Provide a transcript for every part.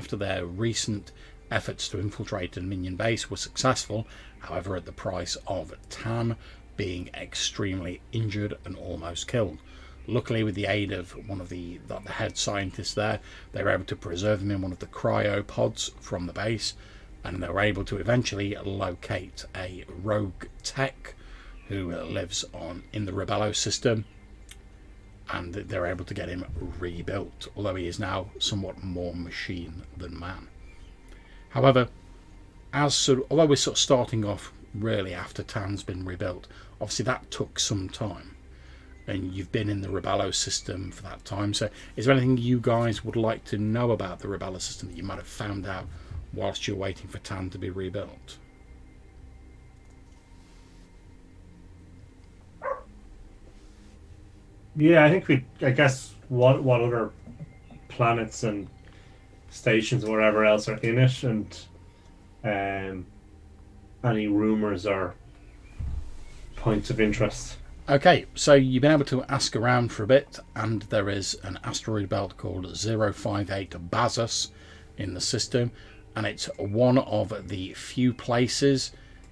after their recent efforts to infiltrate a minion base were successful, however at the price of Tan being extremely injured and almost killed. Luckily, with the aid of one of the head scientists there, they were able to preserve him in one of the cryopods from the base, and they were able to eventually locate a rogue tech who lives in the Rebello system, and they're able to get him rebuilt, although he is now somewhat more machine than man. However, although we're sort of starting off really after Tan's been rebuilt, obviously that took some time, and you've been in the Rebello system for that time. So is there anything you guys would like to know about the Rebello system that you might have found out whilst you're waiting for Tan to be rebuilt? Yeah, I think I guess what other planets and stations or whatever else are in it, and any rumours or points of interest. Okay, so you've been able to ask around for a bit, and there is an asteroid belt called 058 Damascus in the system, and it's one of the few places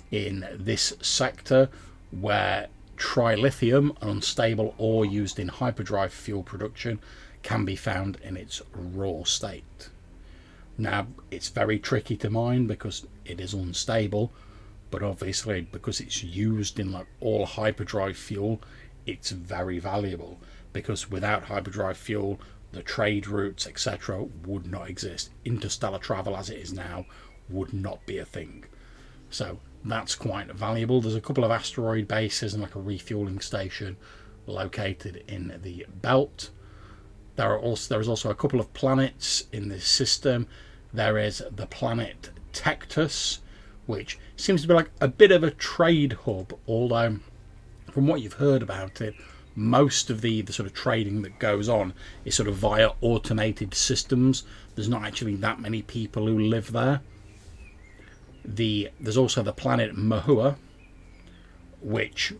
in this sector where trilithium, an unstable ore used in hyperdrive fuel production, can be found in its raw state. Now, it's very tricky to mine because it is unstable, but obviously because it's used in like all hyperdrive fuel, it's very valuable, because without hyperdrive fuel the trade routes etc would not exist. Interstellar travel as it is now would not be a thing, so that's quite valuable. There's a couple of asteroid bases and like a refueling station located in the belt. There is also a couple of planets in this system. There is the planet Tectus, which seems to be like a bit of a trade hub, although from what you've heard about it, most of the sort of trading that goes on is sort of via automated systems. There's not actually that many people who live there. There's also the planet Mahua, which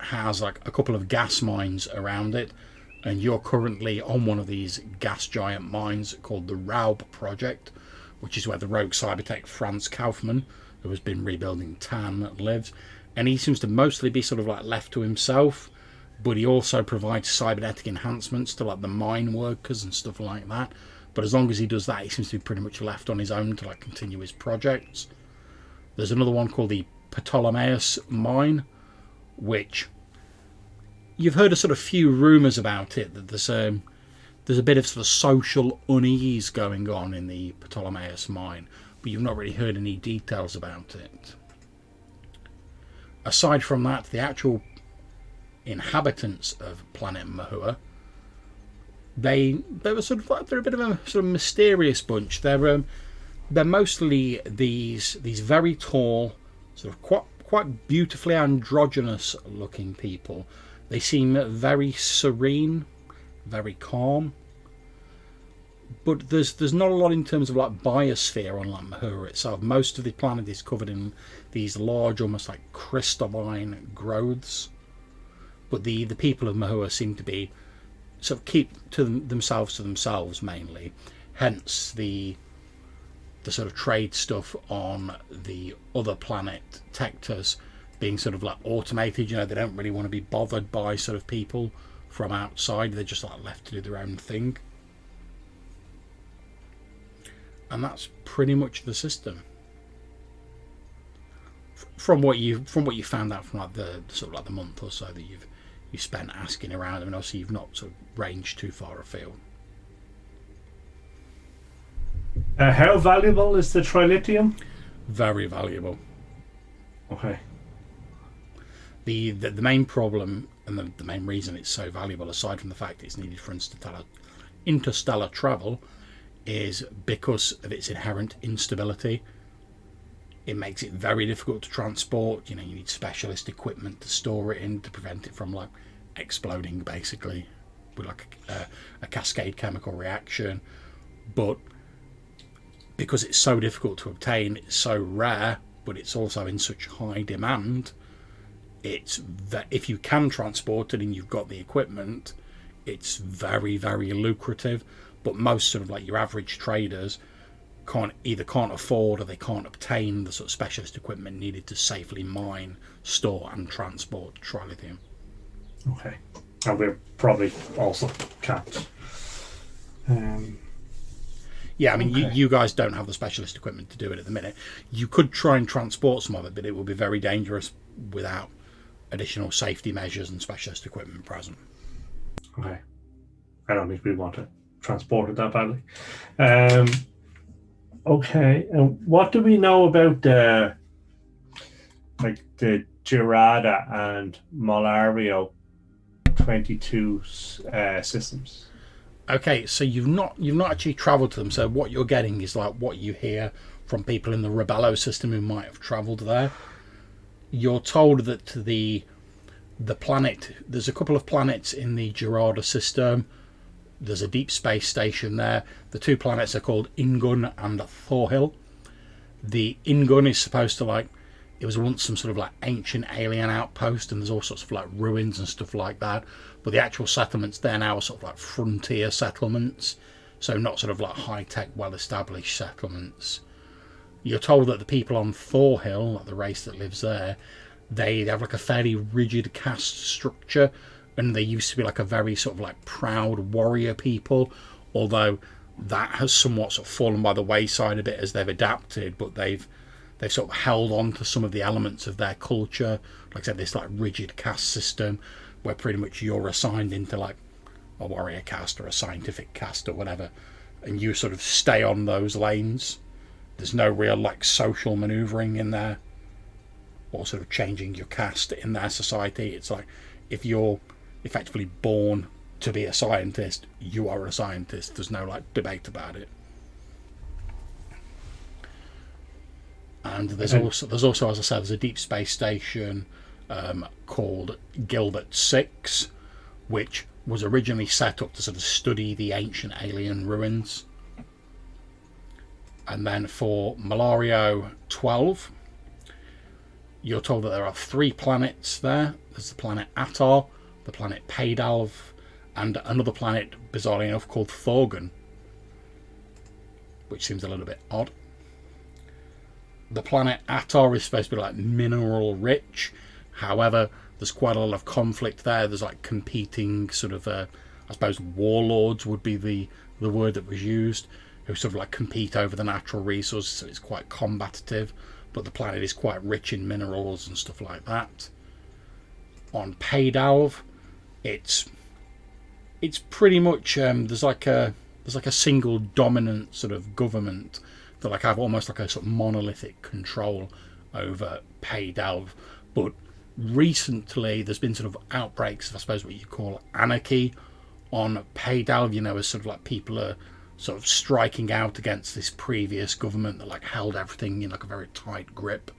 has like a couple of gas mines around it, and you're currently on one of these gas giant mines called the Raub project, which is where the rogue cybertech Franz Kaufmann, who has been rebuilding Tan, lives. And he seems to mostly be sort of like left to himself, but he also provides cybernetic enhancements to like the mine workers and stuff like that. But as long as he does that, he seems to be pretty much left on his own to like continue his projects. There's another one called the Ptolemaios mine, which you've heard a sort of few rumours about it, that there's a bit of sort of social unease going on in the Ptolemaios mine, but you've not really heard any details about it. Aside from that, the actual inhabitants of planet Mahua, they're a bit of a sort of mysterious bunch. They're mostly these very tall, sort of quite beautifully androgynous looking people. They seem very serene, very calm, but there's not a lot in terms of like biosphere on like Mahua itself. Most of the planet is covered in these large, almost like crystalline growths, but the people of Mahua seem to be sort of keep to themselves mainly, hence the sort of trade stuff on the other planet Tectus being sort of like automated. You know, they don't really want to be bothered by sort of people from outside. They're just like left to do their own thing, and that's pretty much the system from what you found out from like the sort of like the month or so that you've spent asking around. I mean, obviously you've not sort of ranged too far afield. How valuable is the trilithium? Very valuable. Okay. The main problem and the main reason it's so valuable, aside from the fact it's needed for interstellar travel, is because of its inherent instability. It makes it very difficult to transport. You know, you need specialist equipment to store it in to prevent it from like exploding, basically, with like a cascade chemical reaction. But because it's so difficult to obtain, it's so rare, but it's also in such high demand, it's that if you can transport it and you've got the equipment, it's very, very lucrative. But most sort of like your average traders can't afford or they can't obtain the sort of specialist equipment needed to safely mine, store, and transport trilithium. Okay. And we're probably also can't. Yeah, I mean, Okay. you guys don't have the specialist equipment to do it at the minute. You could try and transport some of it, but it would be very dangerous without additional safety measures and specialist equipment present. Okay. I don't think we want to transport it that badly. Okay. And what do we know about the Girarda and Malario 22 systems? Okay, so you've not actually travelled to them. So what you're getting is like what you hear from people in the Rebello system who might have travelled there. You're told that the planet, there's a couple of planets in the Girarda system. There's a deep space station there. The two planets are called Ingun and Thorhill. The Ingun is supposed to it was once some sort of ancient alien outpost, and there's all sorts of ruins and stuff like that. But the actual settlements there now are sort of frontier settlements, so not sort of high-tech, well-established settlements. You're told that the people on Thorhill, the race that lives there, they have a fairly rigid caste structure, and they used to be a very sort of proud warrior people, although that has somewhat sort of fallen by the wayside a bit as they've adapted, but they've sort of held on to some of the elements of their culture. Like I said, this rigid caste system where pretty much you're assigned into a warrior caste or a scientific caste or whatever, and you sort of stay on those lanes. There's no real social maneuvering in there or sort of changing your caste in their society. It's if you're effectively born to be a scientist, you are a scientist. There's no debate about it. And there's also, as I said, there's a deep space station called Gilbert 6, which was originally set up to sort of study the ancient alien ruins. And then for Malario 12, you're told that there are 3 planets there. There's the planet Attar, the planet Paydalv, and another planet, bizarrely enough, called Thorgun, which seems a little bit odd. The planet Attar is supposed to be mineral rich. However, there's quite a lot of conflict there. There's competing sort of, I suppose warlords would be the word that was used, who sort of compete over the natural resources, so it's quite combative. But the planet is quite rich in minerals and stuff like that. On Paydalv, it's pretty much there's a single dominant sort of government that have almost a sort of monolithic control over Paydalv. But recently there's been sort of outbreaks of, I suppose, what you call anarchy on Paydalv, as sort of people are sort of striking out against this previous government that held everything in a very tight grip.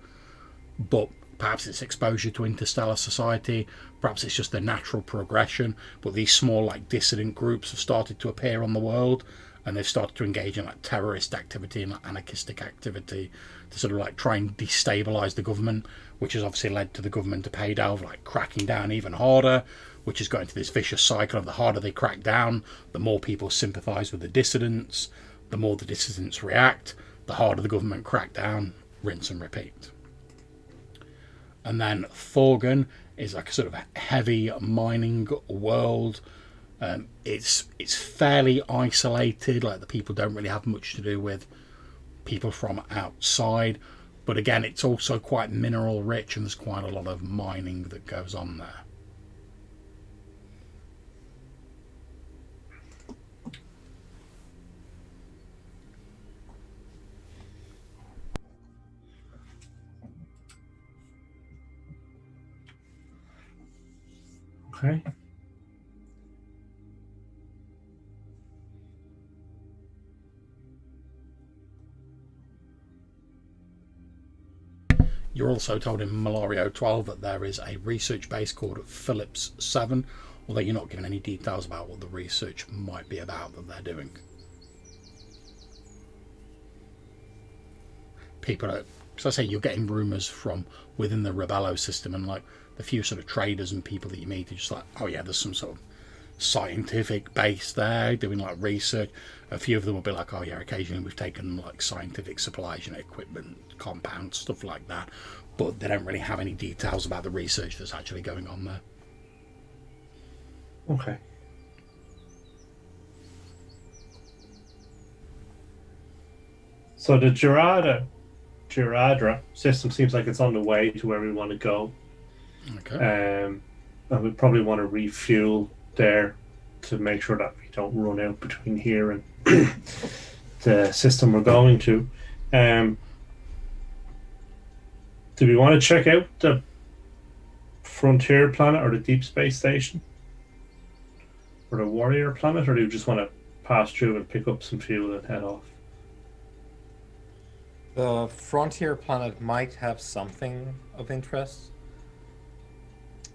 But perhaps it's exposure to interstellar society, perhaps it's just the natural progression, but these small dissident groups have started to appear on the world, and they've started to engage in terrorist activity and anarchistic activity to sort of try and destabilise the government, which has obviously led to the government of Paydalv cracking down even harder, which has got into this vicious cycle of the harder they crack down, the more people sympathise with the dissidents, the more the dissidents react, the harder the government crack down, rinse and repeat. And then Thorgun is a sort of heavy mining world. It's fairly isolated. The people don't really have much to do with people from outside. But again, it's also quite mineral rich, and there's quite a lot of mining that goes on there. Okay. You're also told in Malario 12 that there is a research base called Phillips 7, although you're not given any details about what the research might be about that they're doing. People are, as I say, you're getting rumours from within the Rebello system, and the few sort of traders and people that you meet are just oh yeah, there's some sort of scientific base there, doing like research. A few of them will be like, oh yeah, occasionally we've taken like scientific supplies, equipment, compounds, stuff like that. But they don't really have any details about the research that's actually going on there. Okay. So the Giradra system seems like it's on the way to where we want to go. Okay. And we probably want to refuel there to make sure that we don't run out between here and the system we're going to. Do we want to check out the Frontier planet or the Deep Space Station? Or the Warrior planet? Or do we just want to pass through and pick up some fuel and head off? The Frontier planet might have something of interest.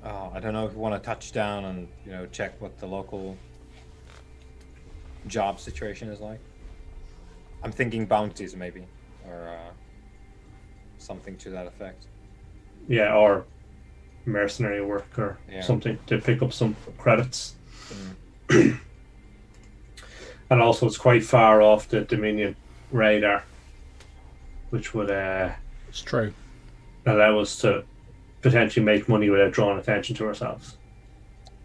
I don't know if you want to touch down and check what the local job situation is like. I'm thinking bounties maybe, or something to that effect. Yeah, or mercenary work or something to pick up some credits. And also it's quite far off the Dominion radar, which would it's true. allow us to potentially make money without drawing attention to ourselves.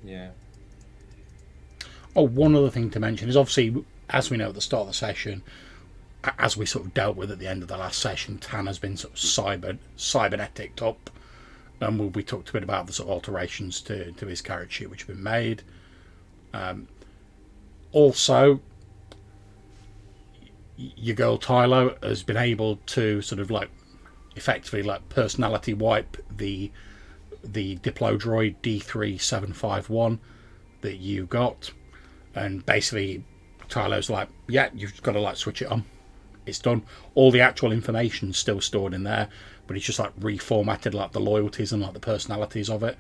Yeah. Oh, one other thing to mention is obviously, as we know at the start of the session, as we sort of dealt with at the end of the last session, Tan has been sort of cybernetic up, and we talked a bit about the sort of alterations to his character sheet which have been made. Also, your girl Tylo has been able to sort of like effectively like personality wipe the Diplodroid D3751 that you got, and basically Tylo's like, yeah, you've got to like switch it on. It's done. All the actual information's still stored in there, but it's just like reformatted like the loyalties and like the personalities of it.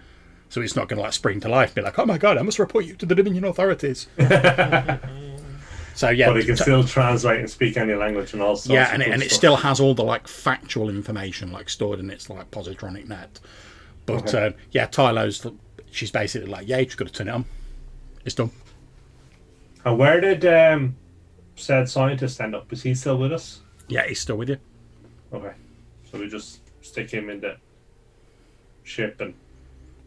So it's not going to like spring to life, be like, oh my god, I must report you to the Dominion authorities. So yeah, but it can still translate and speak any language and all sorts. Yeah, and it still has all the like factual information like stored in its like positronic net. But yeah, Tylo's, she's basically like, yeah, you just got to turn it on. It's done. And where did said scientist end up? Is he still with us? Yeah, he's still with you. Okay, so we just stick him in the ship and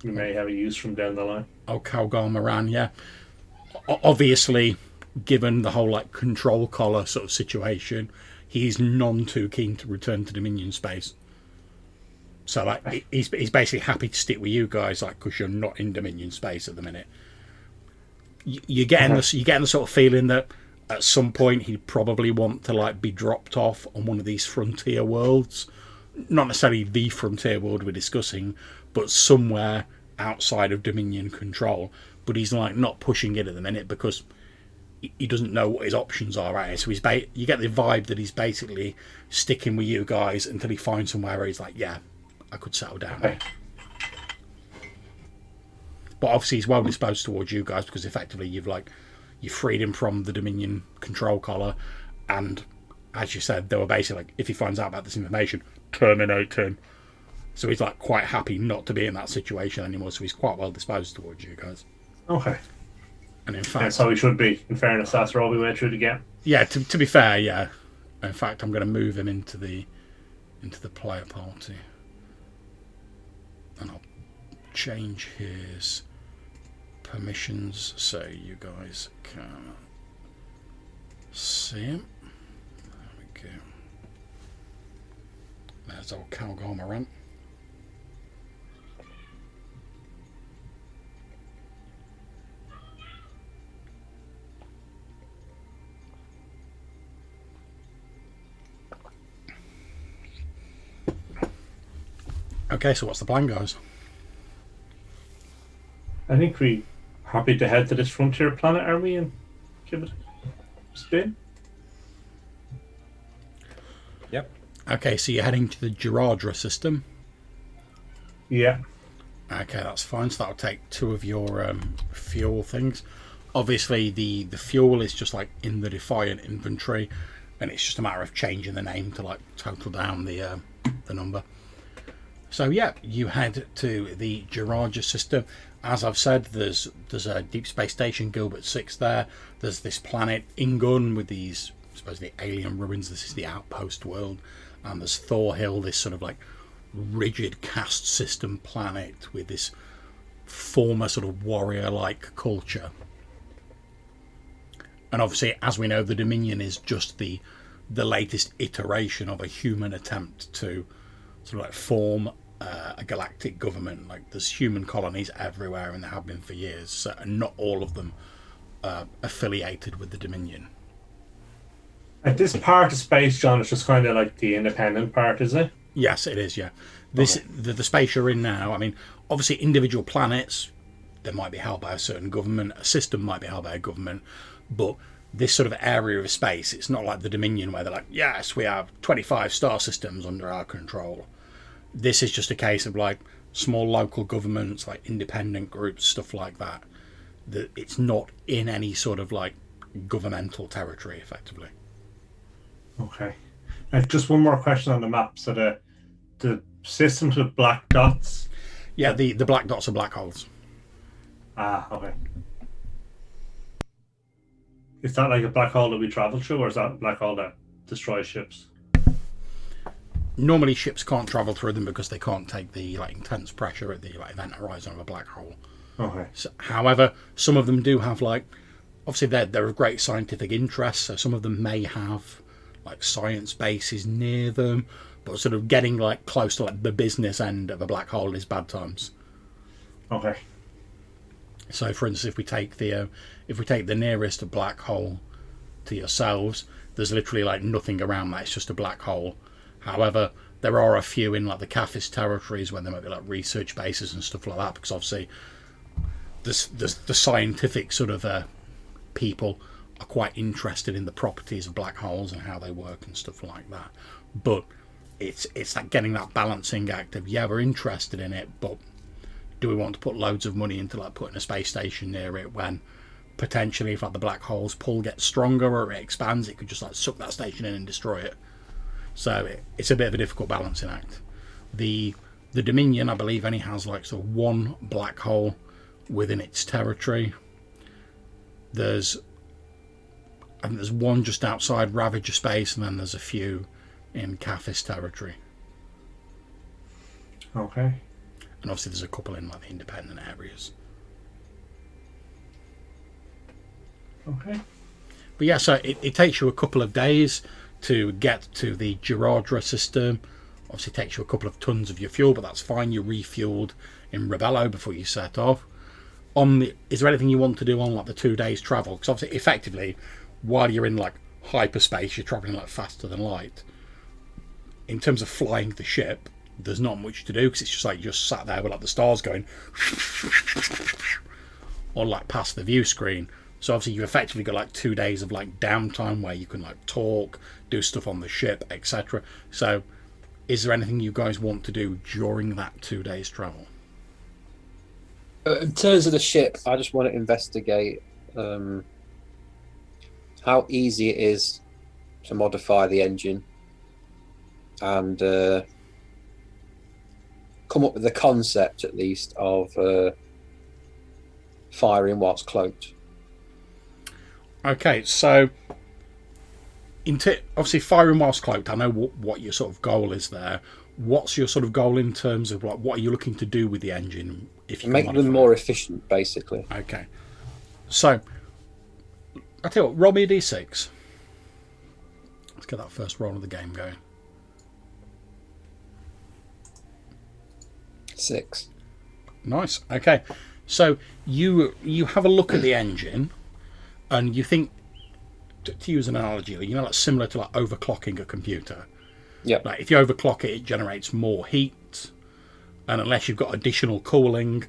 we may have a use from down the line. Oh, Calgar Moran, yeah. Obviously, given the whole like control collar sort of situation, he's none too keen to return to Dominion space. So like he's basically happy to stick with you guys, like, because you're not in Dominion space at the minute. You're getting the sort of feeling that at some point he'd probably want to like be dropped off on one of these frontier worlds, not necessarily the frontier world we're discussing, but somewhere outside of Dominion control. But he's like not pushing it at the minute because he doesn't know what his options are, right? So you get the vibe that he's basically sticking with you guys until he finds somewhere where he's like, yeah, I could settle down there. But obviously he's well disposed towards you guys because effectively you freed him from the Dominion control collar, and as you said, they were basically like, if he finds out about this information, terminate him. So he's like quite happy not to be in that situation anymore, so he's quite well disposed towards you guys. Okay. And in fact, that's how he should be. In fairness, after all we went through again. Yeah, to be fair, yeah. In fact, I'm going to move him into the player party, and I'll change his permissions so you guys can see him. There we go. There's old Calgar Moran. Okay, so what's the plan, guys? I think we happy to head to this frontier planet, are we, and give it a spin? Yep. Okay, so you're heading to the Giradra system. Yeah. Okay, that's fine. So that'll take 2 of your fuel things. Obviously, the fuel is just like in the Defiant inventory, and it's just a matter of changing the name to like total down the number. So yeah, you head to the Girardia system. As I've said, there's a deep space station, Gilbert 6 there. There's this planet Ingun with these, I suppose, the alien ruins. This is the outpost world. And there's Thor Hill, this sort of like rigid caste system planet with this former sort of warrior-like culture. And obviously, as we know, the Dominion is just the latest iteration of a human attempt to sort of like form a galactic government. Like, there's human colonies everywhere, and there have been for years, so, and not all of them affiliated with the Dominion. At this part of space, John, it's just kind of like the independent part, is it? Yes, it is. Yeah, the space you're in now. I mean, obviously, individual planets, they might be held by a certain government. A system might be held by a government, but this sort of area of space, it's not like the Dominion where they're like, yes, we have 25 star systems under our control. This is just a case of like small local governments, like independent groups, stuff like that. That it's not in any sort of like governmental territory, effectively. Okay. Just one more question on the map. So the systems with black dots. Yeah, the black dots are black holes. Ah, okay. Is that like a black hole that we travel through, or is that a black hole that destroys ships? Normally, ships can't travel through them because they can't take the like intense pressure at the like event horizon of a black hole. Okay. So, however, some of them do have like, obviously they're of great scientific interest, so some of them may have like science bases near them, but sort of getting like close to like the business end of a black hole is bad times. Okay. So, for instance, if we take the nearest black hole to yourselves, there's literally like nothing around that. It's just a black hole. However, there are a few in like the Cathis territories where there might be like research bases and stuff like that, because obviously the scientific sort of people are quite interested in the properties of black holes and how they work and stuff like that. But it's like getting that balancing act of, yeah, we're interested in it, but do we want to put loads of money into like putting a space station near it, when potentially if like the black hole's pull gets stronger or it expands, it could just like suck that station in and destroy it. So it's a bit of a difficult balancing act. The Dominion, I believe, only has like sort of one black hole within its territory. I think there's one just outside Ravager space, and then there's a few in Cathis territory. Okay. And obviously there's a couple in like the independent areas. Okay. But yeah, so it takes you a couple of days to get to the Girardra system. Obviously it takes you a couple of tons of your fuel, but that's fine. You're refueled in Rebello before you set off. Is there anything you want to do on like the 2 days travel? Because obviously effectively, while you're in like hyperspace, you're traveling like faster than light. In terms of flying the ship, there's not much to do, because it's just like you're sat there with like the stars going or like past the view screen. So obviously you've effectively got like 2 days of like downtime where you can like talk, do stuff on the ship, etc. So is there anything you guys want to do during that 2 days travel? In terms of the ship, I just want to investigate how easy it is to modify the engine and come up with the concept, at least, of firing whilst cloaked. Okay, so obviously firing whilst cloaked, I know what your sort of goal is there. What's your sort of goal in terms of like what are you looking to do with the engine? If you make them more efficient, basically. Okay, so I tell you what, roll me a d6. Let's get that first roll of the game going. 6. Nice. Okay, so you have a look at the engine, and you think, to use an analogy, you know, like similar to like overclocking a computer. Yeah. Like if you overclock it, it generates more heat, and unless you've got additional cooling,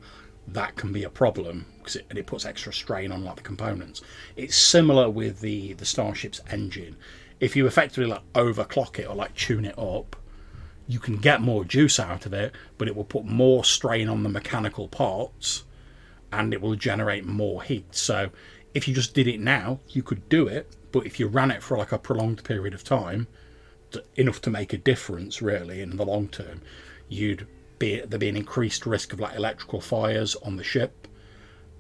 that can be a problem because it puts extra strain on like the components. It's similar with the Starship's engine. If you effectively like overclock it or like tune it up, you can get more juice out of it, but it will put more strain on the mechanical parts, and it will generate more heat. So if you just did it now, you could do it, but if you ran it for like a prolonged period of time, enough to make a difference really in the long term, you'd there'd be an increased risk of like electrical fires on the ship,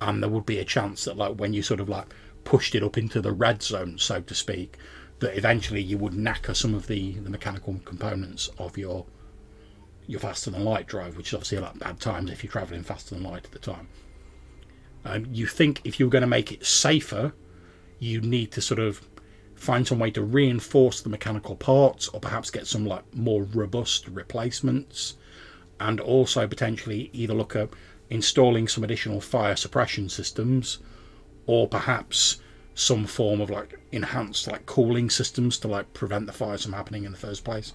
and there would be a chance that like when you sort of like pushed it up into the red zone, so to speak, that eventually you would knacker some of the mechanical components of your faster than light drive, which is obviously like bad times if you're travelling faster than light at the time. You think if you're going to make it safer, you need to sort of find some way to reinforce the mechanical parts, or perhaps get some like more robust replacements, and also potentially either look at installing some additional fire suppression systems, or perhaps some form of like enhanced like cooling systems to like prevent the fires from happening in the first place.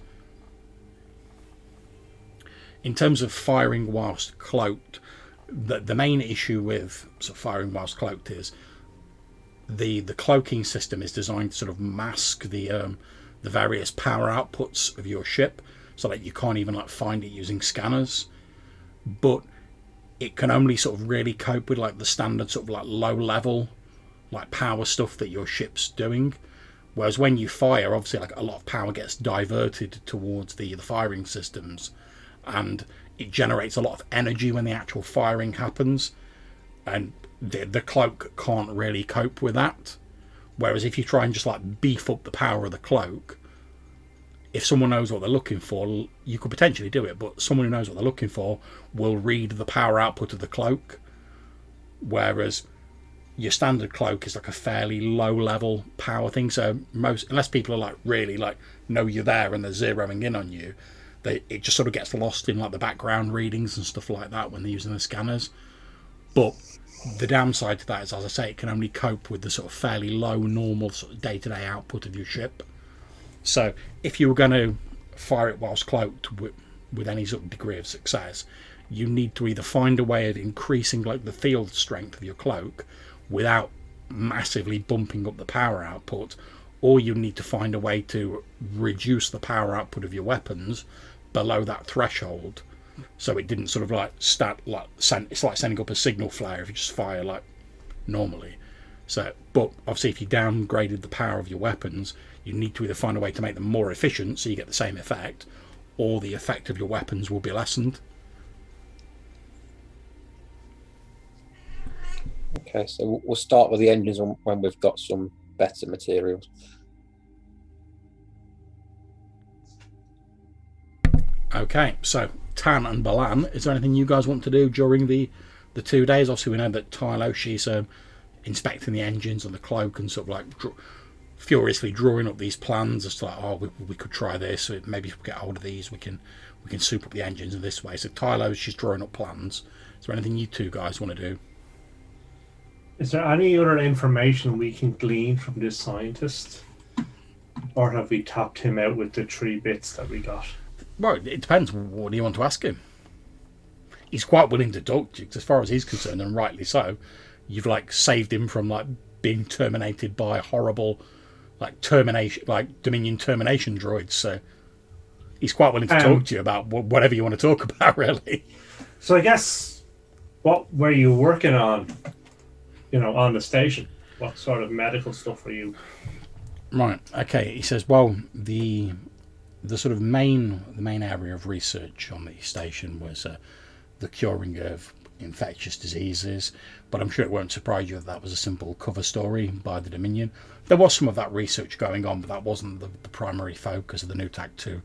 In terms of firing whilst cloaked, the main issue with sort of firing whilst cloaked is the cloaking system is designed to sort of mask the various power outputs of your ship, so that you can't even like find it using scanners. But it can only sort of really cope with like the standard sort of like low level like power stuff that your ship's doing. Whereas when you fire, obviously like a lot of power gets diverted towards the firing systems, and it generates a lot of energy when the actual firing happens, and the cloak can't really cope with that. Whereas if you try and just like beef up the power of the cloak, if someone knows what they're looking for, you could potentially do it, but someone who knows what they're looking for will read the power output of the cloak. Whereas your standard cloak is like a fairly low level power thing, so unless people are like really like know you're there and they're zeroing in on you, it just sort of gets lost in like the background readings and stuff like that when they're using the scanners. But the downside to that is, as I say, it can only cope with the sort of fairly low normal sort of day-to-day output of your ship. So if you were going to fire it whilst cloaked with any sort of degree of success, you need to either find a way of increasing like the field strength of your cloak without massively bumping up the power output, or you need to find a way to reduce the power output of your weapons below that threshold, so it didn't sort of like it's like sending up a signal flare if you just fire like normally. So, but obviously if you downgraded the power of your weapons, you need to either find a way to make them more efficient so you get the same effect, or the effect of your weapons will be lessened. Okay, so we'll start with the engines when we've got some better materials. Okay, so Tan and Balan, is there anything you guys want to do during the 2 days? Obviously we know that Tylo, she's inspecting the engines and the cloak and sort of like furiously drawing up these plans as to like, we could try this, so maybe if we get hold of these we can soup up the engines in this way. So Tylo, she's drawing up plans. Is there anything you two guys want to do? Is there any other information we can glean from this scientist? Or have we tapped him out with the 3 bits that we got? Well, it depends. What do you want to ask him? He's quite willing to talk to you, as far as he's concerned, and rightly so. You've like saved him from like being terminated by horrible like Dominion termination droids, so he's quite willing to talk to you about whatever you want to talk about, really. So I guess, what were you working on, on the station? What sort of medical stuff were you? Right, okay. He says, well, the sort of main area of research on the station was the curing of infectious diseases, but I'm sure it won't surprise you that was a simple cover story by the Dominion. There was some of that research going on, but that wasn't the primary focus of the New TAC 2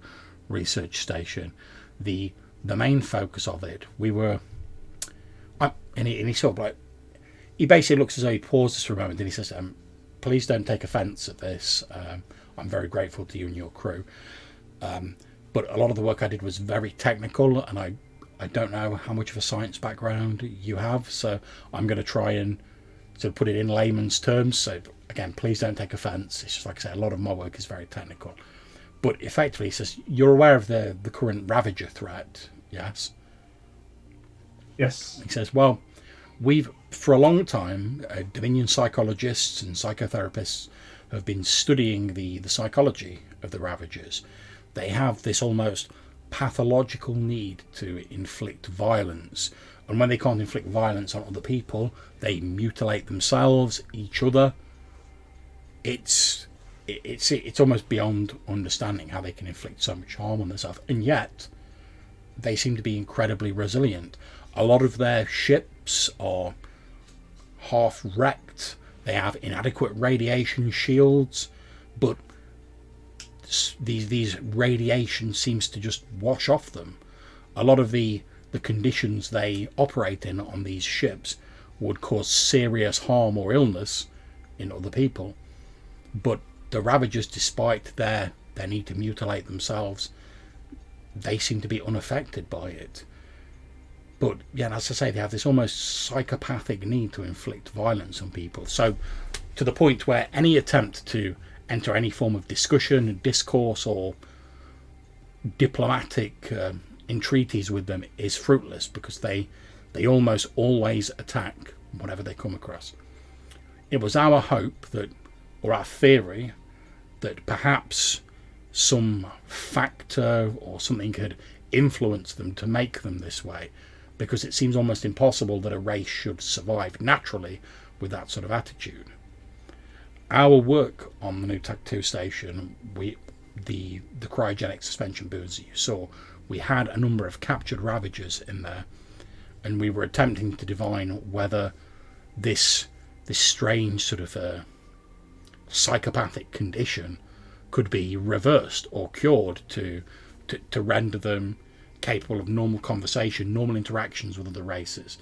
research station. The main focus of it, and he sort of like, he basically looks as though he pauses for a moment and he says, please don't take offence at this. I'm very grateful to you and your crew. But a lot of the work I did was very technical, and I don't know how much of a science background you have, so I'm going to try and sort of put it in layman's terms. So again, please don't take offence. It's just like I say, a lot of my work is very technical. But effectively, he says, you're aware of the current Ravager threat, yes? Yes. He says, well, we've, for a long time, Dominion psychologists and psychotherapists have been studying the psychology of the Ravagers. They have this almost pathological need to inflict violence, and when they can't inflict violence on other people, they mutilate themselves, each other. It's almost beyond understanding how they can inflict so much harm on themselves, and yet they seem to be incredibly resilient. A lot of their ships are half wrecked. They have inadequate radiation shields, but these radiation seems to just wash off them. A lot of the conditions they operate in on these ships would cause serious harm or illness in other people, but the Ravagers, despite their need to mutilate themselves, they seem to be unaffected by it. But yeah, as I say, they have this almost psychopathic need to inflict violence on people. So to the point where any attempt to enter any form of discussion, discourse, or diplomatic entreaties with them is fruitless, because they almost always attack whatever they come across. It was our hope that, or our theory, that perhaps some factor or something had influenced them to make them this way, because it seems almost impossible that a race should survive naturally with that sort of attitude. Our work on the new Tech 2 station, the cryogenic suspension booths that you saw, we had a number of captured Ravagers in there, and we were attempting to divine whether this strange sort of psychopathic condition could be reversed or cured to render them capable of normal conversation, normal interactions with other races.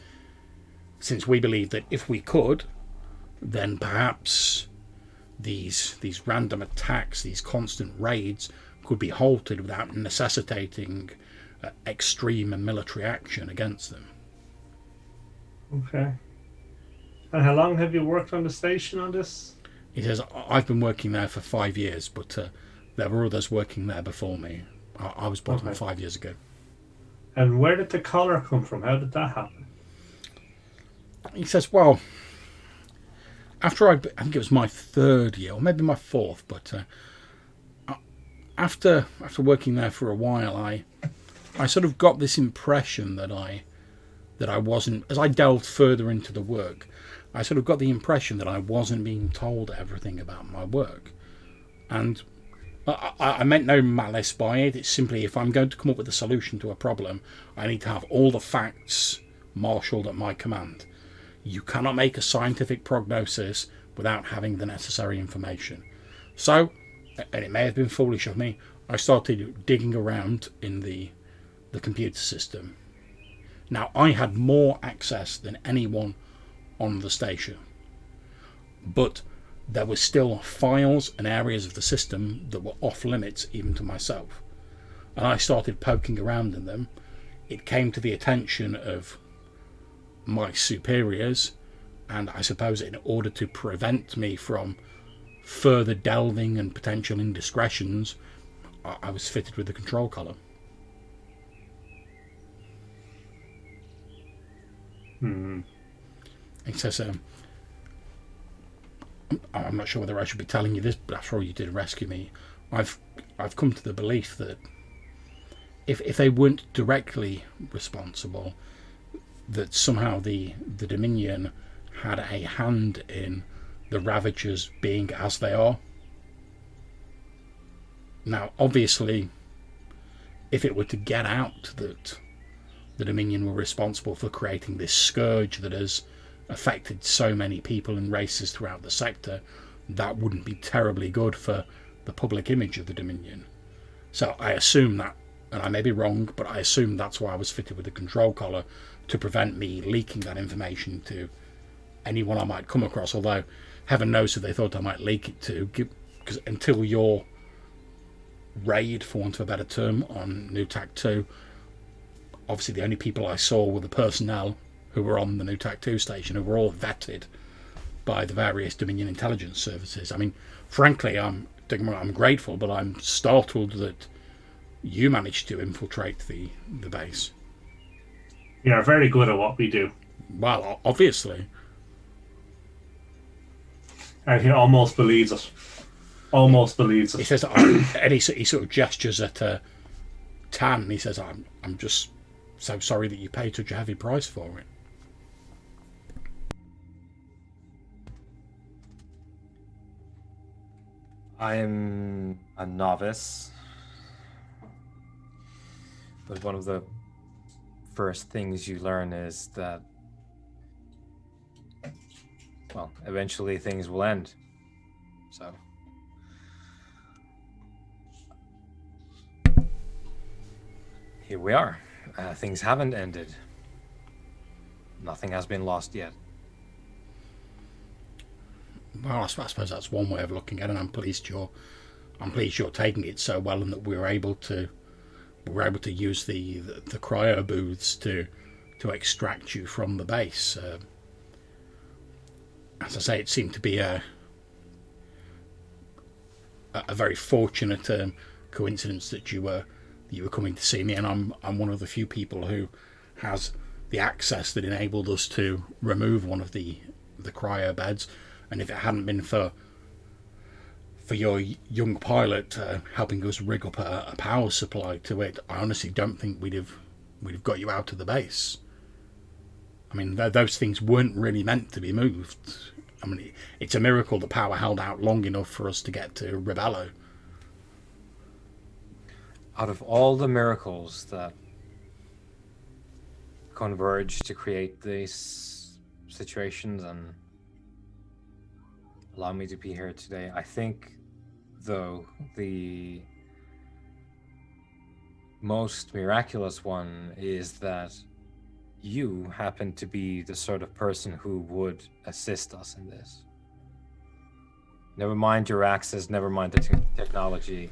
Since we believe that if we could, then perhaps these random attacks, these constant raids, could be halted without necessitating extreme and military action against them. Okay. And how long have you worked on the station on this? He says, I've been working there for 5 years, but there were others working there before me. I was brought on 5 years ago. And where did the collar come from? How did that happen? He says, well, after I think it was my 3rd year, or maybe my 4th, but after working there for a while, I sort of got this impression that I wasn't, as I delved further into the work, I sort of got the impression that I wasn't being told everything about my work. And I meant no malice by it. It's simply, if I'm going to come up with a solution to a problem, I need to have all the facts marshalled at my command. You cannot make a scientific prognosis without having the necessary information. So, and it may have been foolish of me, I started digging around in the computer system. Now, I had more access than anyone on the station, but there were still files and areas of the system that were off limits even to myself, and I started poking around in them. It came to the attention of my superiors, and I suppose in order to prevent me from further delving and potential indiscretions, I was fitted with the control collar. He says, I'm not sure whether I should be telling you this, but after all, you did rescue me. I've come to the belief that if they weren't directly responsible, that somehow the Dominion had a hand in the Ravagers being as they are. Now, obviously, if it were to get out that the Dominion were responsible for creating this scourge that has affected so many people and races throughout the sector, that wouldn't be terribly good for the public image of the Dominion. So I assume that, and I may be wrong, but I assume that's why I was fitted with the control collar, to prevent me leaking that information to anyone I might come across, although heaven knows who they thought I might leak it to, because until your raid, for want of a better term, on New Tac 2, obviously the only people I saw were the personnel who were on the New Tac 2 station, who were all vetted by the various Dominion intelligence services. I mean, frankly, I'm grateful, but I'm startled that you managed to infiltrate the base. We are very good at what we do. Well, obviously. And he almost believes us. Almost believes us. He says, and he sort of gestures at Tan, and he says, I'm just so sorry that you paid such a heavy price for it. I'm a novice, but one of the first things you learn is that, well, eventually things will end. So here we are. Things haven't ended. Nothing has been lost yet. Well, I suppose that's one way of looking at it. I'm pleased you're taking it so well, and that we were able to use the cryo booths to extract you from the base. As I say, it seemed to be a very fortunate coincidence that you were coming to see me, and I'm one of the few people who has the access that enabled us to remove one of the cryo beds. And if it hadn't been for your young pilot helping us rig up a power supply to it, I honestly don't think we'd have got you out of the base. I mean, those things weren't really meant to be moved. I mean, it's a miracle the power held out long enough for us to get to Rebello. Out of all the miracles that converge to create these situations and allow me to be here today, I think, though, the most miraculous one is that you happen to be the sort of person who would assist us in this. Never mind your access, never mind the technology.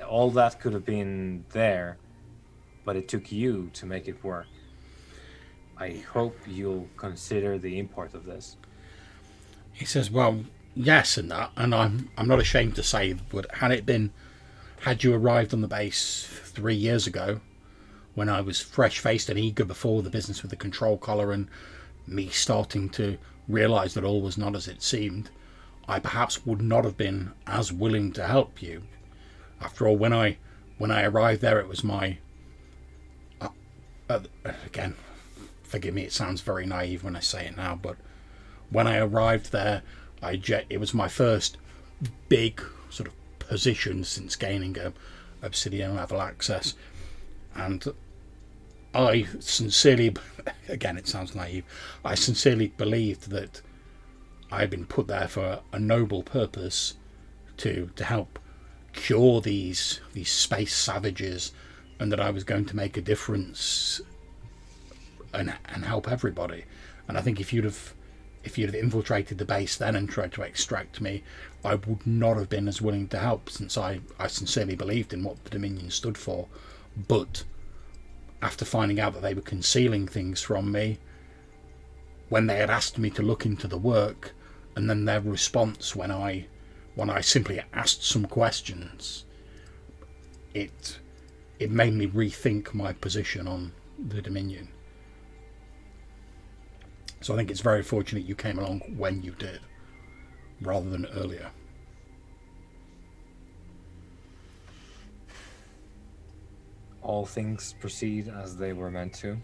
All that could have been there, but it took you to make it work. I hope you'll consider the import of this. He says, well, yes, and that, and I'm not ashamed to say, but had you arrived on the base 3 years ago, when I was fresh-faced and eager before the business with the control collar and me starting to realise that all was not as it seemed, I perhaps would not have been as willing to help you. After all, when I arrived there, it was my... again, forgive me, it sounds very naive when I say it now, but when I arrived there, it was my first big sort of position since gaining Obsidian level access, and I sincerely, again it sounds naive, I sincerely believed that I had been put there for a noble purpose to help cure these space savages, and that I was going to make a difference and help everybody. And I think if you'd have infiltrated the base then and tried to extract me, I would not have been as willing to help, since I sincerely believed in what the Dominion stood for. But after finding out that they were concealing things from me, when they had asked me to look into the work, and then their response when I simply asked some questions, it made me rethink my position on the Dominion. So I think it's very fortunate you came along when you did, rather than earlier. All things proceed as they were meant to.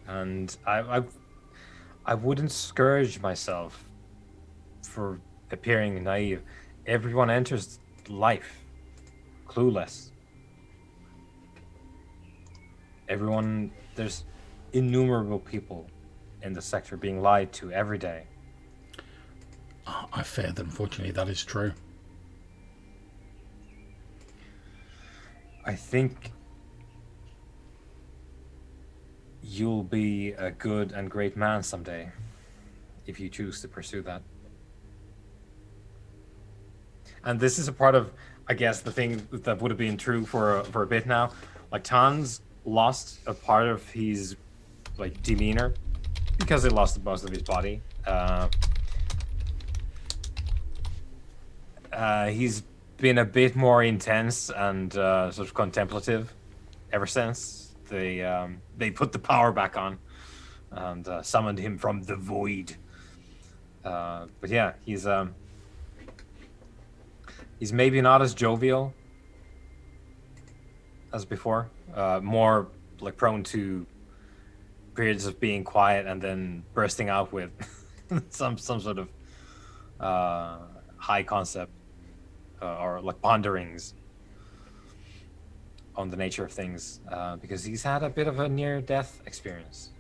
And I wouldn't scourge myself for appearing naive. Everyone enters life clueless. There's innumerable people in the sector being lied to every day. I fear that unfortunately that is true. I think you'll be a good and great man someday if you choose to pursue that. And this is a part of, I guess, the thing that would have been true for a bit now. Like, Tan's lost a part of his demeanor because he lost most of his body. He's been a bit more intense and sort of contemplative ever since they put the power back on and summoned him from the void. But yeah, he's maybe not as jovial as before. More prone to periods of being quiet and then bursting out with some sort of high concept or ponderings. on the nature of things, because he's had a bit of a near-death experience.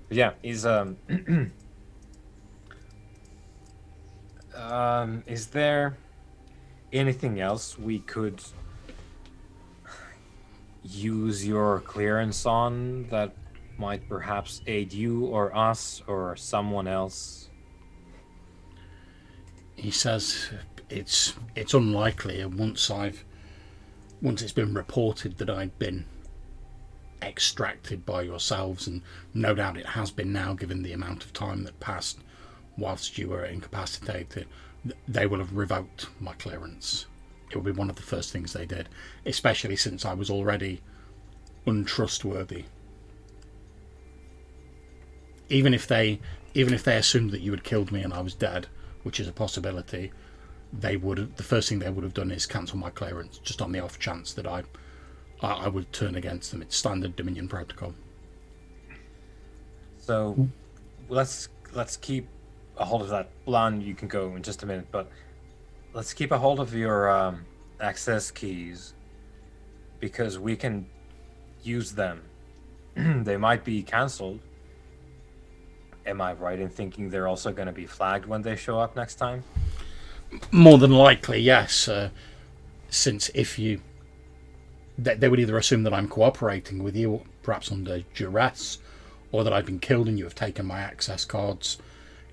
But yeah, he's is there anything else we could use your clearance on that might perhaps aid you or us or someone else? He says it's unlikely, and once it's been reported that I'd been extracted by yourselves, and no doubt it has been now given the amount of time that passed whilst you were incapacitated, they will have revoked my clearance. It will be one of the first things they did, especially since I was already untrustworthy. Even if they assumed that you had killed me and I was dead, which is a possibility, the first thing they would have done is cancel my clearance, just on the off chance that I would turn against them. It's standard Dominion protocol. So let's keep a hold of that. Blan, you can go in just a minute, but let's keep a hold of your access keys, because we can use them. They might be cancelled. Am I right in thinking they're also going to be flagged when they show up next time? More than likely, yes. Since they would either assume that I'm cooperating with you, perhaps under duress, or that I've been killed and you have taken my access cards,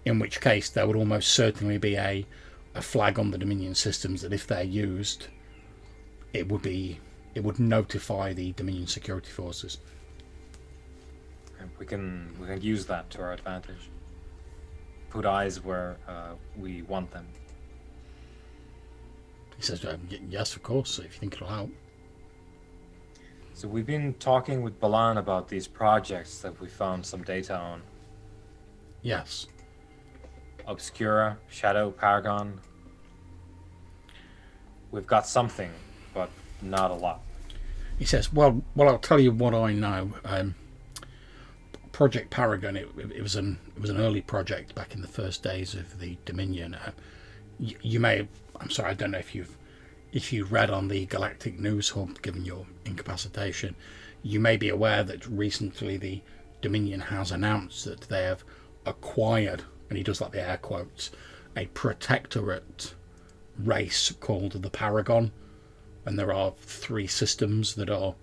in which case there would almost certainly be a flag on the Dominion systems that if they're used, it would notify the Dominion security forces. We can use that to our advantage. Put eyes where we want them. He says, yes, of course, if you think it'll help. So we've been talking with Balan about these projects that we found some data on. Yes. Obscura, Shadow, Paragon. We've got something, but not a lot. He says, well, I'll tell you what I know. Project Paragon, it was an early project back in the first days of the Dominion. You may have, I'm sorry, I don't know if you read on the Galactic News Hub, given your incapacitation, you may be aware that recently the Dominion has announced that they have acquired, and he does like the air quotes, a protectorate race called the Paragon, and there are 3 systems that are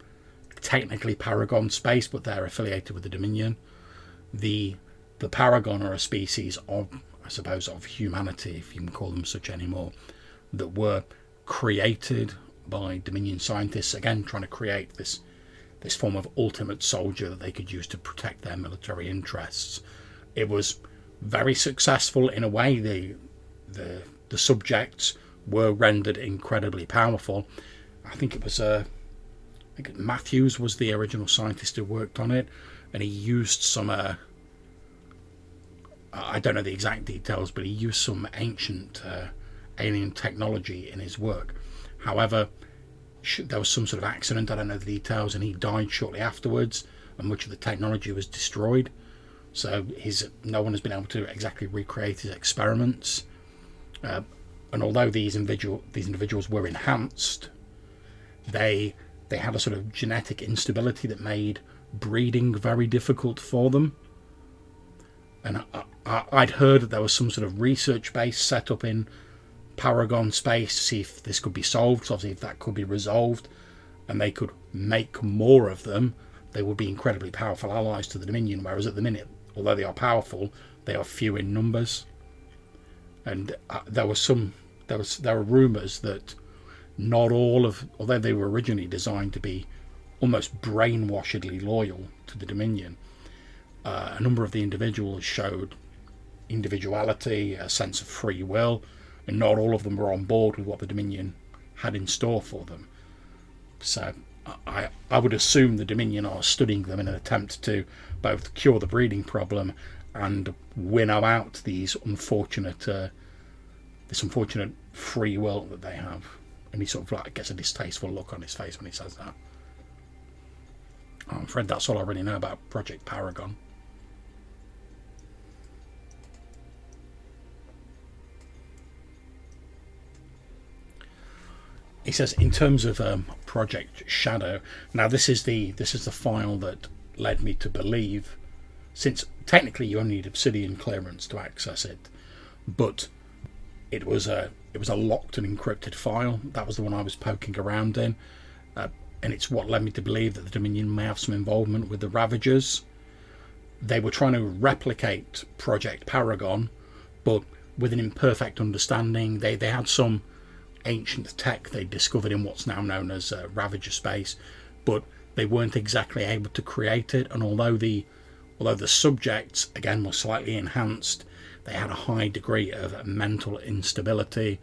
technically Paragon space, but they're affiliated with the Dominion. The Paragon are a species of, I suppose, of humanity, if you can call them such anymore, that were created by Dominion scientists, again trying to create this form of ultimate soldier that they could use to protect their military interests. It was very successful in a way. The subjects were rendered incredibly powerful. I think it was Matthews was the original scientist who worked on it, and he used some I don't know the exact details, but he used some ancient alien technology in his work. However, there was some sort of accident, I don't know the details, and he died shortly afterwards, and much of the technology was destroyed. So no one has been able to exactly recreate his experiments. And although these individuals were enhanced, they had a sort of genetic instability that made breeding very difficult for them. And I'd heard that there was some sort of research base set up in Paragon space to see if this could be solved. So obviously if that could be resolved and they could make more of them, they would be incredibly powerful allies to the Dominion, whereas at the minute, although they are powerful, they are few in numbers. And there were rumours that not all of, although they were originally designed to be almost brainwashedly loyal to the Dominion, a number of the individuals showed individuality, a sense of free will, and not all of them were on board with what the Dominion had in store for them. So I would assume the Dominion are studying them in an attempt to both cure the breeding problem and winnow out this unfortunate free will that they have. And he sort of like gets a distasteful look on his face when he says that. I'm afraid that's all I really know about Project Paragon. He says, in terms of Project Shadow, now this is the file that led me to believe, since technically you only need Obsidian clearance to access it, but it was a locked and encrypted file. That was the one I was poking around in, and it's what led me to believe that the Dominion may have some involvement with the Ravagers. They were trying to replicate Project Paragon, but with an imperfect understanding. They had some ancient tech they discovered in what's now known as Ravager space, but they weren't exactly able to create it. And although the subjects again were slightly enhanced, they had a high degree of mental instability,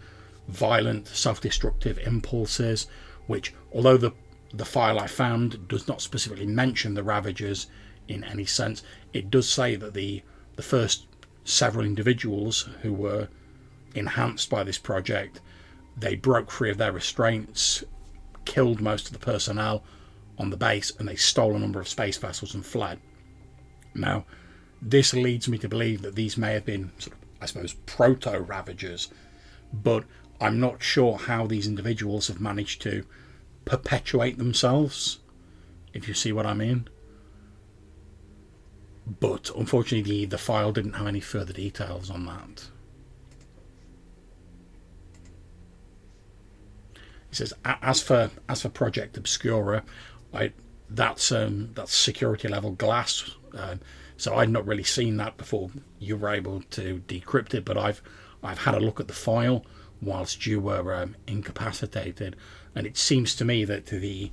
violent self-destructive impulses, which, although the file I found does not specifically mention the Ravagers in any sense, it does say that the first several individuals who were enhanced by this project, they broke free of their restraints, killed most of the personnel on the base, and they stole a number of space vessels and fled. Now, this leads me to believe that these may have been sort of, I suppose, proto-Ravagers, but I'm not sure how these individuals have managed to perpetuate themselves, if you see what I mean. But unfortunately, the file didn't have any further details on that. He says, as for Project Obscura, that's security level glass. So I'd not really seen that before you were able to decrypt it, but I've had a look at the file whilst you were incapacitated, and it seems to me that the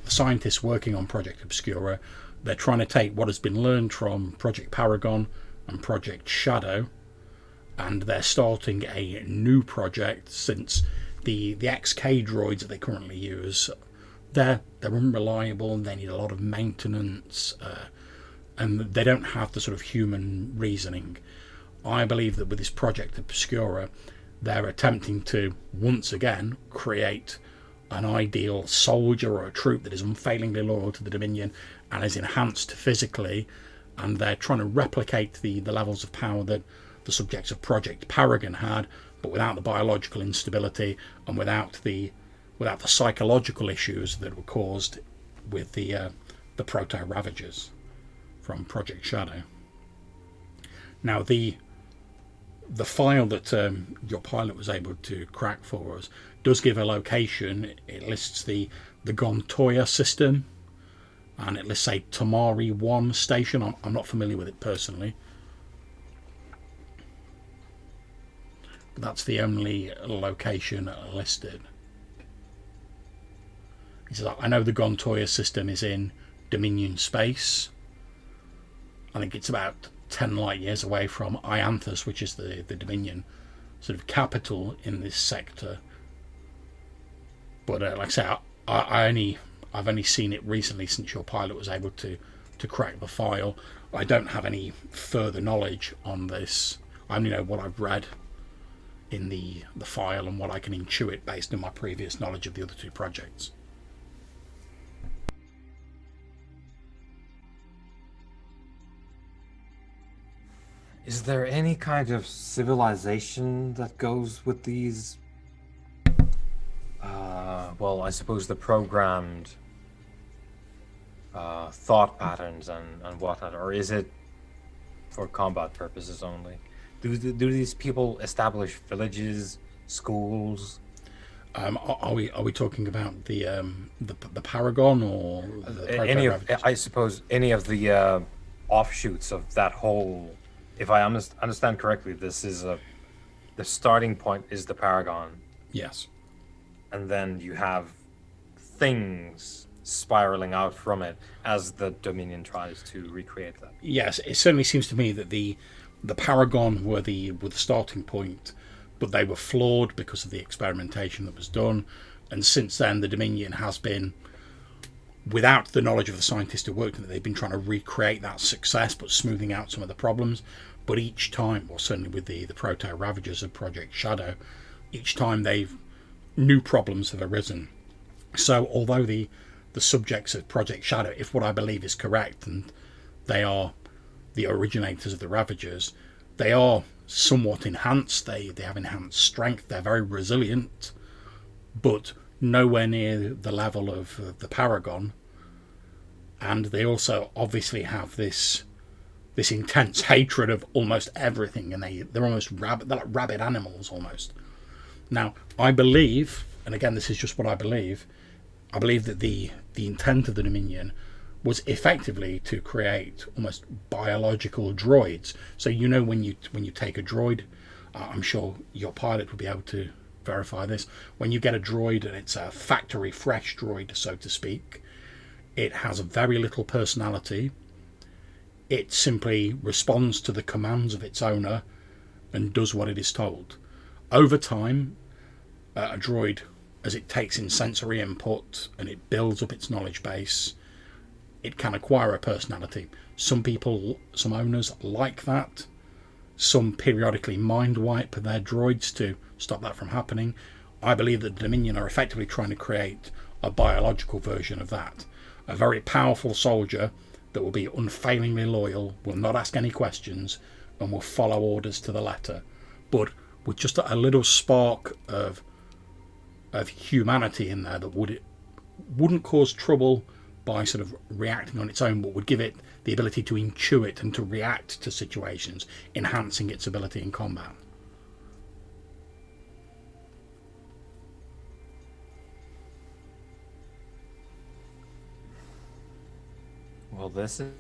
scientists working on Project Obscura, they're trying to take what has been learned from Project Paragon and Project Shadow, and they're starting a new project, since the XK droids that they currently use, they're unreliable and they need a lot of maintenance, and they don't have the sort of human reasoning. I believe that with this Project Obscura, they're attempting to once again create an ideal soldier or a troop that is unfailingly loyal to the Dominion and is enhanced physically, and they're trying to replicate the levels of power that the subjects of Project Paragon had, but without the biological instability and without the psychological issues that were caused with the proto-Ravagers from Project Shadow. Now, the file that your pilot was able to crack for us does give a location. It lists the Gontoya system, and it lists a Tamari 1 station. I'm not familiar with it personally, but that's the only location listed. He says, I know the Gontoya system is in Dominion space. I think it's about 10 light years away from Ianthus, which is the Dominion sort of capital in this sector. But like I say, I've only seen it recently since your pilot was able to crack the file. I don't have any further knowledge on this. I only know what I've read in the file and what I can intuit based on my previous knowledge of the other two projects. Is there any kind of civilization that goes with these? Well, I suppose the programmed thought patterns and whatnot, or is it for combat purposes only? Do these people establish villages, schools? Are we talking about the Paragon or the I suppose any of the offshoots of that whole. If I understand correctly, this is the starting point is the Paragon. Yes. And then you have things spiraling out from it as the Dominion tries to recreate that. Yes, it certainly seems to me that the Paragon were the starting point, but they were flawed because of the experimentation that was done. And since then, the Dominion has been, without the knowledge of the scientists who worked on it, they've been trying to recreate that success, but smoothing out some of the problems. But each time, or certainly with the proto-Ravagers of Project Shadow, each time new problems have arisen. So although the subjects of Project Shadow, if what I believe is correct, and they are the originators of the Ravagers, they are somewhat enhanced. They have enhanced strength. They're very resilient, but nowhere near the level of the Paragon, and they also obviously have this intense hatred of almost everything, and they're almost they're like rabid animals almost. Now, I believe, and again this is just what I believe that the intent of the Dominion was effectively to create almost biological droids. So when you take a droid, I'm sure your pilot will be able to verify this. When you get a droid and it's a factory fresh droid, so to speak, it has very little personality. It simply responds to the commands of its owner and does what it is told. Over time, a droid, as it takes in sensory input and it builds up its knowledge base, it can acquire a personality. Some owners like that. Some periodically mind wipe their droids to stop that from happening. I believe that the Dominion are effectively trying to create a biological version of that. A very powerful soldier that will be unfailingly loyal, will not ask any questions, and will follow orders to the letter. But with just a little spark of humanity in there that wouldn't cause trouble by sort of reacting on its own, but would give it the ability to intuit and to react to situations, enhancing its ability in combat. Well, this is...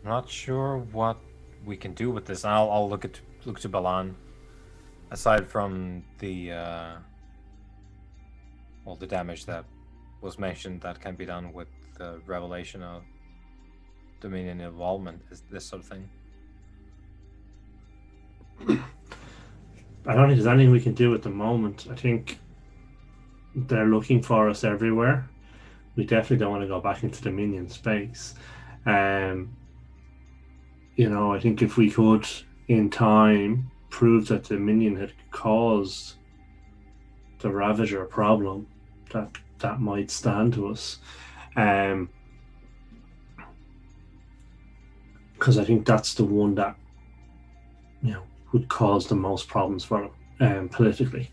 I'm not sure what we can do with this. I'll look to Balan. Aside from the the damage that was mentioned that can be done with the revelation of Dominion involvement, is this sort of thing. I don't think there's anything we can do at the moment. I think they're looking for us everywhere. We definitely don't want to go back into Dominion space. I think if we could, in time, prove that Dominion had caused the Ravager problem, that might stand to us. Because I think that's the one that, would cause the most problems for them politically.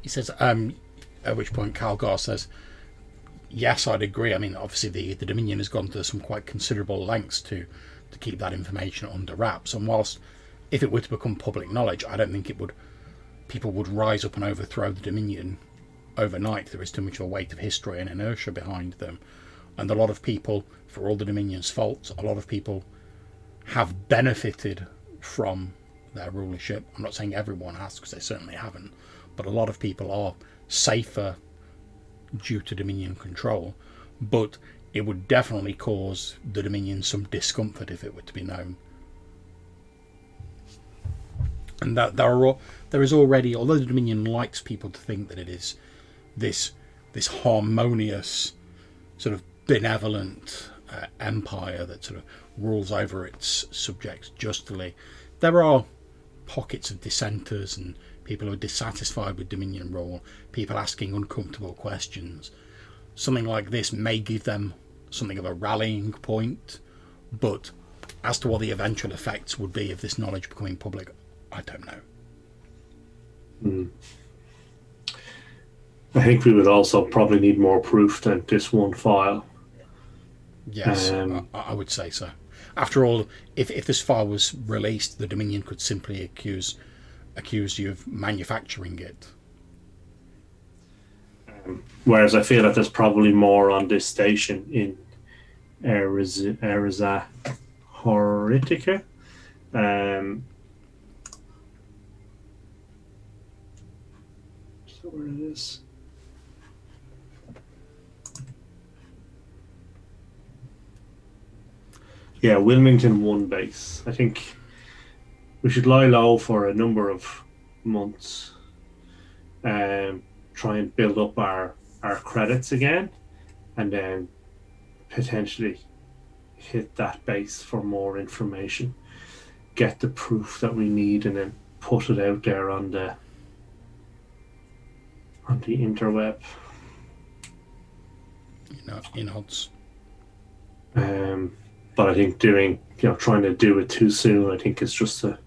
He says, at which point Calgar says, yes, I'd agree. I mean, obviously the Dominion has gone to some quite considerable lengths to keep that information under wraps. And whilst if it were to become public knowledge, I don't think people would rise up and overthrow the Dominion overnight. There is too much of a weight of history and inertia behind them. And a lot of people, for all the Dominion's faults, a lot of people have benefited from their rulership. I'm not saying everyone has, because they certainly haven't, but a lot of people are safer due to Dominion control. But it would definitely cause the Dominion some discomfort if it were to be known. And that there is already, although the Dominion likes people to think that it is this harmonious, sort of benevolent empire that sort of rules over its subjects justly, there are pockets of dissenters and people who are dissatisfied with Dominion rule, people asking uncomfortable questions. Something like this may give them something of a rallying point, but as to what the eventual effects would be of this knowledge becoming public, I don't know. I think we would also probably need more proof than this one file. Yes, I would say so. After all, if this file was released, the Dominion could simply accuse you of manufacturing it. Whereas I feel that there's probably more on this station in Erza Horitica. So where it is. Yeah, Wilmington 1 base. I think we should lie low for a number of months. Try and build up our credits again, and then potentially hit that base for more information, get the proof that we need, and then put it out there on the interweb. In odds. But I think trying to do it too soon, I think is just to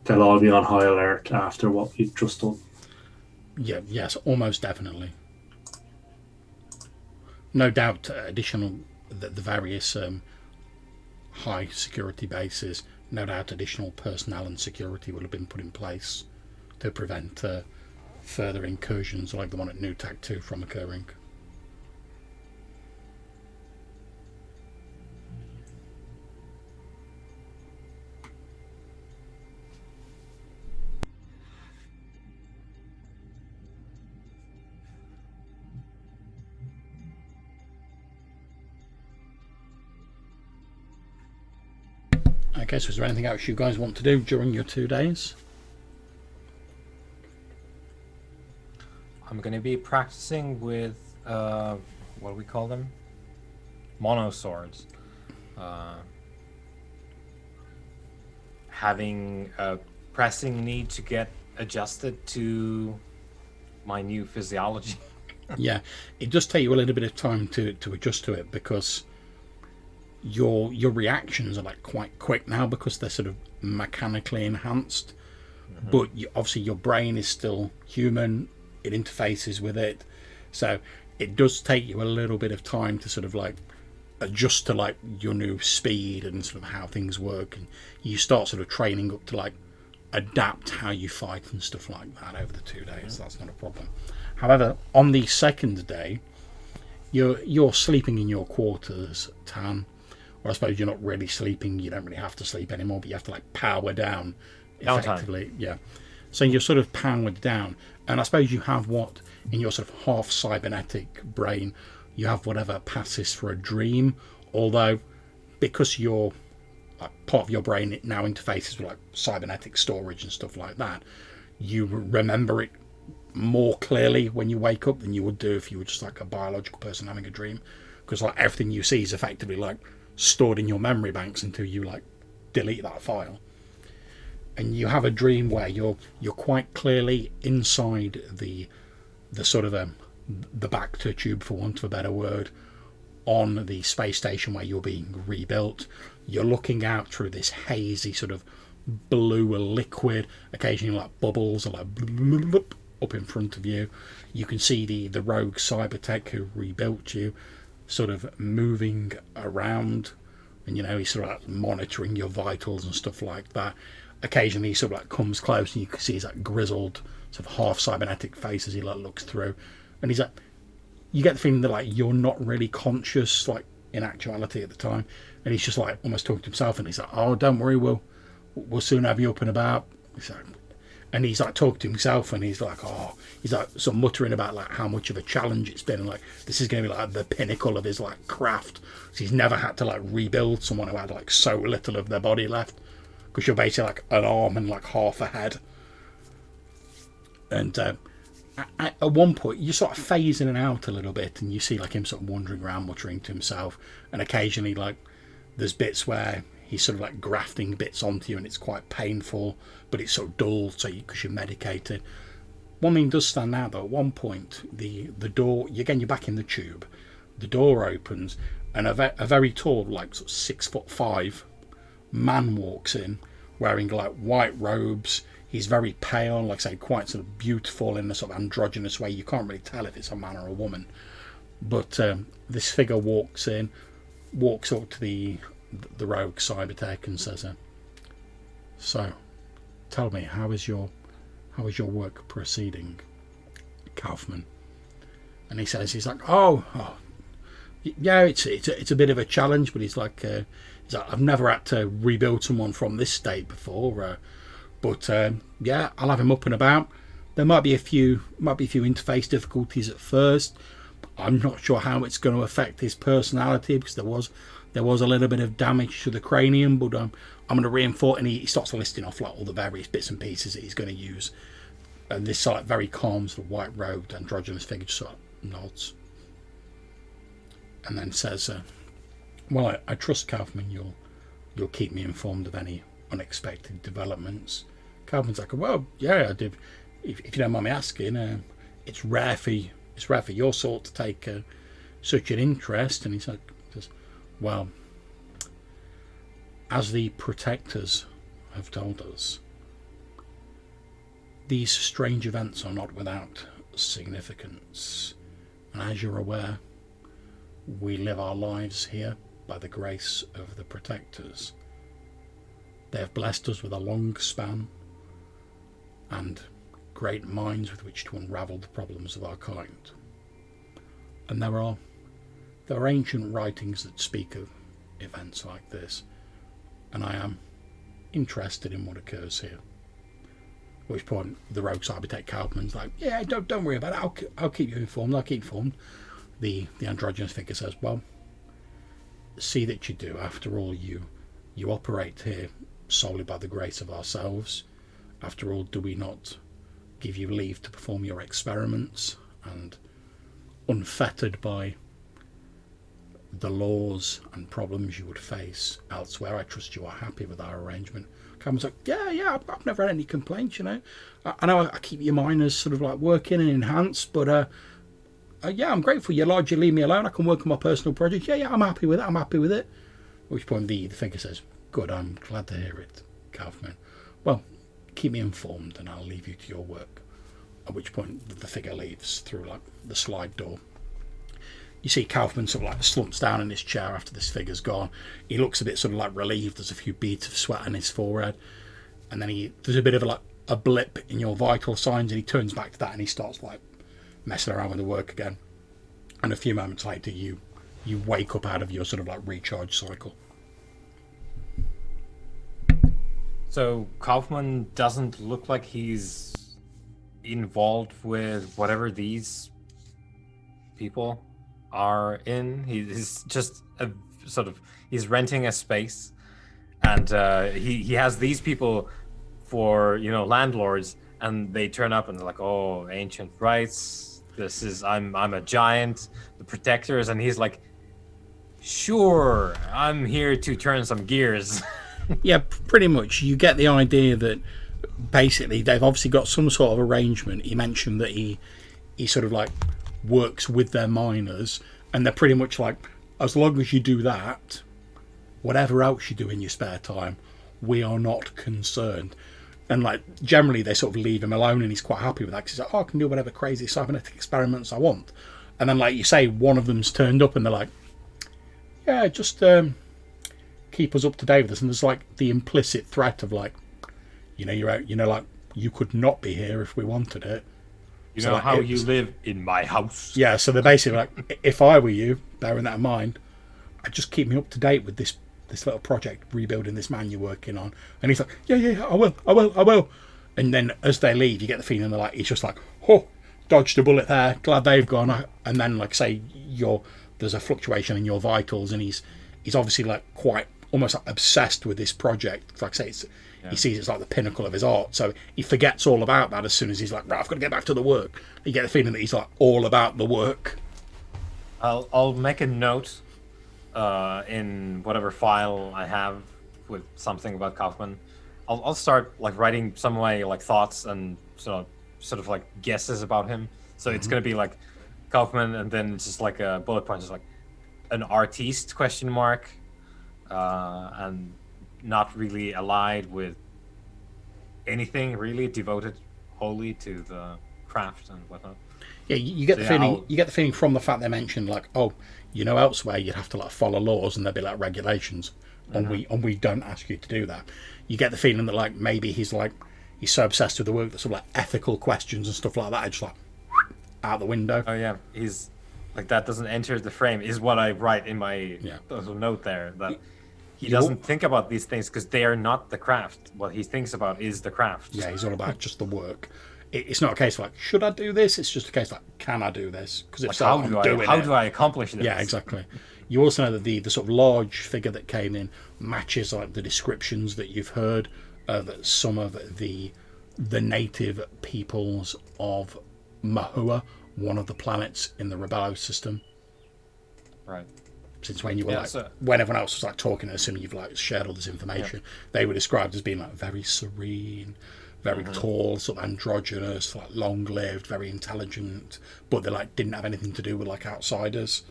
they'll all be on high alert after what we've just done. Yeah, yes, almost definitely. No doubt, additional the various high security bases. No doubt, additional personnel and security will have been put in place to prevent further incursions like the one at Newtak 2 from occurring. Okay, so is there anything else you guys want to do during your 2 days? I'm going to be practicing with, what do we call them? Mono swords. Having a pressing need to get adjusted to my new physiology. Yeah, it does take you a little bit of time to adjust to it, because your reactions are like quite quick now because they're sort of mechanically enhanced. But obviously your brain is still human, it interfaces with it, so it does take you a little bit of time to sort of like adjust to like your new speed and sort of how things work, and you start sort of training up to like adapt how you fight and stuff like that over the 2 days. That's not a problem. However, on the second day, you're sleeping in your quarters, Tan. Or I suppose you're not really sleeping. You don't really have to sleep anymore, but you have to like power down effectively. Downtime. Yeah. So you're sort of powered down, and I suppose you have what in your sort of half cybernetic brain, you have whatever passes for a dream. Although, because you're like, part of your brain it now interfaces with like cybernetic storage and stuff like that, you remember it more clearly when you wake up than you would do if you were just like a biological person having a dream, because like everything you see is effectively like stored in your memory banks until you like delete that file. And you have a dream where you're quite clearly inside the sort of the Bacta tube, for want of a better word, on the space station where you're being rebuilt. You're looking out through this hazy sort of blue liquid, occasionally like bubbles are like blub, blub, up in front of you. You can see the rogue cybertech who rebuilt you sort of moving around, and you know he's sort of like monitoring your vitals and stuff like that. Occasionally he sort of like comes close and you can see his like grizzled sort of half cybernetic face as he like looks through, and he's like, you get the feeling that like you're not really conscious like in actuality at the time, and he's just like almost talking to himself, and he's like, oh, don't worry, we'll soon have you up and about. And he's like talking to himself, and he's like he's like sort of muttering about like how much of a challenge it's been, and like this is going to be like the pinnacle of his like craft. So he's never had to like rebuild someone who had like so little of their body left, because you're basically like an arm and like half a head. And at one point you're sort of phasing in out a little bit, and you see like him sort of wandering around muttering to himself, and occasionally like there's bits where he's sort of like grafting bits onto you, and it's quite painful, but it's sort of dull, so because you're medicated. One thing does stand out though. At one point, the door, again, you're back in the tube. The door opens, and a very tall, like sort of 6'5" man walks in, wearing like white robes. He's very pale, like I say, quite sort of beautiful in a sort of androgynous way. You can't really tell if it's a man or a woman. But this figure walks in, walks up to the rogue cybertech and says, so tell me, how is your work proceeding, Kaufman? And he says, he's like, oh yeah, it's a bit of a challenge, but he's like I've never had to rebuild someone from this state before, but yeah, I'll have him up and about. There might be a few interface difficulties at first. I'm not sure how it's going to affect his personality, because there was a little bit of damage to the cranium, but I'm going to reinforce. And he starts listing off like all the various bits and pieces that he's going to use. And this sort of very calm, sort of white-robed androgynous figure just sort of nods, and then says, "Well, I trust, Kaufman, you'll keep me informed of any unexpected developments." Kaufman's like, "Well, yeah, I did. If you don't mind me asking, it's rare for your sort to take such an interest." And he's like, "Well, as the protectors have told us, these strange events are not without significance, and as you're aware, we live our lives here by the grace of the protectors. They have blessed us with a long span and great minds with which to unravel the problems of our kind. And there are ancient writings that speak of events like this, and I am interested in what occurs here. At which point the rogue cybertech Kaufman's like, yeah, don't worry about it, I'll keep you informed, The androgynous figure says, well, see that you do. After all, you operate here solely by the grace of ourselves. After all, do we not give you leave to perform your experiments, and unfettered by the laws and problems you would face elsewhere, I trust you are happy with our arrangement. Cameron's like, yeah, I've never had any complaints, you know. I know I keep your miners sort of like working and enhanced, but yeah, I'm grateful you largely leave me alone. I can work on my personal projects. Yeah, I'm happy with it. At which point the figure says, good, I'm glad to hear it, Kaufman. Well, keep me informed and I'll leave you to your work. At which point the figure leaves through like the slide door. You see Kaufman sort of like slumps down in his chair after this figure's gone. He looks a bit sort of like relieved. There's a few beads of sweat on his forehead. And then there's a bit of a blip in your vital signs, and he turns back to that and he starts like messing around with the work again. And a few moments later you wake up out of your sort of like recharge cycle. So Kaufman doesn't look like he's involved with whatever these people are in. He's just he's renting a space, and he has these people for, you know, landlords, and they turn up and they're like, oh, ancient rights, this is I'm a giant, the protectors, and he's like, sure, I'm here to turn some gears. Yeah, pretty much. You get the idea that basically they've obviously got some sort of arrangement. He mentioned that he sort of like works with their miners, and they're pretty much like, as long as you do that, whatever else you do in your spare time, we are not concerned. And like generally they sort of leave him alone, and he's quite happy with that, because he's like, oh, I can do whatever crazy cybernetic experiments I want. And then like you say, one of them's turned up and they're like, yeah, just keep us up to date with this. And there's like the implicit threat of like, you know, you're out, you know, like you could not be here if we wanted it. You So, know like, how it's- you live in my house. Yeah, so they're basically like, if I were you, bearing that in mind, I'd just keep me up to date with this little project, rebuilding this man you're working on. And he's like, yeah, I will. And then as they leave, you get the feeling they're like, he's just like, oh, dodged a bullet there, glad they've gone. And then like say there's a fluctuation in your vitals, and he's obviously like quite almost like obsessed with this project. Like I say, he sees it's like the pinnacle of his art, so he forgets all about that as soon as he's like, right, I've got to get back to the work. You get the feeling that he's like all about the work. I'll make a note in whatever file I have with something about Kaufman. I'll start like writing some of my like thoughts and sort of like guesses about him. So it's gonna be like Kaufman, and then it's just like a bullet point, just like an artiste ? And not really allied with anything really, devoted wholly to the craft and whatnot. Yeah, you get the feeling. You get the feeling from the fact they mentioned like, oh, you know, elsewhere you'd have to like follow laws and there'd be like regulations, and we don't ask you to do that. You get the feeling that like maybe he's so obsessed with the work that sort of like ethical questions and stuff like that are just like out the window. Oh yeah, he's like, that doesn't enter the frame, is what I write in my little note there, that he doesn't think about these things because they are not the craft. What he thinks about is the craft. Yeah, he's all about just the work. It's not a case of like, should I do this? It's just a case of like, can I do this? Because if so, how do I accomplish this? Yeah, exactly. You also know that the sort of large figure that came in matches like the descriptions that you've heard of some of the native peoples of Mahua, one of the planets in the Rebello system. Right. Since when you were when everyone else was like talking, assuming you've like shared all this information, they were described as being like very serene, very tall, sort of androgynous, like long-lived, very intelligent, but they like didn't have anything to do with like outsiders.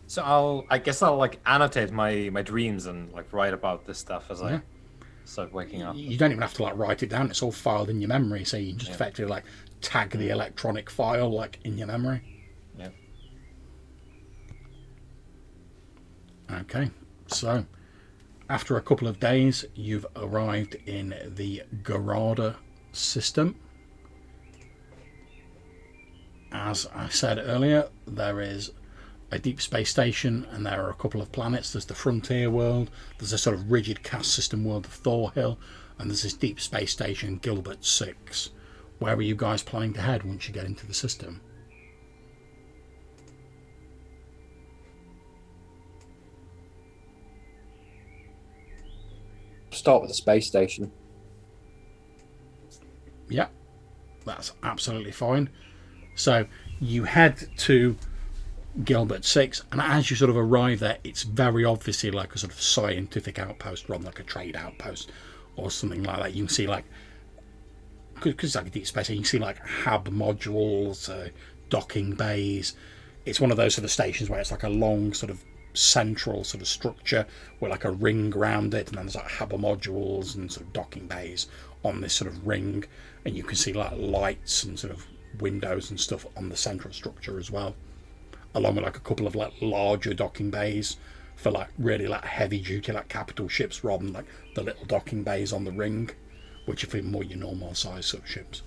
So I guess I'll like annotate my dreams and like write about this stuff as I start waking up. You don't even have to like write it down. It's all filed in your memory, so you can just effectively like tag the electronic file like in your memory. Yeah. Okay, so after a couple of days, you've arrived in the Garada system. As I said earlier, there is a deep space station and there are a couple of planets. There's the frontier world, there's a sort of rigid caste system world of Thorhill, and there's this deep space station Gilbert 6. Where are you guys planning to head once you get into the system? Start with the space station. Yeah, that's absolutely fine. So you head to Gilbert 6, and as you sort of arrive there, it's very obviously like a sort of scientific outpost rather than like a trade outpost or something like that. You can see like, because it's like a deep space, you can see like hab modules, docking bays. It's one of those sort of stations where it's like a long sort of central sort of structure with like a ring around it, and then there's like hab modules and sort of docking bays on this sort of ring, and you can see like lights and sort of windows and stuff on the central structure as well, along with like a couple of like larger docking bays for like really like heavy duty like capital ships rather than like the little docking bays on the ring, which are for more your normal size sort of ships.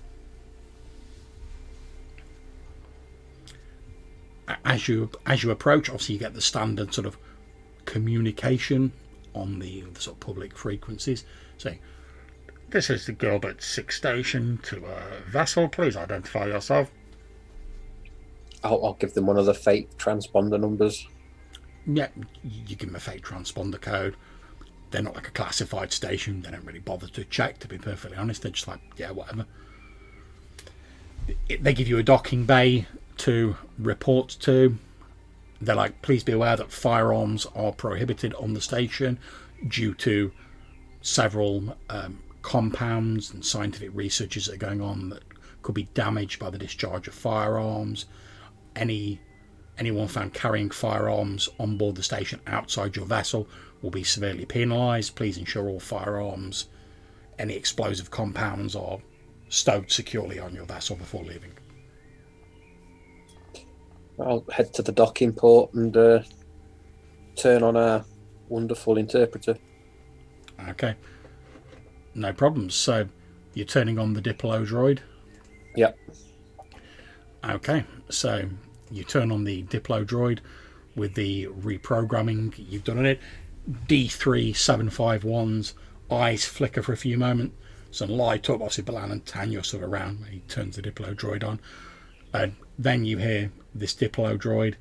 As you approach, obviously you get the standard sort of communication on the sort of public frequencies saying, "This is the Gilbert 6 station. To a vessel, please identify yourself." I'll give them one of the fake transponder numbers. Yeah, you give them a fake transponder code. They're not like a classified station. They don't really bother to check, to be perfectly honest. They're just like, yeah, whatever. They give you a docking bay to report to. They're like, please be aware that firearms are prohibited on the station due to several compounds and scientific researches that are going on that could be damaged by the discharge of firearms. Anyone found carrying firearms on board the station outside your vessel will be severely penalised. Please ensure all firearms, any explosive compounds are stowed securely on your vessel before leaving. I'll head to the docking port and turn on our wonderful interpreter. Okay, no problems. So you're turning on the Diplo droid? Yep. Okay, so you turn on the Diplo droid with the reprogramming you've done on it. D3751's eyes flicker for a few moments and light up. Obviously Balan and Tanya are sort of around when he turns the Diplo droid on, and then you hear this Diplo droid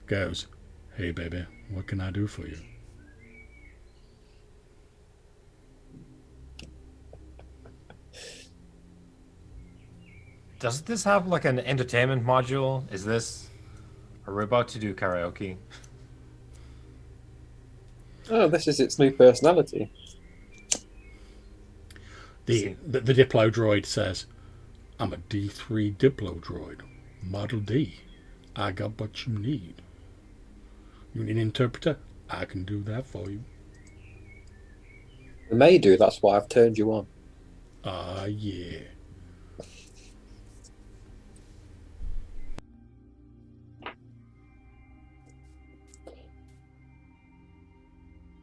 goes, "Hey baby, what can I do for you?" Does this have like an entertainment module? Is this... Are we about to do karaoke? Oh, this is its new personality. The Diplo droid says, "I'm a D3 Diplo droid, Model D. I got what you need. You need an interpreter? I can do that for you." You may do, that's why I've turned you on. Ah, yeah.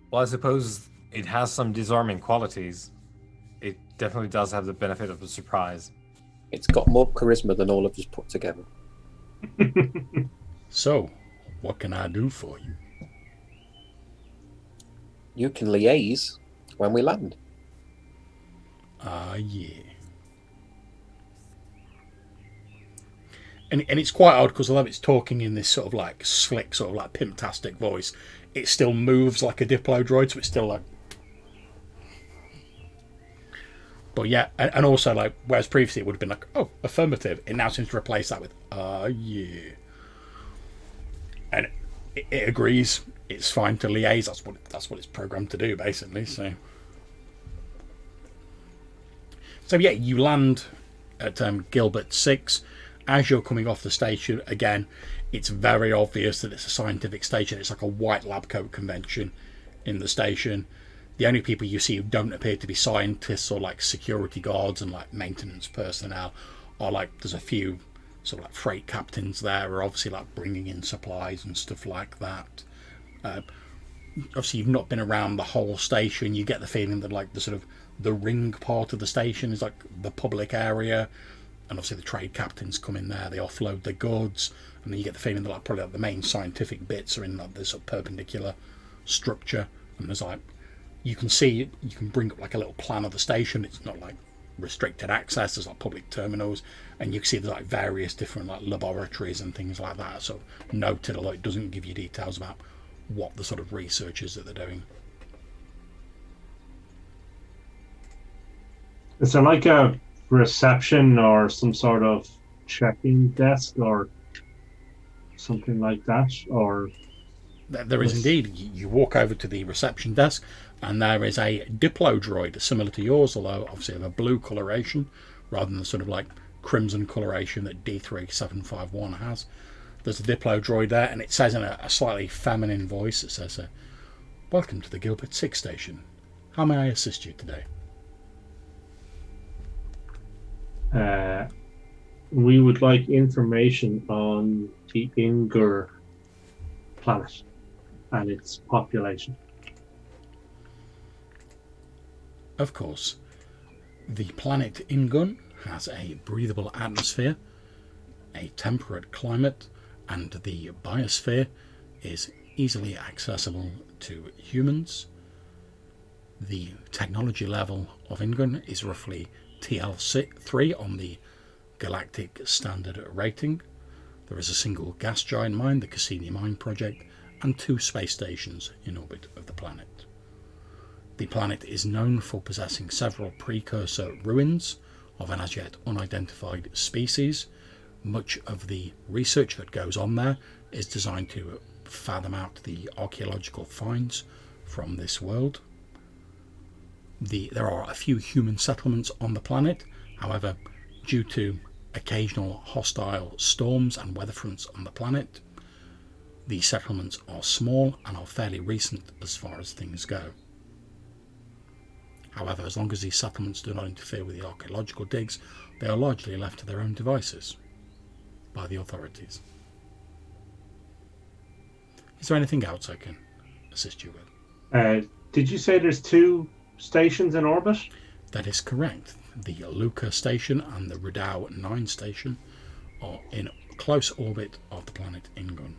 Well, I suppose it has some disarming qualities. It definitely does have the benefit of a surprise. It's got more charisma than all of us put together. So, what can I do for you? You can liaise when we land. Ah, yeah. And it's quite odd because although it's talking in this sort of like slick, sort of like pimptastic voice, it still moves like a Diplo droid, so it's still like... But yeah, and also like, whereas previously it would have been like, oh, affirmative, it now seems to replace that with, ah, yeah. And it agrees, it's fine to liaise, that's what it's programmed to do, basically, so... So yeah, you land at Gilbert 6. As you're coming off the station, again, it's very obvious that it's a scientific station. It's like a white lab coat convention in the station. The only people you see who don't appear to be scientists or like security guards and like maintenance personnel are like, there's a few sort of like freight captains there who are obviously like bringing in supplies and stuff like that. Obviously you've not been around the whole station. You get the feeling that like the sort of the ring part of the station is like the public area, and obviously the trade captains come in there, they offload their goods, and then you get the feeling that like probably like the main scientific bits are in like this sort of perpendicular structure, and there's like, you can see, you can bring up like a little plan of the station. It's not like restricted access, there's like public terminals, and you can see there's like various different like laboratories and things like that, so noted, although it doesn't give you details about what the sort of research is that they're doing. Is there like a reception or some sort of check-in desk or something like that? Or there is indeed. You walk over to the reception desk, and there is a Diplo droid similar to yours, although obviously of a blue coloration rather than the sort of like crimson coloration that D3751 has. There's a Diplo droid there, and it says in a slightly feminine voice, it says, "Welcome to the Gilbert 6 station. How may I assist you today?" We would like information on the Ingur planet and its population. Of course. The planet Ingun has a breathable atmosphere, a temperate climate, and the biosphere is easily accessible to humans. The technology level of Ingun is roughly TL3 on the Galactic Standard rating. There is a single gas giant mine, the Cassini Mine Project, and 2 space stations in orbit of the planet. The planet is known for possessing several precursor ruins of an as yet unidentified species. Much of the research that goes on there is designed to fathom out the archaeological finds from this world. There are a few human settlements on the planet, however, due to occasional hostile storms and weather fronts on the planet, the settlements are small and are fairly recent as far as things go. However, as long as these settlements do not interfere with the archaeological digs, they are largely left to their own devices by the authorities. Is there anything else I can assist you with? Did you say there's 2 stations in orbit? That is correct. The Luca station and the Rudau 9 station are in close orbit of the planet Ingun.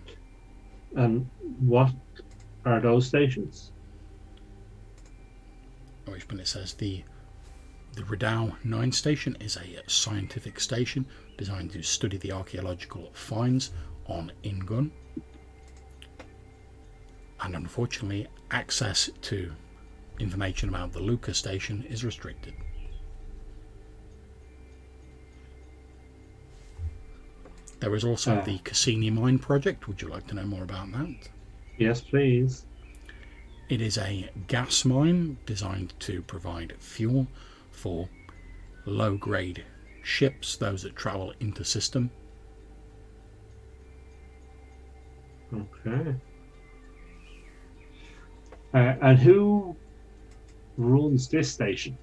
And what are those stations? Which one it says the Rudau 9 station is a scientific station designed to study the archaeological finds on Ingun. And unfortunately, access to information about the Luca station is restricted. There is also the Cassini Mine Project. Would you like to know more about that? Yes, please. It is a gas mine designed to provide fuel for low-grade ships, those that travel inter-system. Okay. And who runs this station?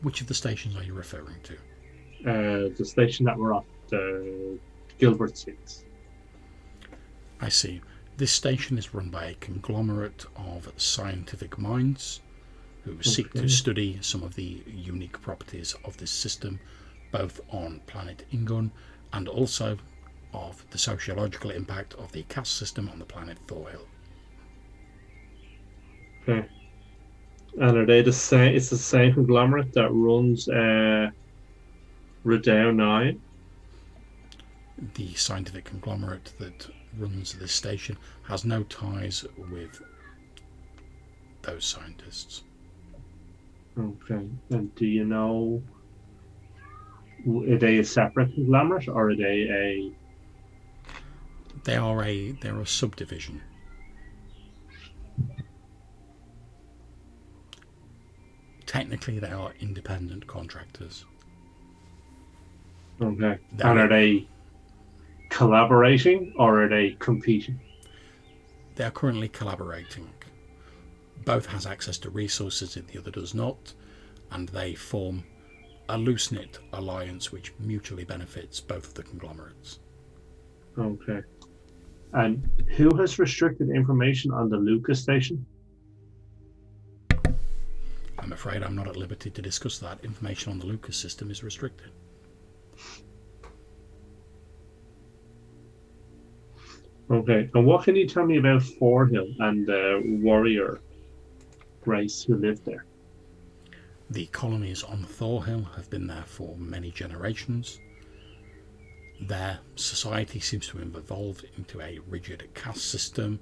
Which of the stations are you referring to? The station that we're at, the Gilbert 6. I see. This station is run by a conglomerate of scientific minds who seek to study some of the unique properties of this system, both on planet Ingun and also of the sociological impact of the caste system on the planet Thorhill. Okay. And are they the same? It's the same conglomerate that runs Redoubt 9? The scientific conglomerate that runs this station has no ties with those scientists. Okay. And do you know, are they a separate conglomerate or are they a... They're a subdivision. Technically, they are independent contractors. Okay. And are they collaborating or are they competing? They are currently collaborating. both has access to resources that the other does not, and they form a loose-knit alliance which mutually benefits both of the conglomerates. Okay. And who has restricted information on the Lucas station? I'm afraid I'm not at liberty to discuss that. Information on the Lucas system is restricted. Okay. And what can you tell me about Forehill and the warrior race who lived there? The colonies on Thorhill have been there for many generations. Their society seems to have evolved into a rigid caste system,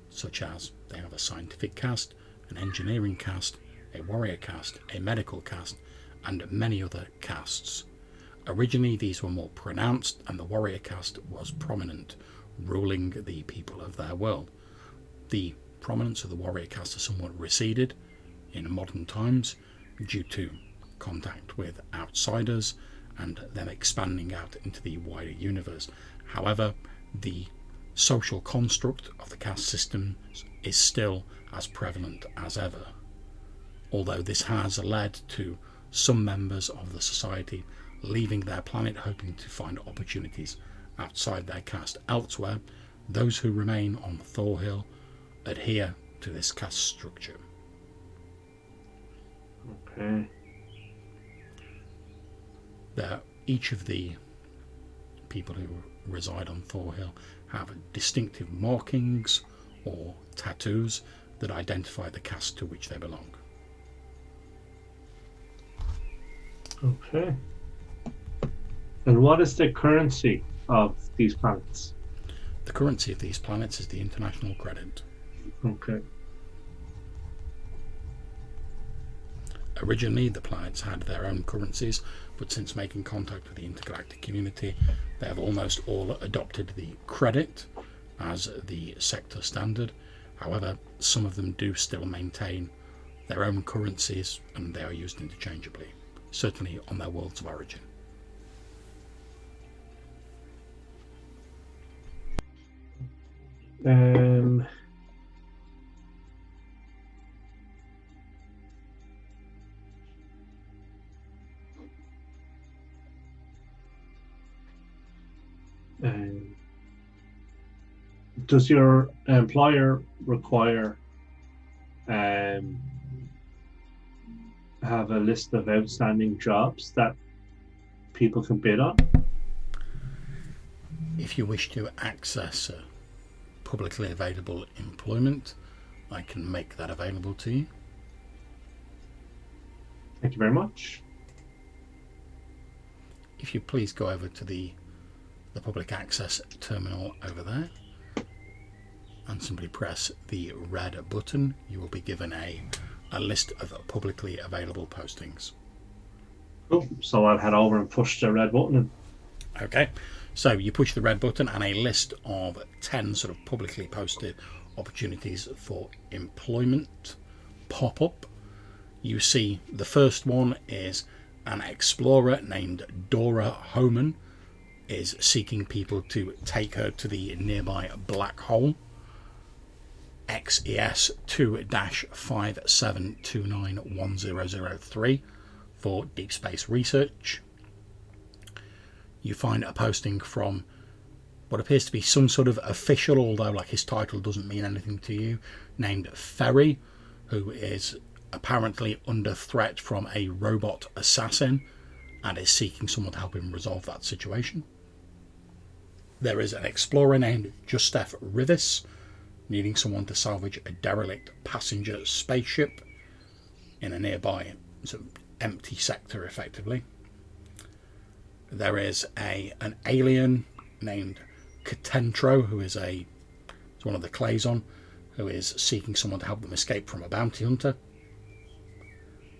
such as they have a scientific caste, an engineering caste, a warrior caste, a medical caste, and many other castes. Originally these were more pronounced, and the warrior caste was prominent, ruling the people of their world. The prominence of the warrior caste has somewhat receded in modern times due to contact with outsiders and them expanding out into the wider universe. However, the social construct of the caste system is still as prevalent as ever, although this has led to some members of the society leaving their planet hoping to find opportunities outside their caste elsewhere. Those who remain on Thorhill adhere to this caste structure. Okay. Each of the people who reside on Thorhill have distinctive markings or tattoos that identify the caste to which they belong. Okay. And what is the currency of these planets? The currency of these planets is the international credit. Okay. Originally, the planets had their own currencies, but since making contact with the intergalactic community, they have almost all adopted the credit as the sector standard. However, some of them do still maintain their own currencies, and they are used interchangeably, certainly on their worlds of origin. Does your employer require have a list of outstanding jobs that people can bid on? If you wish to access publicly available employment, I can make that available to you. Thank you very much. If you please go over to the public access terminal over there and simply press the red button, you will be given a list of publicly available postings. Cool. So I'll head over and push the red button. Okay, so you push the red button and a list of 10 sort of publicly posted opportunities for employment pop up. You see the first one is an explorer named Dora Homan is seeking people to take her to the nearby black hole. XES 2-57291003 for deep space research. You find a posting from what appears to be some sort of official, although like his title doesn't mean anything to you, named Ferry, who is apparently under threat from a robot assassin and is seeking someone to help him resolve that situation. There is an explorer named Justef Rivis, needing someone to salvage a derelict passenger spaceship in a nearby sort of empty sector, effectively. There is an alien named Katentro, who is one of the Clason, who is seeking someone to help them escape from a bounty hunter.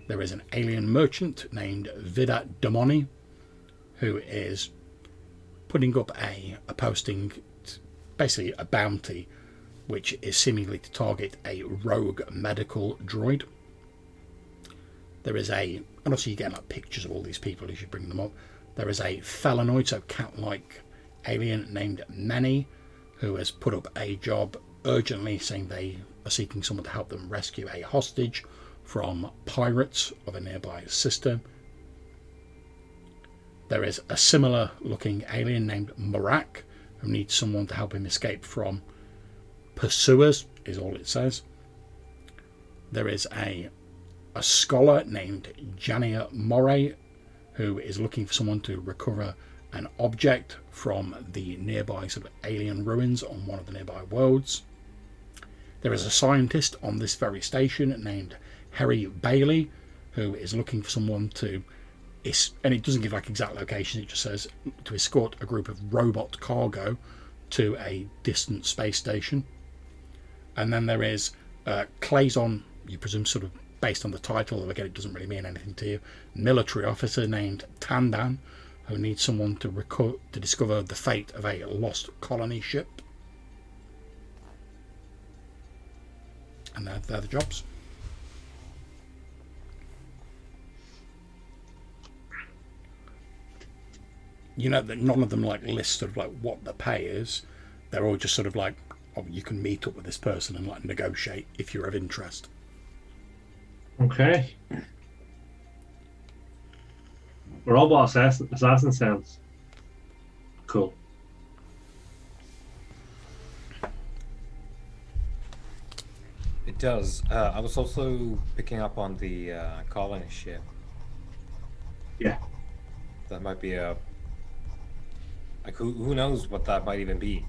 There is an alien merchant named Vida Damoni, who is putting up a posting, basically a bounty, which is seemingly to target a rogue medical droid. There is and also you get like pictures of all these people as you bring them up. There is a felinoid, so cat-like alien named Many, who has put up a job urgently saying they are seeking someone to help them rescue a hostage from pirates of a nearby system. There is a similar looking alien named Murak who needs someone to help him escape from pursuers, is all it says. There is a scholar named Jania Moray who is looking for someone to recover an object from the nearby sort of alien ruins on one of the nearby worlds. There is a scientist on this very station named Harry Bailey who is looking for someone to, and it doesn't give like exact location, it just says to escort a group of robot cargo to a distant space station. And then there is Clayson, you presume sort of based on the title, though again it doesn't really mean anything to you, military officer named Tandan who needs someone to discover the fate of a lost colony ship. And they're the jobs. You know that none of them like list sort of like what the pay is. They're all just sort of like, oh, you can meet up with this person and like negotiate if you're of interest. Okay. Robot assassin sounds cool. It does. I was also picking up on the colony ship. Yeah. That might be a... Like, who knows what that might even be?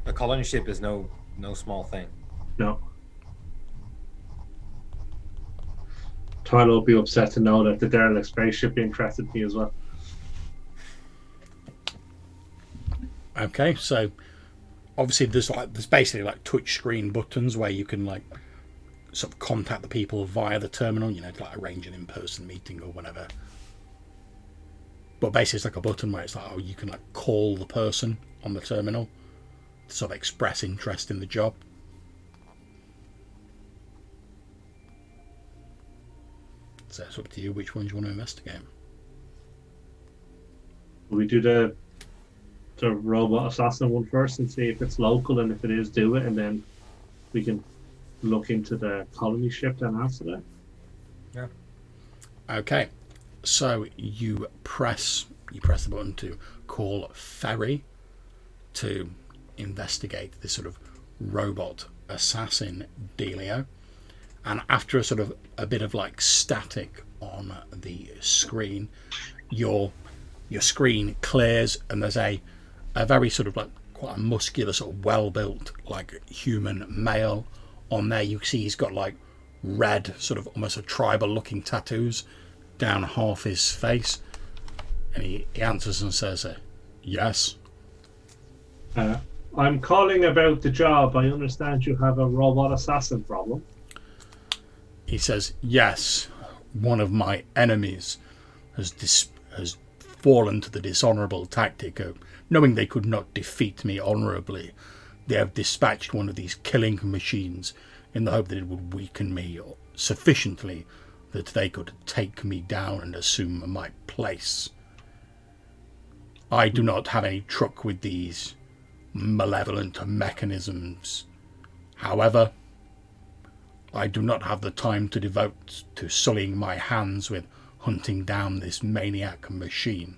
A colony ship is no small thing. No. Tyler will be upset to know that the derelict spaceship interested me as well. Okay, so obviously there's basically like touch screen buttons where you can like sort of contact the people via the terminal, you know, to like arrange an in-person meeting or whatever. But basically it's like a button where it's like, oh, you can like call the person on the terminal to sort of express interest in the job. So it's up to you which ones you want to investigate. Will we do the robot assassin one first and see if it's local, and if it is, do it, and then we can look into the colony ship then after that? Yeah. Okay, so you press the button to call Ferry to investigate this sort of robot assassin dealio, and after a bit of like static on the screen, your screen clears and there's a very sort of like quite a muscular sort of well-built like human male on there. You see he's got like red sort of almost a tribal looking tattoos down half his face, and he answers and says, yes. I'm calling about the job. I understand you have a robot assassin problem. He says, yes, one of my enemies has fallen to the dishonourable tactic of, knowing they could not defeat me honourably, they have dispatched one of these killing machines in the hope that it would weaken me sufficiently that they could take me down and assume my place. I do not have any truck with these malevolent mechanisms. However, I do not have the time to devote to sullying my hands with hunting down this maniac machine.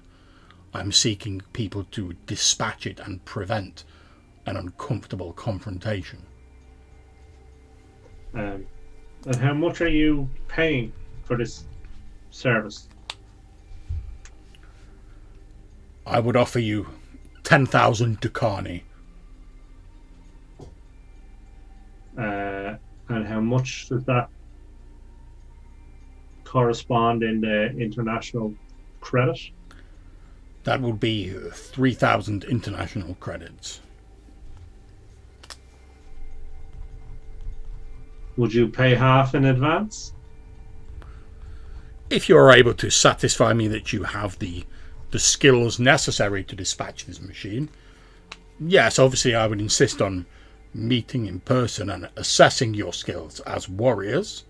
I'm seeking people to dispatch it and prevent an uncomfortable confrontation. And how much are you paying for this service? I would offer you 10,000 Ducani. And how much does that correspond in the international credit? That would be 3,000 international credits. Would you pay half in advance? If you are able to satisfy me that you have the skills necessary to dispatch this machine, yes, obviously I would insist on meeting in person and assessing your skills as warriors,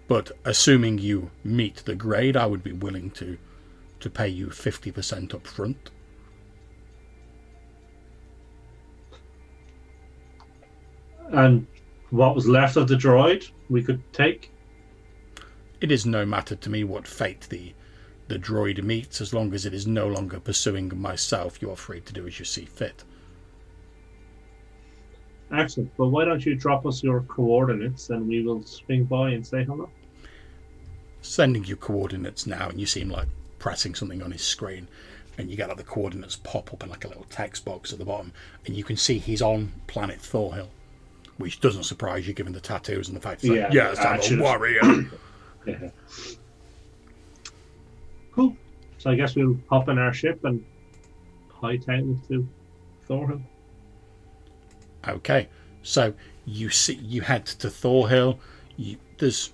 but assuming you meet the grade, I would be willing to pay you 50% up front. And what was left of the droid we could take. It is no matter to me what fate the droid meets, as long as it is no longer pursuing myself. You are free to do as you see fit. Excellent. But why don't you drop us your coordinates and we will swing by and say hello? Sending you coordinates now, and you see him like pressing something on his screen, and you get like the coordinates pop up in like a little text box at the bottom, and you can see he's on planet Thorhill, which doesn't surprise you given the tattoos and the fact that yes, I'm a warrior. Yeah. Cool. So I guess we'll hop in our ship and hightail it to Thorhill. Okay, so you head to Thorhill. There's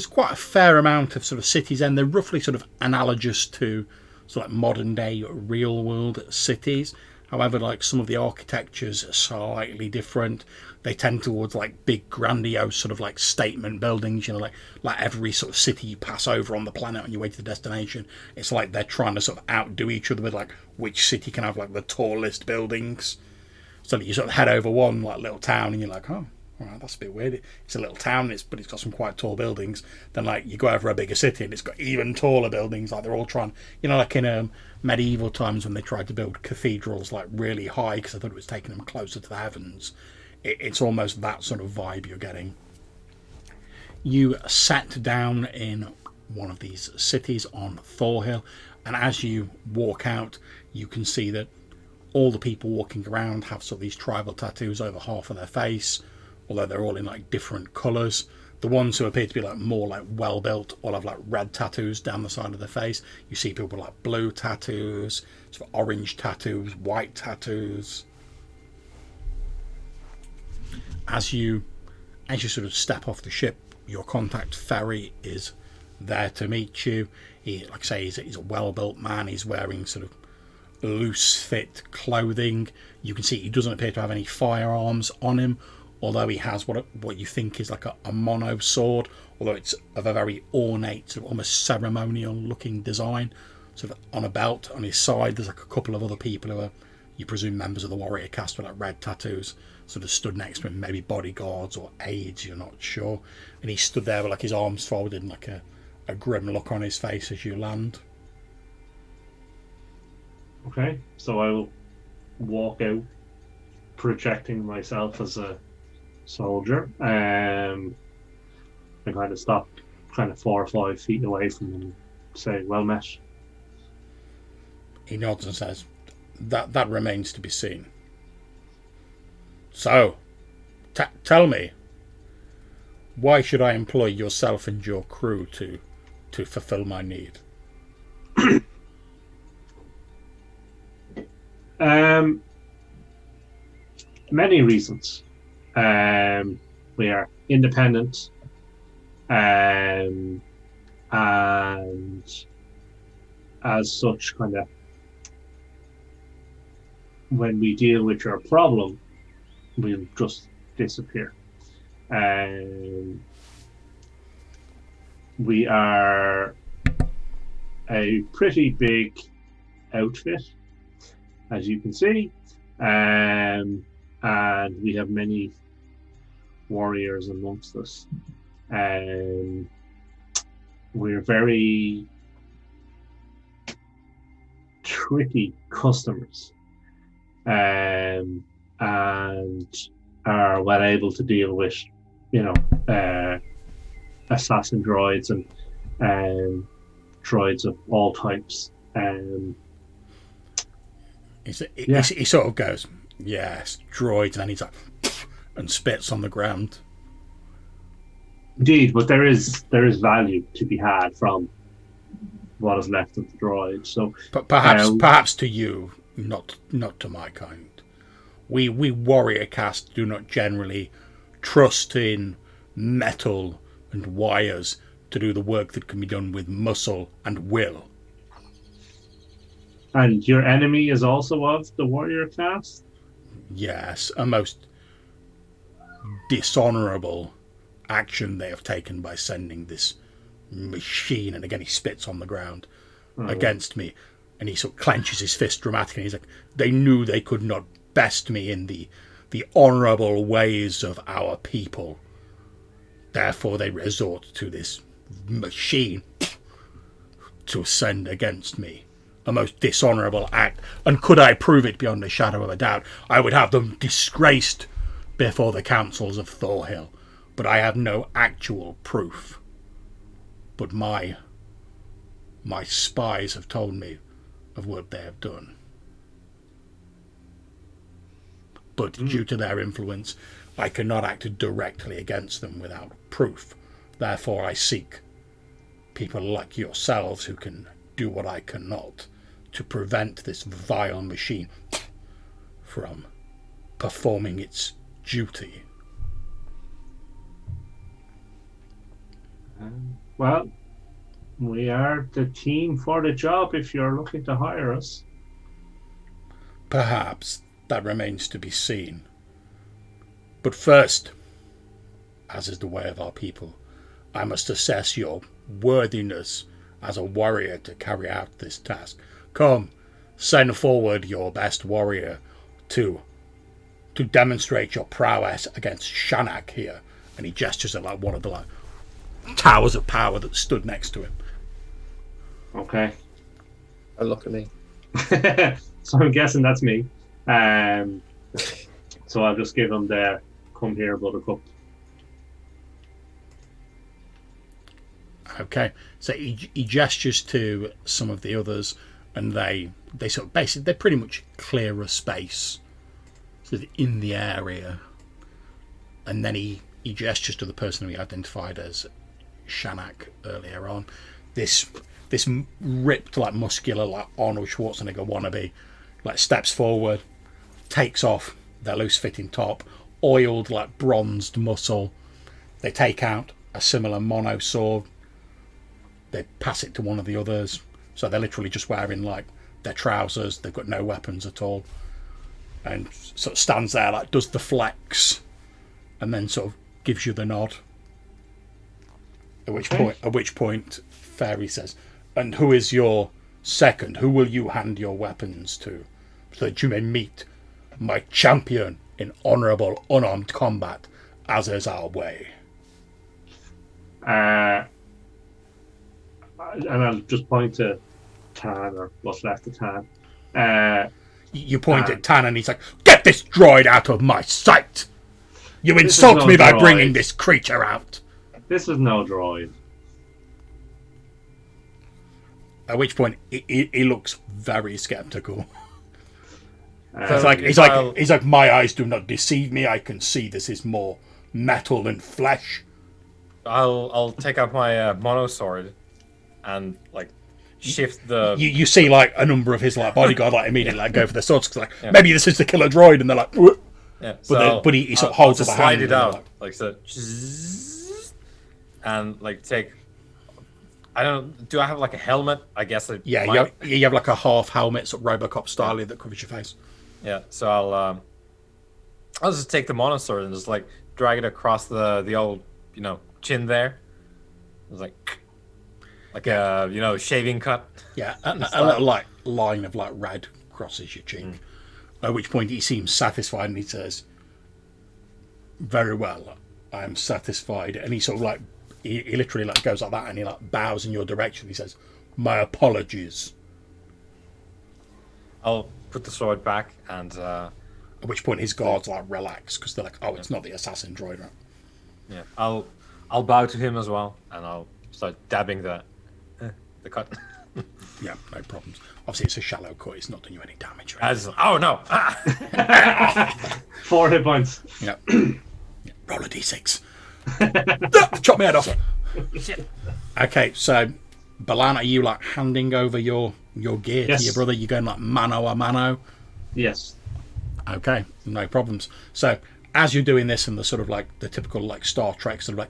quite a fair amount of sort of cities, and they're roughly sort of analogous to sort of like modern day real world cities. However, like some of the architectures are slightly different. They tend towards like big, grandiose sort of like statement buildings. You know, like every sort of city you pass over on the planet on your way to the destination, it's like they're trying to sort of outdo each other with like which city can have like the tallest buildings. So that you sort of head over one like little town, and you're like, oh, all right, that's a bit weird. It's a little town, but it's got some quite tall buildings. Then like you go over a bigger city, and it's got even taller buildings. Like they're all trying, you know, like in medieval times when they tried to build cathedrals like really high because they thought it was taking them closer to the heavens. It's almost that sort of vibe you're getting. You sat down in one of these cities on Thorhill, and as you walk out, you can see that all the people walking around have sort of these tribal tattoos over half of their face, although they're all in like different colours. The ones who appear to be like more like well built all have like red tattoos down the side of their face. You see people with like blue tattoos, sort of orange tattoos, white tattoos. As you sort of step off the ship, your contact Ferry is there to meet you. He, like I say, he's a well built man. He's wearing sort of loose fit clothing. You can see he doesn't appear to have any firearms on him, although he has what you think is like a mono sword, although it's of a very ornate, sort of almost ceremonial looking design. Sort of on a belt on his side, there's like a couple of other people who are, you presume, members of the warrior caste with like red tattoos, sort of stood next to him, maybe bodyguards or aides, you're not sure. And he stood there with like his arms folded and like a grim look on his face as you land. Okay, so I will walk out, projecting myself as a soldier. I kind of stop, kind of 4 or 5 feet away from him, and say, "Well met." He nods and says, "That remains to be seen. So, tell me, why should I employ yourself and your crew to fulfill my need?" Many reasons. We are independent, and as such, kind of, when we deal with your problem, we'll just disappear. We are a pretty big outfit, as you can see, and we have many warriors amongst us. We're very tricky customers, and are well able to deal with, assassin droids and droids of all types. He sort of goes, "Yes, droids," and then he's like, and spits on the ground. Indeed, but there is value to be had from what is left of the droid. So, but perhaps to you, not to my kind. We warrior caste do not generally trust in metal and wires to do the work that can be done with muscle and will. And your enemy is also of the warrior caste? Yes, a most dishonourable action they have taken by sending this machine, and again he spits on the ground, against me, and he sort of clenches his fist dramatically. He's like, "They knew they could not best me in the the honourable ways of our people. Therefore they resort to this machine to ascend against me. A most dishonourable act, and could I prove it beyond a shadow of a doubt, I would have them disgraced before the councils of Thorhill. But I have no actual proof. But my spies have told me of what they have done. But due to their influence, I cannot act directly against them without proof. Therefore I seek people like yourselves who can do what I cannot, to prevent this vile machine from performing its duty. Well, we are the team for the job if you're looking to hire us. Perhaps that remains to be seen. But first, as is the way of our people, I must assess your worthiness as a warrior to carry out this task. Come, send forward your best warrior to demonstrate your prowess against Shanak here. And he gestures at like one of the towers of power that stood next to him. Okay. Oh, look at me. So I'm guessing that's me. So I'll just give him the come here, buttercup. Okay, so he gestures to some of the others, and they sort of basically they pretty much clear a space sort of in the area, and then he gestures to the person who he identified as Shanak earlier on. This ripped, like muscular, like Arnold Schwarzenegger wannabe, like steps forward, takes off their loose-fitting top, oiled like bronzed muscle. They take out a similar mono sword. They pass it to one of the others, so they're literally just wearing like their trousers. They've got no weapons at all, and sort of stands there, like does the flex, and then sort of gives you the nod. At which point, Fairy says, "And who is your second? Who will you hand your weapons to, so that you may meet my champion in honourable, unarmed combat, as is our way?" And I'll just point to Tan, or what's left of Tan. You point at Tan, and he's like, "Get this droid out of my sight! You This insult is no me by droid. bringing this creature out." This is no droid. At which point, he looks very sceptical. So He's like, "My eyes do not deceive me. I can see this is more metal than flesh." I'll take out my mono sword and like shift the. You see like a number of his like bodyguard like immediately like go for their swords because like maybe this is the killer droid, and they're like, "Whoop." Yeah, but he sort of holds up a slide hand it and out like, like so, and like take. I don't. Do I have like a helmet? I guess. you have like a half helmet, sort of RoboCop style that covers your face. Yeah. So I'll just take the mono sword and just like drag it across the old chin there. It's like a shaving cut. Yeah, a little like line of like red crosses your cheek. At which point he seems satisfied and he says, "Very well, I am satisfied." And he sort of like he literally like goes like that and he like bows in your direction. He says, "My apologies." I'll put the sword back and. At which point his guards like relax because they're like, "Oh, it's not the assassin droid, right?" Yeah, I'll bow to him as well, and I'll start dabbing the cut. Yeah, no problems. Obviously, it's a shallow cut. It's not doing you any damage. Right? Oh no! 4 hit points. Yeah. Roll a d6. Chop my head off. Okay, so Balan, are you like handing over your gear to your brother? You're going like mano a mano? Yes. Okay, no problems. So as you're doing this, and the sort of like the typical like Star Trek sort of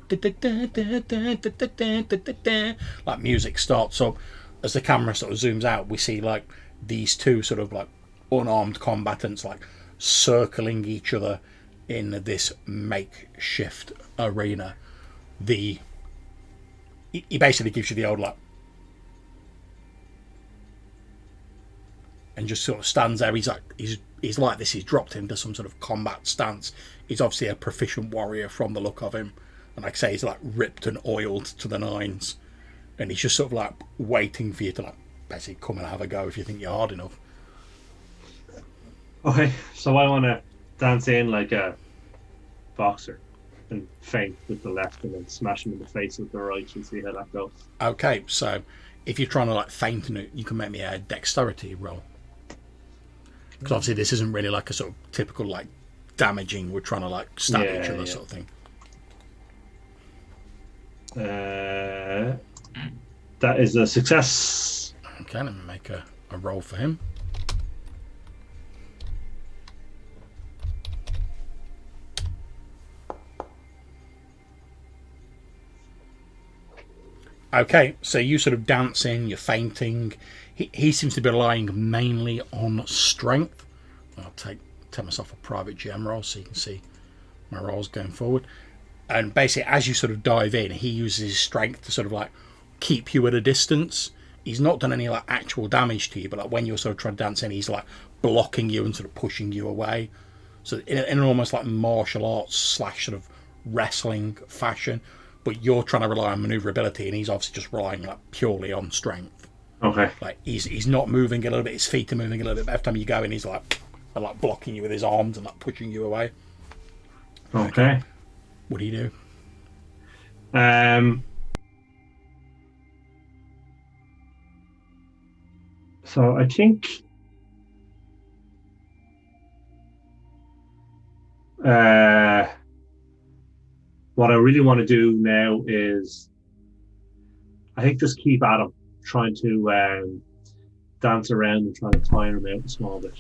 like music starts up, as the camera sort of zooms out, we see like these two sort of like unarmed combatants like circling each other in this makeshift arena. He basically gives you the old like, and just sort of stands there. He's he's like this. He's dropped into some sort of combat stance. He's obviously a proficient warrior from the look of him, and like I say, he's like ripped and oiled to the nines, and he's just sort of like waiting for you to like basically come and have a go if you think you're hard enough. Okay, so I want to dance in like a boxer and feint with the left and then smash him in the face with the right and see how that goes. Okay, so if you're trying to like feint it, you can make me a dexterity roll. Because obviously this isn't really like a sort of typical like damaging, we're trying to like stab each other sort of thing. That is a success. Okay, let me make a roll for him. Okay, so you sort of dancing, you're fainting. He seems to be relying mainly on strength. I'll tell myself a private GM roll so you can see my rolls going forward. And basically, as you sort of dive in, he uses his strength to sort of like keep you at a distance. He's not done any like actual damage to you, but like when you're sort of trying to dance in, he's like blocking you and sort of pushing you away. So in an almost like martial arts / sort of wrestling fashion. But you're trying to rely on maneuverability, and he's obviously just relying like purely on strength. Okay. Like he's not moving a little bit, his feet are moving a little bit. But every time you go in, he's like blocking you with his arms and like pushing you away. Okay. What do you do? So I think what I really want to do now is I think just keep at him, trying to dance around and trying to tire him out a small bit.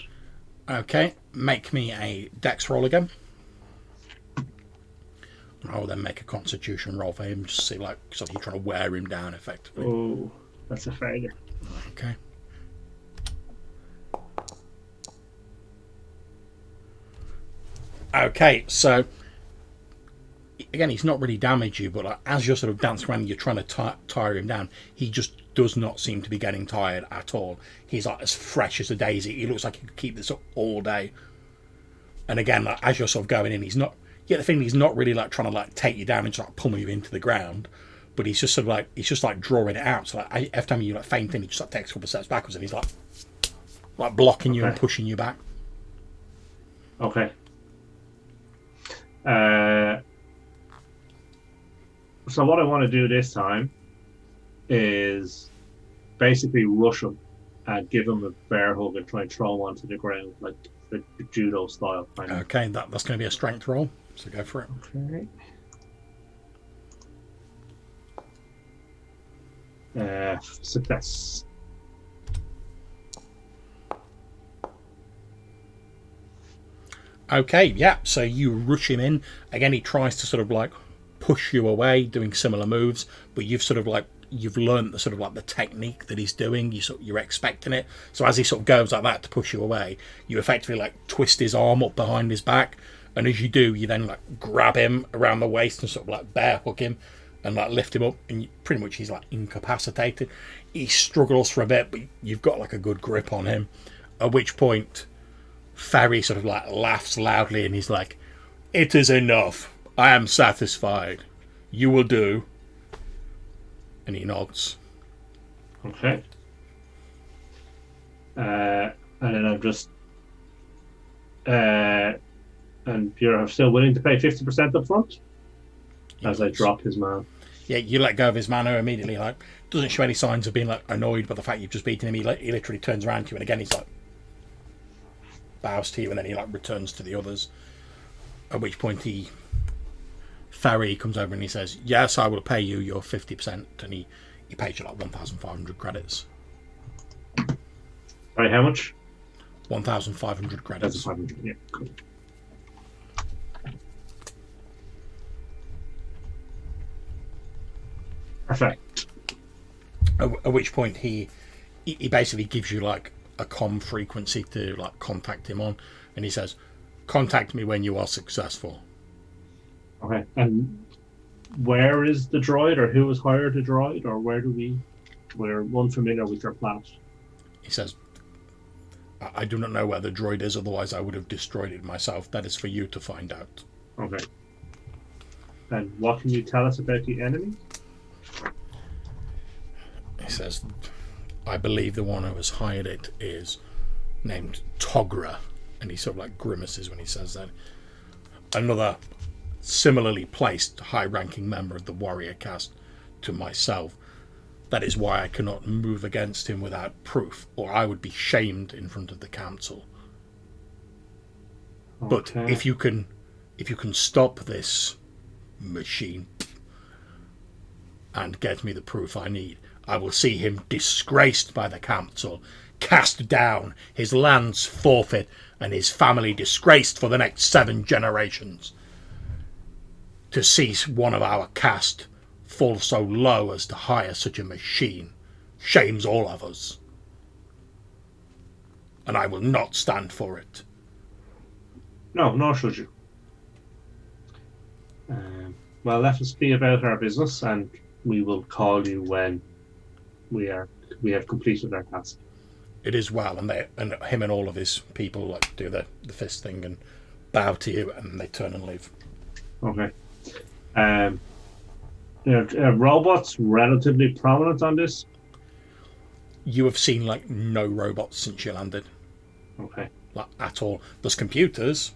Okay, make me a dex roll again. I will then make a constitution roll for him, just to see like so you're trying to wear him down effectively. Oh, that's a failure. Okay. Okay, so again, he's not really damaged you, but like, as you're sort of dancing around, you're trying to tire him down. He just does not seem to be getting tired at all. He's like as fresh as a daisy. He looks like he could keep this up all day. And again, like as you're sort of going in, he's not. Yeah, the thing he's not really like trying to like take you down and just like pummel you into the ground, but he's just sort of like drawing it out. So like every time you like faint in, he just like takes a couple of steps backwards, and he's like blocking you and pushing you back. Okay. So what I want to do this time is basically rush him and give him a bear hug and try and throw him onto the ground like the judo style kind of. Okay, that's going to be a strength roll, so go for it. Okay. Success. Okay, yeah, so you rush him in. Again, he tries to sort of like push you away, doing similar moves, but you've sort of like you've learned the sort of like the technique that he's doing. You're expecting it. So as he sort of goes like that to push you away, you effectively like twist his arm up behind his back, and as you do, you then like grab him around the waist and sort of like bear hug him and like lift him up, and pretty much he's like incapacitated. He struggles for a bit, but you've got like a good grip on him. At which point, Ferry sort of like laughs loudly, and he's like, "It is enough. I am satisfied. You will do." And he nods. Okay. And then I'm just and you're still willing to pay 50% up front? As I drop his man. Yeah, you let go of his manner immediately, like doesn't show any signs of being like annoyed by the fact you've just beaten him. He literally turns around to you, and again he's like bows to you, and then he like returns to the others. At which point Ferry comes over and he says, "Yes, I will pay you your 50%," and he pays you like 1,500 credits. Right, how much? 1,500 credits. 1,500. Yeah, cool. Perfect. At which point he basically gives you like a comm frequency to like contact him on, and he says, "Contact me when you are successful." Okay, and where is the droid, or who has hired the droid, or we're unfamiliar with your planet? He says, I do not know where the droid is, otherwise I would have destroyed it myself. That is for you to find out. Okay. And what can you tell us about the enemy? He says, I believe the one who has hired it is named Togra. And he sort of like grimaces when he says that. Another similarly placed high-ranking member of the warrior caste to myself. That is why I cannot move against him without proof, or I would be shamed in front of the council. But if you can stop this machine and get me the proof I need, I will see him disgraced by the council, cast down, his lands forfeit, and his family disgraced for the next 7 generations. To see one of our caste fall so low as to hire such a machine shames all of us. And I will not stand for it. No, nor should you. Well, let us be about our business, and we will call you when we have completed our task. It is well, and him and all of his people like do the fist thing and bow to you, and they turn and leave. Okay. Are robots relatively prominent on this? You have seen like no robots since you landed. Okay. Like at all. There's computers,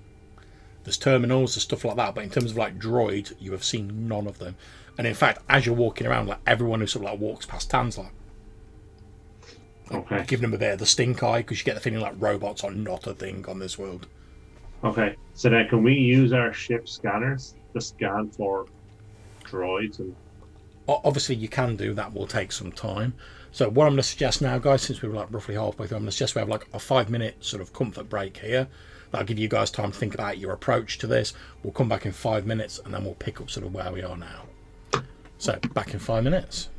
there's terminals, there's stuff like that, but in terms of like droid, you have seen none of them. And in fact, as you're walking around, like everyone who sort of like walks past Tan's like okay, giving them a bit of the stink eye, because you get the feeling like robots are not a thing on this world. Okay, so then can we use our ship scanners to scan for droids? And obviously you can do that, will take some time. So what I'm going to suggest now, guys, since we were like roughly halfway through, I'm going to suggest we have like a 5-minute sort of comfort break here. That'll give you guys time to think about your approach to this. We'll come back in 5 minutes and then we'll pick up sort of where we are now. So back in 5 minutes.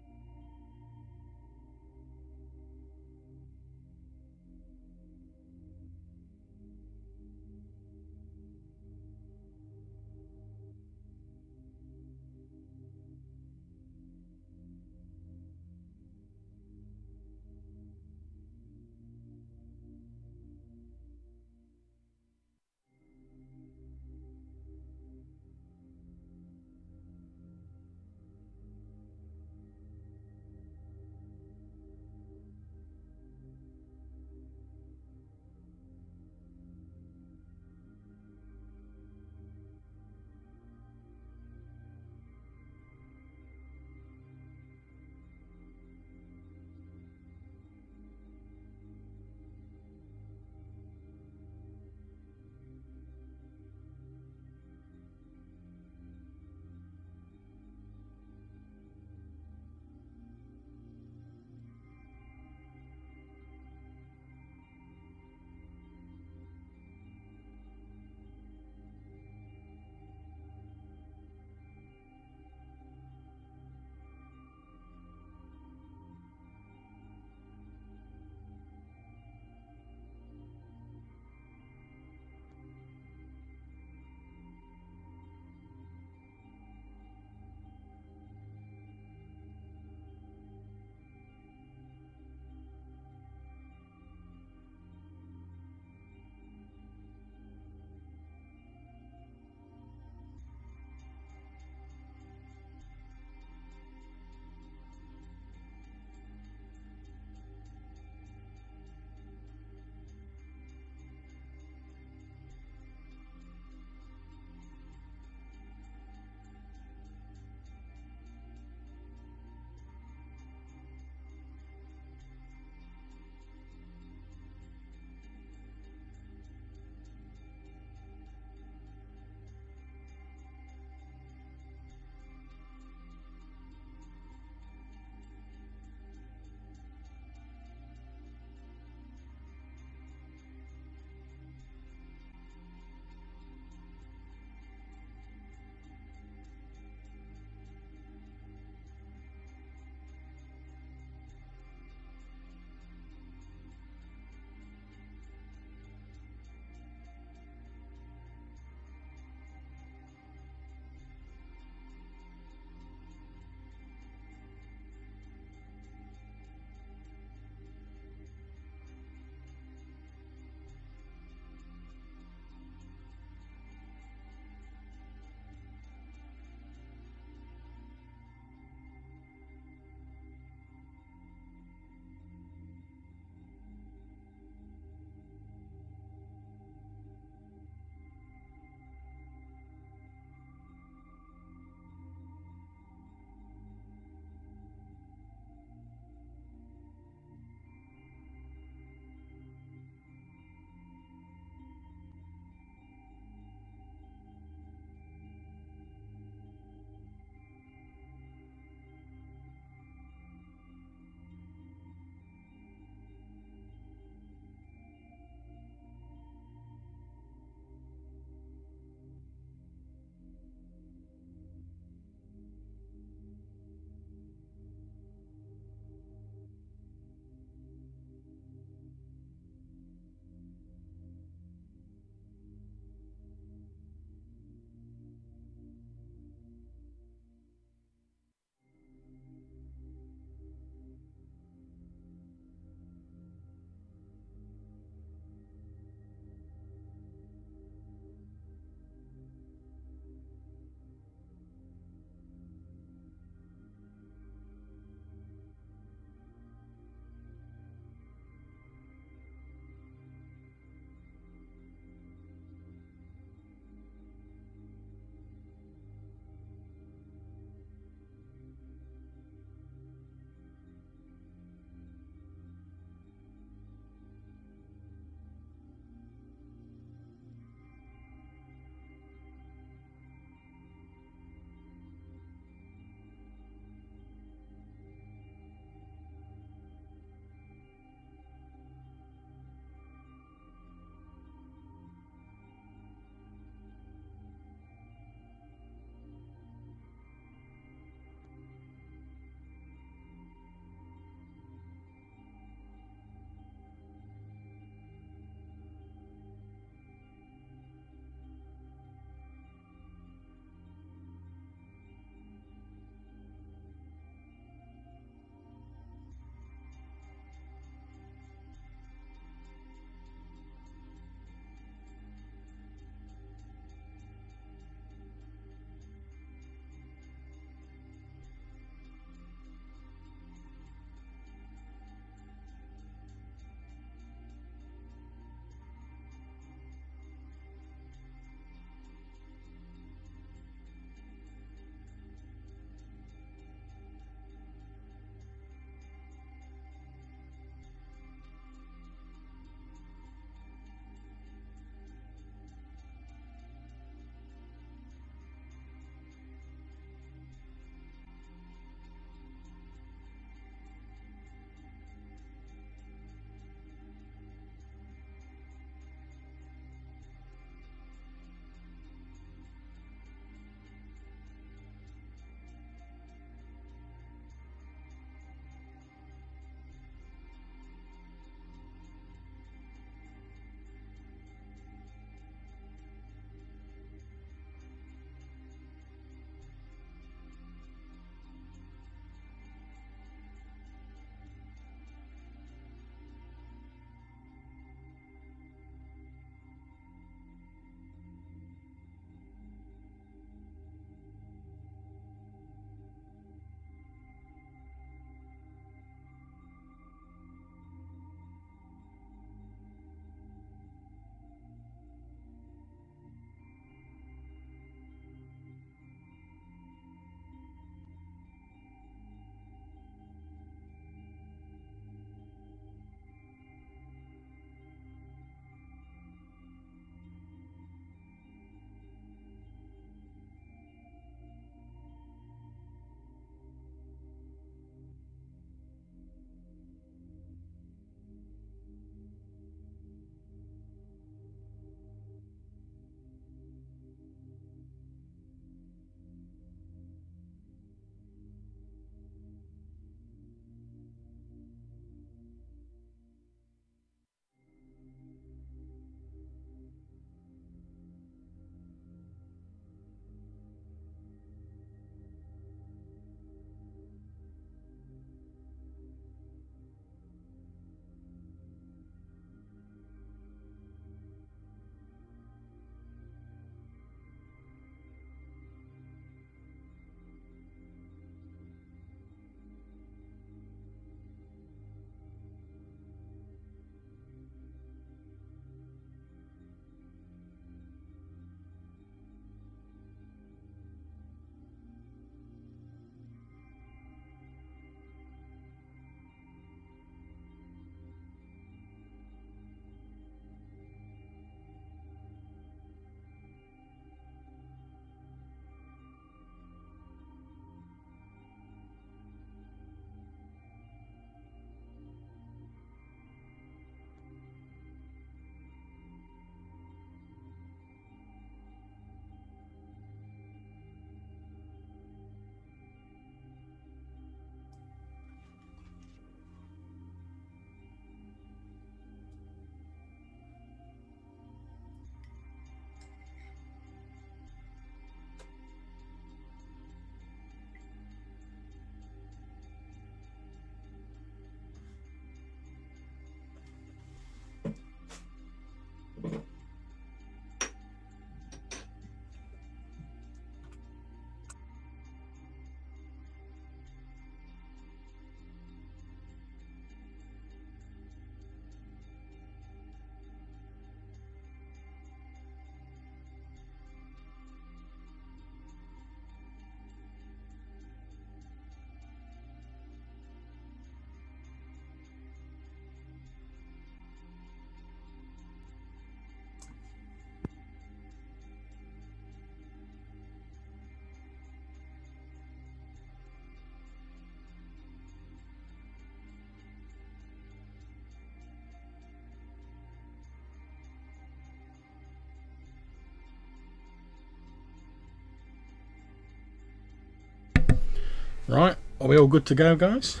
Right, are we all good to go, guys?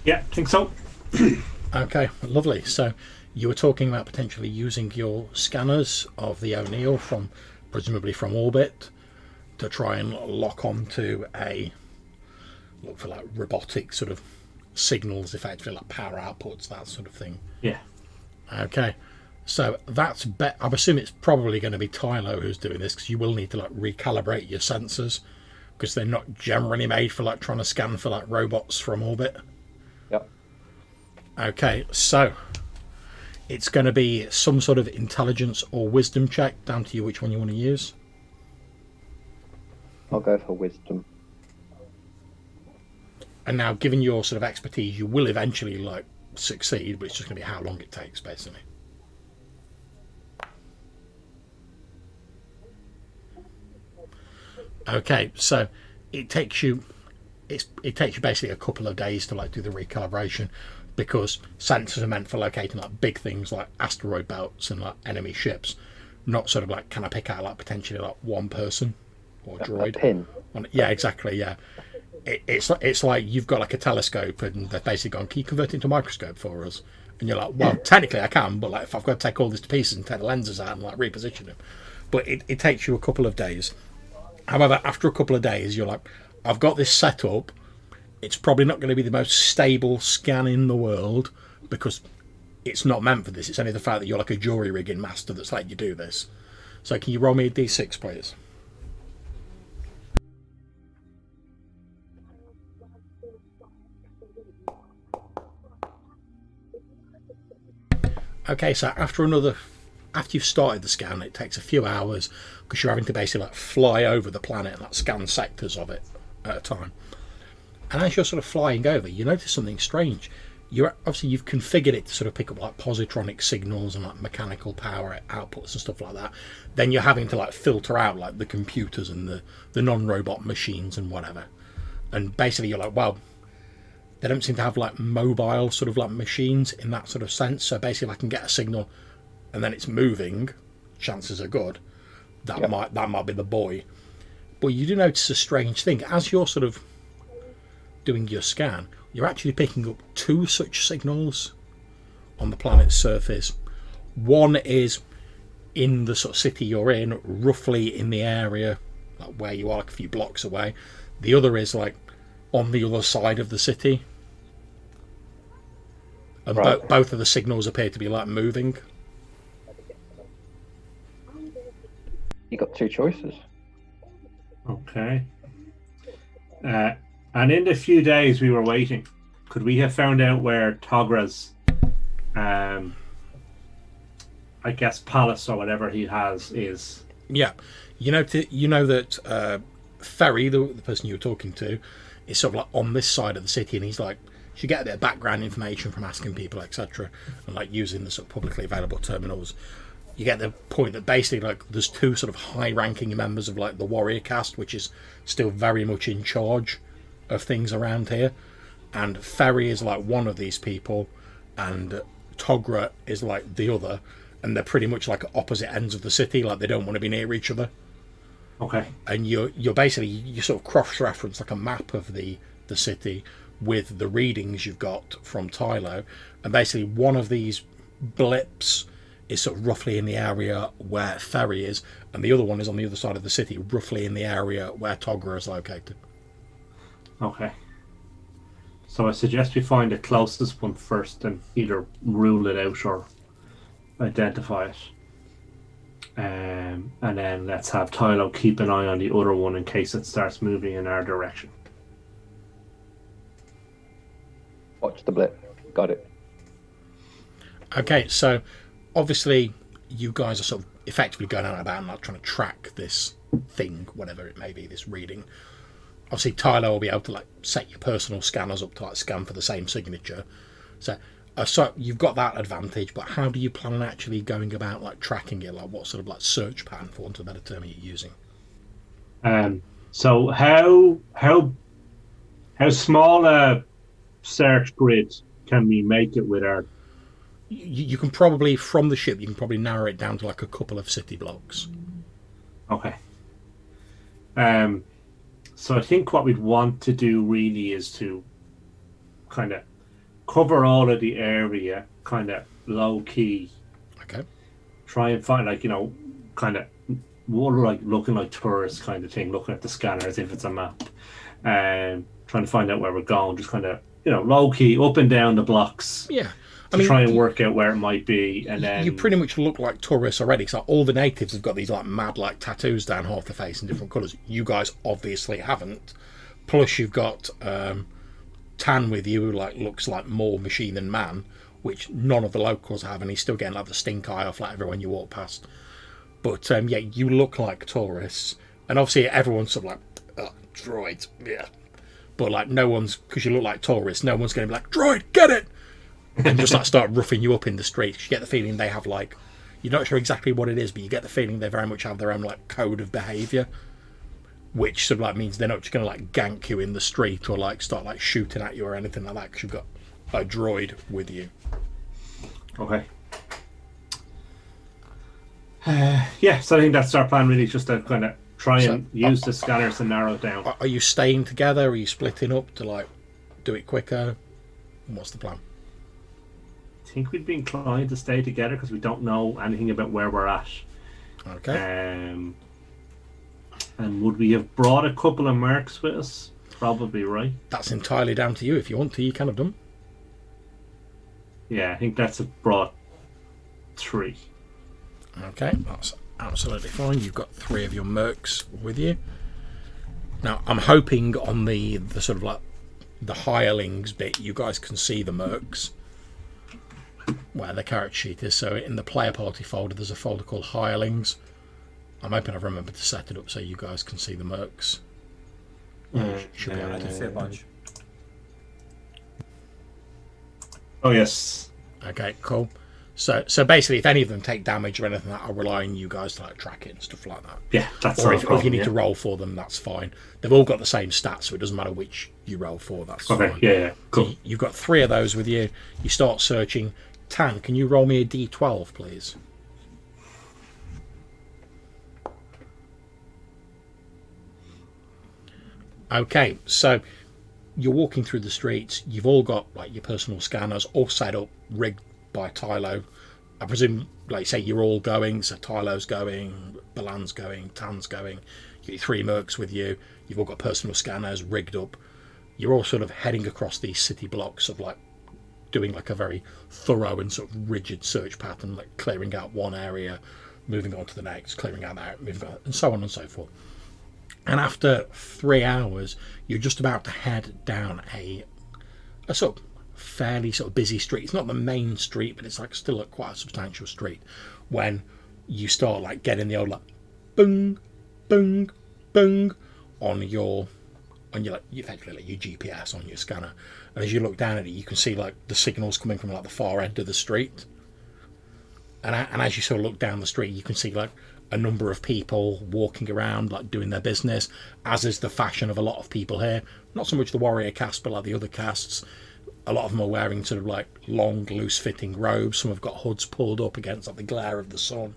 Yeah, think so. Okay, lovely. So you were talking about potentially using your scanners of the O'Neill from, presumably from orbit, to try and lock onto look for like robotic sort of signals, effectively like power outputs, that sort of thing. Yeah. Okay, so I'm assuming it's probably going to be Tylo who's doing this, because you will need to like recalibrate your sensors, because they're not generally made for like trying to scan for like robots from orbit. Yep. Okay, so it's going to be some sort of intelligence or wisdom check, down to you which one you want to use. I'll go for wisdom. And now, given your sort of expertise, you will eventually like succeed, but it's just going to be how long it takes, basically. Okay, so it takes you basically a couple of days to like do the recalibration, because sensors are meant for locating like big things like asteroid belts and like enemy ships, not sort of like, can I pick out like potentially like one person or droid? A pin. Yeah, exactly. Yeah, it's like you've got like a telescope and they've basically gone, can you convert it into a microscope for us? And you're like, well, technically I can, but like if I've got to take all this to pieces and take the lenses out and like reposition them, but it takes you a couple of days. However, after a couple of days, you're like, I've got this set up. It's probably not going to be the most stable scan in the world, because it's not meant for this. It's only the fact that you're like a jury rigging master that's letting you do this. So can you roll me a d6, please? Okay, so after you've started the scan, it takes a few hours, because you're having to basically like fly over the planet and like scan sectors of it at a time. And as you're sort of flying over, you notice something strange. You've configured it to sort of pick up like positronic signals and like mechanical power outputs and stuff like that. Then you're having to like filter out like the computers and the non-robot machines and whatever. And basically you're like, well, they don't seem to have like mobile sort of like machines in that sort of sense. So basically if I can get a signal and then it's moving, chances are good that might be the boy. But you do notice a strange thing. As you're sort of doing your scan, you're actually picking up two such signals on the planet's surface. One is in the sort of city you're in, roughly in the area like where you are, like a few blocks away. The other is like on the other side of the city, and Right. both of the signals appear to be like moving. You got two choices. Okay. And in the few days we were waiting, could we have found out where Togra's, I guess, palace or whatever he has is? Yeah, you know that Ferry, the person you were talking to, is sort of like on this side of the city, and he's like, you get a bit of background information from asking people, etc., and like using the sort of publicly available terminals. You get the point that basically like there's two sort of high-ranking members of like the warrior caste, which is still very much in charge of things around here, and Ferry is like one of these people, and Togra is like the other, and they're pretty much like opposite ends of the city, like they don't want to be near each other. Okay. And you're basically, you sort of cross-reference like a map of the city with the readings you've got from Tylo, and basically one of these blips is sort of roughly in the area where Ferry is, and the other one is on the other side of the city, roughly in the area where Togra is located. Okay. So I suggest we find the closest one first and either rule it out or identify it. And then let's have Tylo keep an eye on the other one in case it starts moving in our direction. Watch the blip. Got it. Okay, so obviously you guys are sort of effectively going out about and like trying to track this thing, whatever it may be, this reading. Obviously Tyler will be able to like set your personal scanners up to like scan for the same signature. So you've got that advantage, but how do you plan on actually going about like tracking it? Like what sort of like search pattern, for want of a better term, are you using? So how small a search grid can we make it with our? You can probably, from the ship, you can probably narrow it down to like a couple of city blocks. Okay. So I think what we'd want to do really is to kind of cover all of the area, kind of low key. Okay. Try and find, like, kind of more like looking like tourists kind of thing, looking at the scanner as if it's a map, and trying to find out where we're going. Just kind of, low key, up and down the blocks. Yeah. To try and work out where it might be, and then you pretty much look like tourists already. So all the natives have got these like mad like tattoos down half the face in different colours. You guys obviously haven't. Plus you've got Tan with you, who like looks like more machine than man, which none of the locals have, and he's still getting like the stink eye off like everyone you walk past. But yeah, you look like tourists, and obviously everyone's sort of like droid, yeah. But like no one's, because you look like tourists, no one's going to be like, droid, get it. And just like start roughing you up in the street. You get the feeling they have like, you're not sure exactly what it is, but you get the feeling they very much have their own like code of behaviour, which sort of like means they're not just going to like gank you in the street or like start like shooting at you or anything like that, because you've got a droid with you. Okay. Yeah, so I think that's our plan really, just to kind of try and use the scanners to narrow it down. Are you staying together? Are you splitting up to like do it quicker? What's the plan? I think we'd be inclined to stay together because we don't know anything about where we're at. Okay. And would we have brought a couple of mercs with us? Probably, right? That's entirely down to you. If you want to, you can have them. Yeah, I think that's brought 3. Okay, that's absolutely fine. You've got 3 of your mercs with you. Now, I'm hoping on the sort of like the hirelings bit, you guys can see the mercs where the character sheet is. So in the player party folder, there's a folder called hirelings. I'm hoping I've remembered to set it up so you guys can see the mercs. Should be able I to can see a bunch. Oh yes. Okay, cool. So basically, if any of them take damage or anything like that, I'll rely on you guys to like track it and stuff like that. Yeah, that's or no if problem, you need to roll for them, that's fine. They've all got the same stats, so it doesn't matter which you roll for. That's okay. Fine. Yeah, cool. So you've got 3 of those with you. You start searching. Tan, can you roll me a d12, please? Okay, so you're walking through the streets. You've all got like your personal scanners all set up, rigged by Tylo. I presume, like say, you're all going. So Tylo's going, Balan's going, Tan's going. You get 3 mercs with you. You've all got personal scanners rigged up. You're all sort of heading across these city blocks of like doing like a very thorough and sort of rigid search pattern, like clearing out one area, moving on to the next, clearing out that, moving on, and so on and so forth. And after 3 hours, you're just about to head down a sort of fairly sort of busy street. It's not the main street, but it's like still quite a substantial street. When you start like getting the old like boom, boom, boom on your like effectively like your GPS on your scanner. And as you look down at it, you can see like the signals coming from like the far end of the street. And as you sort of look down the street, you can see like a number of people walking around, like doing their business, as is the fashion of a lot of people here. Not so much the warrior caste, but like the other castes. A lot of them are wearing sort of like long, loose-fitting robes. Some have got hoods pulled up against like the glare of the sun.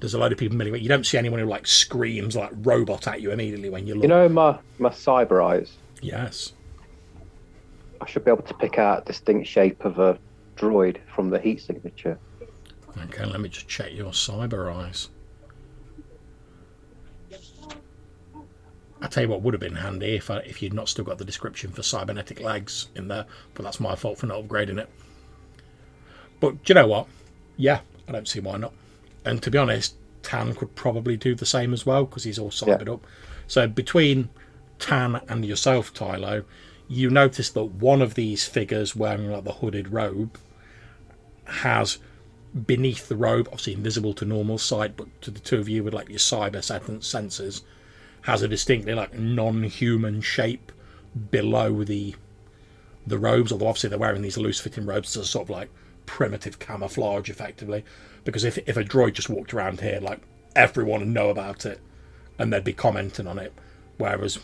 There's a load of people anyway. You don't see anyone who like screams like robot at you immediately when you look. You know my cyber eyes? Yes. I should be able to pick out a distinct shape of a droid from the heat signature. Okay, let me just check your cyber eyes. I tell you what would have been handy if you'd not still got the description for cybernetic legs in there, but that's my fault for not upgrading it. But do you know what? Yeah, I don't see why not. And to be honest, Tan could probably do the same as well because he's all cybered up. So between Tan and yourself, Tylo, you notice that one of these figures wearing like the hooded robe has beneath the robe, obviously invisible to normal sight, but to the 2 of you with like your cyber senses, has a distinctly like non-human shape below the robes, although obviously they're wearing these loose-fitting robes as a sort of like primitive camouflage effectively, because if a droid just walked around here, like everyone would know about it and they'd be commenting on it, whereas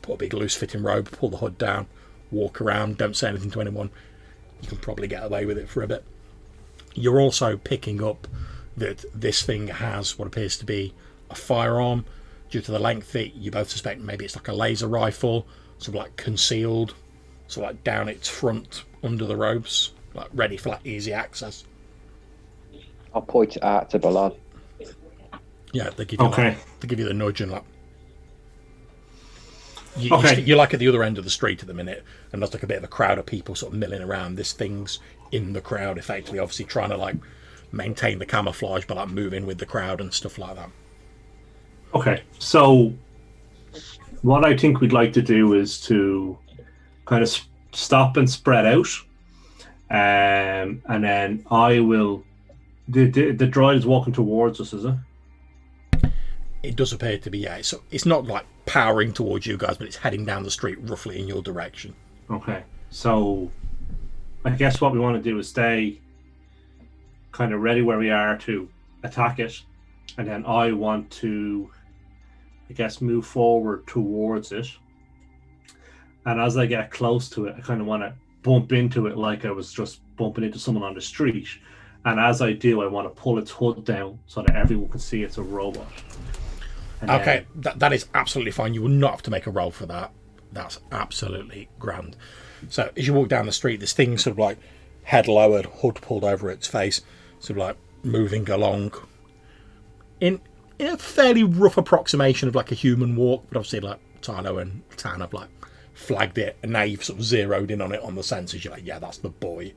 put a big loose-fitting robe, pull the hood down, walk around, don't say anything to anyone, you can probably get away with it for a bit. You're also picking up that this thing has what appears to be a firearm. due to the length of it, you both suspect maybe it's like a laser rifle, sort of like concealed, sort of like down its front under the ropes, like ready for like easy access. I'll point it out to Ballard. Yeah, they give you Okay. they give you the nudge and like. Okay. You're like at the other end of the street at the minute, and there's like a bit of a crowd of people sort of milling around. This thing's in the crowd, effectively, obviously trying to like maintain the camouflage, but like moving with the crowd and stuff like that. Okay, so what I think we'd like to do is to kind of stop and spread out, and then I will. The droid is walking towards us, is it? It does appear to be, yeah. It's not like powering towards you guys, but it's heading down the street roughly in your direction. Okay, so I guess what we want to do is stay kind of ready where we are to attack it, and then I want to, I guess, move forward towards it. And as I get close to it, I kind of want to bump into it like I was just bumping into someone on the street. And as I do, I want to pull its hood down so that everyone can see it's a robot. And Okay, that is absolutely fine. You will not have to make a roll for that. That's absolutely grand. So as you walk down the street, this thing sort of like head lowered, hood pulled over its face, sort of like moving along in a fairly rough approximation of like a human walk, but obviously like Tylo and Tan have like flagged it, and now you've sort of zeroed in on it on the sensors. You're like, yeah, that's the boy.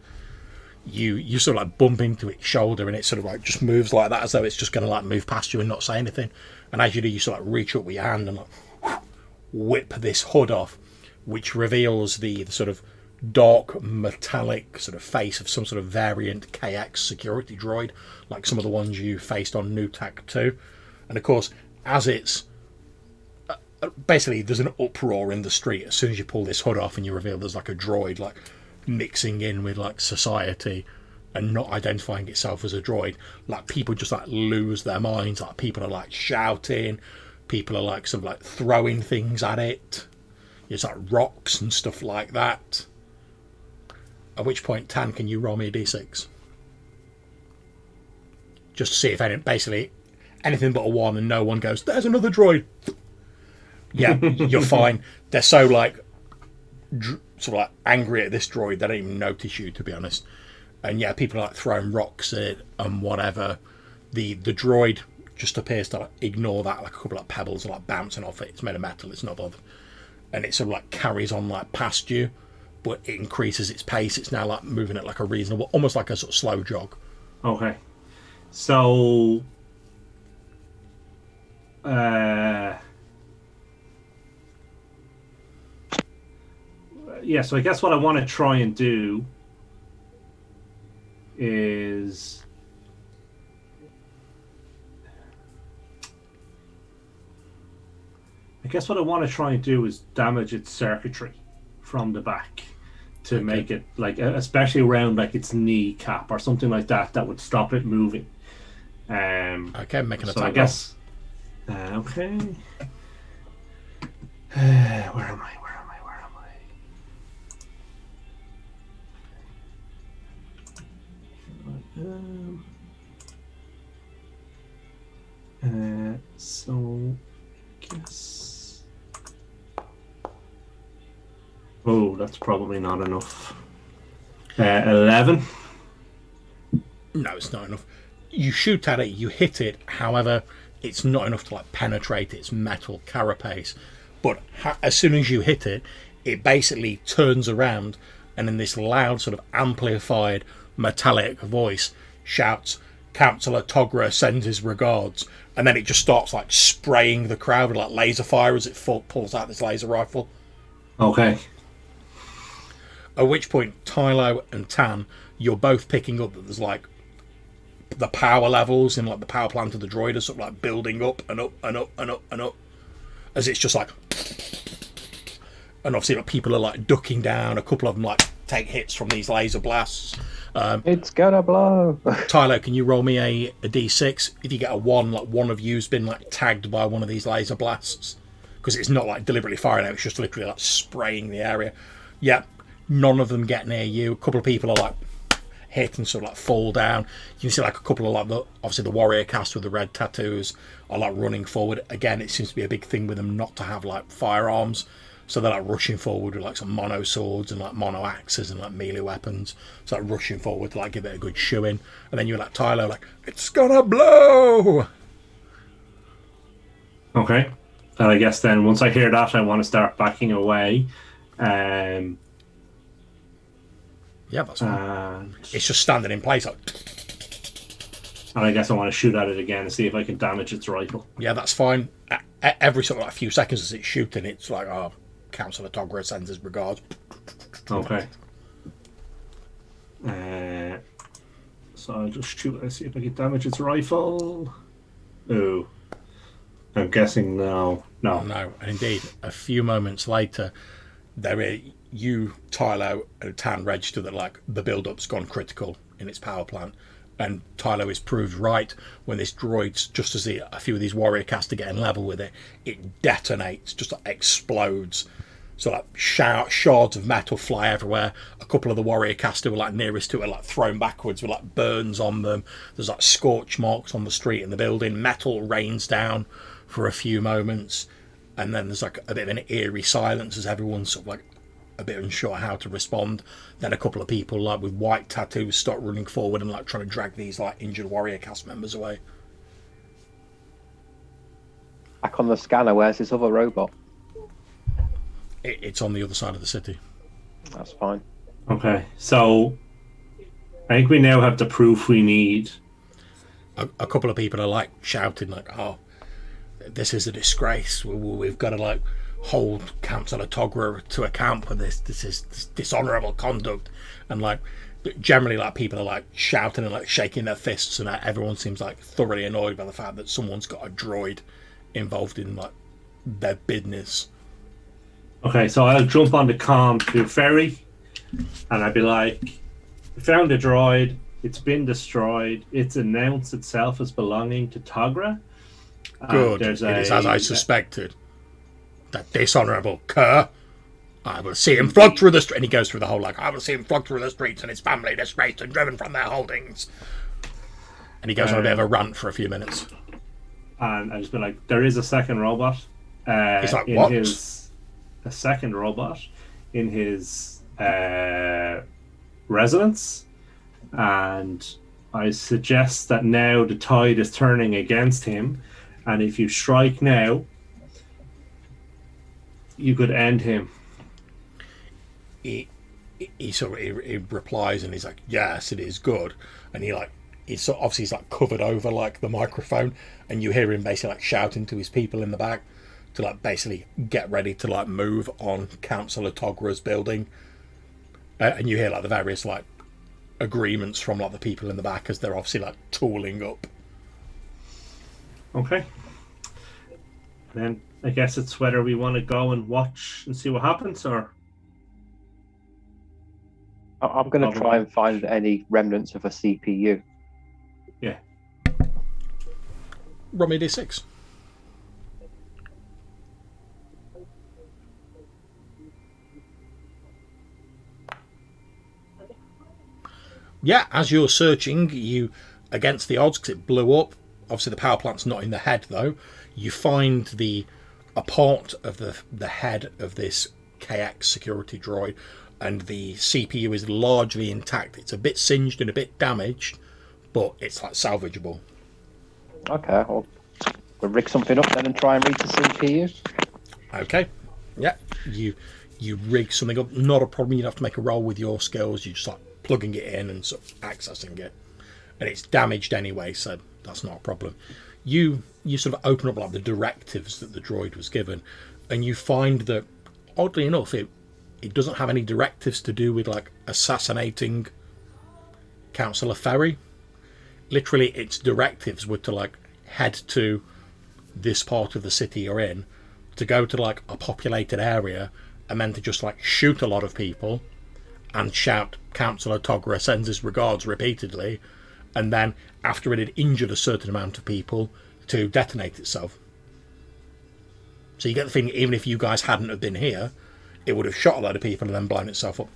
You sort of like bump into its shoulder, and it sort of like just moves like that as though it's just going to like move past you and not say anything. And as you do, you sort of like reach up with your hand and like whip this hood off, which reveals the sort of dark metallic sort of face of some sort of variant KX security droid, like some of the ones you faced on Nutak 2. And of course, as it's basically there's an uproar in the street as soon as you pull this hood off and you reveal there's like a droid like mixing in with like society and not identifying itself as a droid. Like people just like lose their minds. Like people are like shouting, people are like sort of like throwing things at it. It's like rocks and stuff like that. At which point, Tan, can you roll me a d6? Just to see if basically anything but a 1 and no one goes, there's another droid. Yeah, you're fine. They're so like sort of like angry at this droid they don't even notice you, to be honest. And yeah, people are like throwing rocks at it and whatever. The droid just appears to like ignore that, like a couple of pebbles are like bouncing off it. It's made of metal, it's not bothered. And it sort of like carries on like past you, but it increases its pace. It's now like moving at like a reasonable, almost like a sort of slow jog. Okay. So yeah, so I guess what I want to try and do is damage its circuitry from the back to make it like, especially around like its kneecap or something like that, that would stop it moving. Okay, make an attack. So I guess. Okay. Where am I? So guess. Oh, that's probably not enough. 11. No, it's not enough. You shoot at it, you hit it. However, it's not enough to like penetrate its metal carapace. But as soon as you hit it, it basically turns around and in this loud sort of amplified metallic voice shouts, Councillor Togra sends his regards, and then it just starts like spraying the crowd with like laser fire as it pulls out this laser rifle. Okay. At which point, Tylo and Tan, you're both picking up that there's like the power levels in like the power plant of the droid are sort of like building up and up and up and up and up as it's just like, and obviously like people are like ducking down. A couple of them like take hits from these laser blasts. It's gonna blow. Tylo, can you roll me a d6? If you get a 1, like one of you's been like tagged by one of these laser blasts, because it's not like deliberately firing out, it's just literally like spraying the area. Yeah, none of them get near you. A couple of people are like hit and sort of like fall down. You can see like a couple of like obviously the warrior cast with the red tattoos are like running forward. Again, it seems to be a big thing with them not to have like firearms, so they're like rushing forward with like some mono swords and like mono axes and like melee weapons. So like rushing forward to like give it a good shoeing. And then you're like Tyler, like, it's gonna blow. Okay. And I guess then once I hear that, I want to start backing away. Yeah, that's fine. It's just standing in place. Like, and I guess I want to shoot at it again and see if I can damage its rifle. yeah, that's fine. Every sort of like few seconds as it's shooting, it's like, oh, Councillor Togra sends his regards. Okay. So I'll just shoot and see if I can damage its rifle. Ooh. I'm guessing no. No, and indeed, a few moments later, you, Tylo, and Tan register that like the build-up's gone critical in its power plant, and Tylo is proved right when this droid's just as a few of these warrior casts are getting level with it, it detonates, just like explodes. So like shards of metal fly everywhere. A couple of the warrior cast who were like nearest to it are like thrown backwards with like burns on them. There's like scorch marks on the street and the building. Metal rains down for a few moments, and then there's like a bit of an eerie silence as everyone's sort of like a bit unsure how to respond. Then a couple of people like with white tattoos start running forward and like trying to drag these like injured warrior cast members away. Back on the scanner, where's this other robot? It's on the other side of the city. That's fine. Okay, so I think we now have the proof we need. A couple of people are like shouting like, oh, this is a disgrace. We've got to like hold Councillor Togra to account for this. This is dishonourable conduct. And like generally like people are like shouting and like shaking their fists, and everyone seems like thoroughly annoyed by the fact that someone's got a droid involved in like their business. Okay, so I'll jump on the comm to Ferry, and I'd be like, found a droid, it's been destroyed, it's announced itself as belonging to Togra. Good, it is as I suspected. That dishonourable cur. I will see him flog through the street. And he goes through the whole like, I will see him flog through the streets and his family disgraced and driven from their holdings. And he goes on a bit of a rant for a few minutes. And I just be like, there is a second robot. He's like, what? A second robot in his residence, and I suggest that now the tide is turning against him, and if you strike now, you could end him. He replies and he's like, yes, it is good. And he's like covered over like the microphone, and you hear him basically like shouting to his people in the back to like basically get ready to like move on Councillor Togra's building, and you hear like the various like agreements from like the people in the back as they're obviously like tooling up. Okay, then I guess it's whether we want to go and watch and see what happens, or I'm going to try and find any remnants of a CPU. Yeah. Roll me a d6. Yeah, as you're searching, you, against the odds, because it blew up, obviously the power plant's not in the head though, you find a part of the head of this KX security droid, and the CPU is largely intact. It's a bit singed and a bit damaged, but it's like salvageable. Okay, we'll rig something up then and try and read the CPU. Okay, yeah, you rig something up, not a problem. You'd have to make a roll with your skills. You just like plugging it in and sort of accessing it, and it's damaged anyway, so that's not a problem. You sort of open up like the directives that the droid was given, and you find that oddly enough it doesn't have any directives to do with like assassinating Councillor Ferry. Literally its directives were to like head to this part of the city you're in, to go to like a populated area, and then to just like shoot a lot of people and shout Councillor Togra sends his regards repeatedly, and then after it had injured a certain amount of people, to detonate itself. So you get the feeling even if you guys hadn't have been here, it would have shot a load of people and then blown itself up.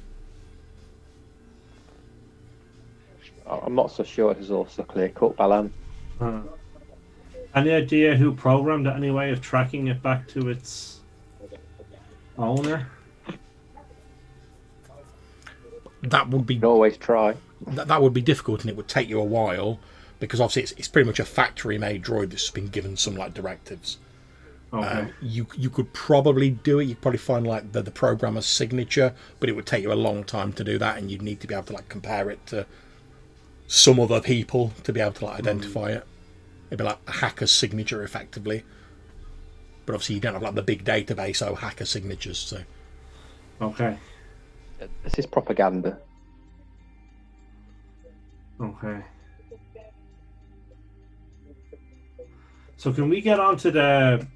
I'm not so sure this is also clear cut, Balan. Any idea who programmed it? Any way of tracking it back to its owner? That would be You can always try. that would be difficult, and it would take you a while because obviously it's pretty much a factory-made droid that's been given some like directives. Okay. You could probably do it. You'd probably find like the programmer's signature, but it would take you a long time to do that, and you'd need to be able to like compare it to some other people to be able to like identify it. It'd be like a hacker's signature, effectively. But obviously, you don't have like the big database of hacker signatures. So Okay. This is propaganda. Okay. So can we get onto the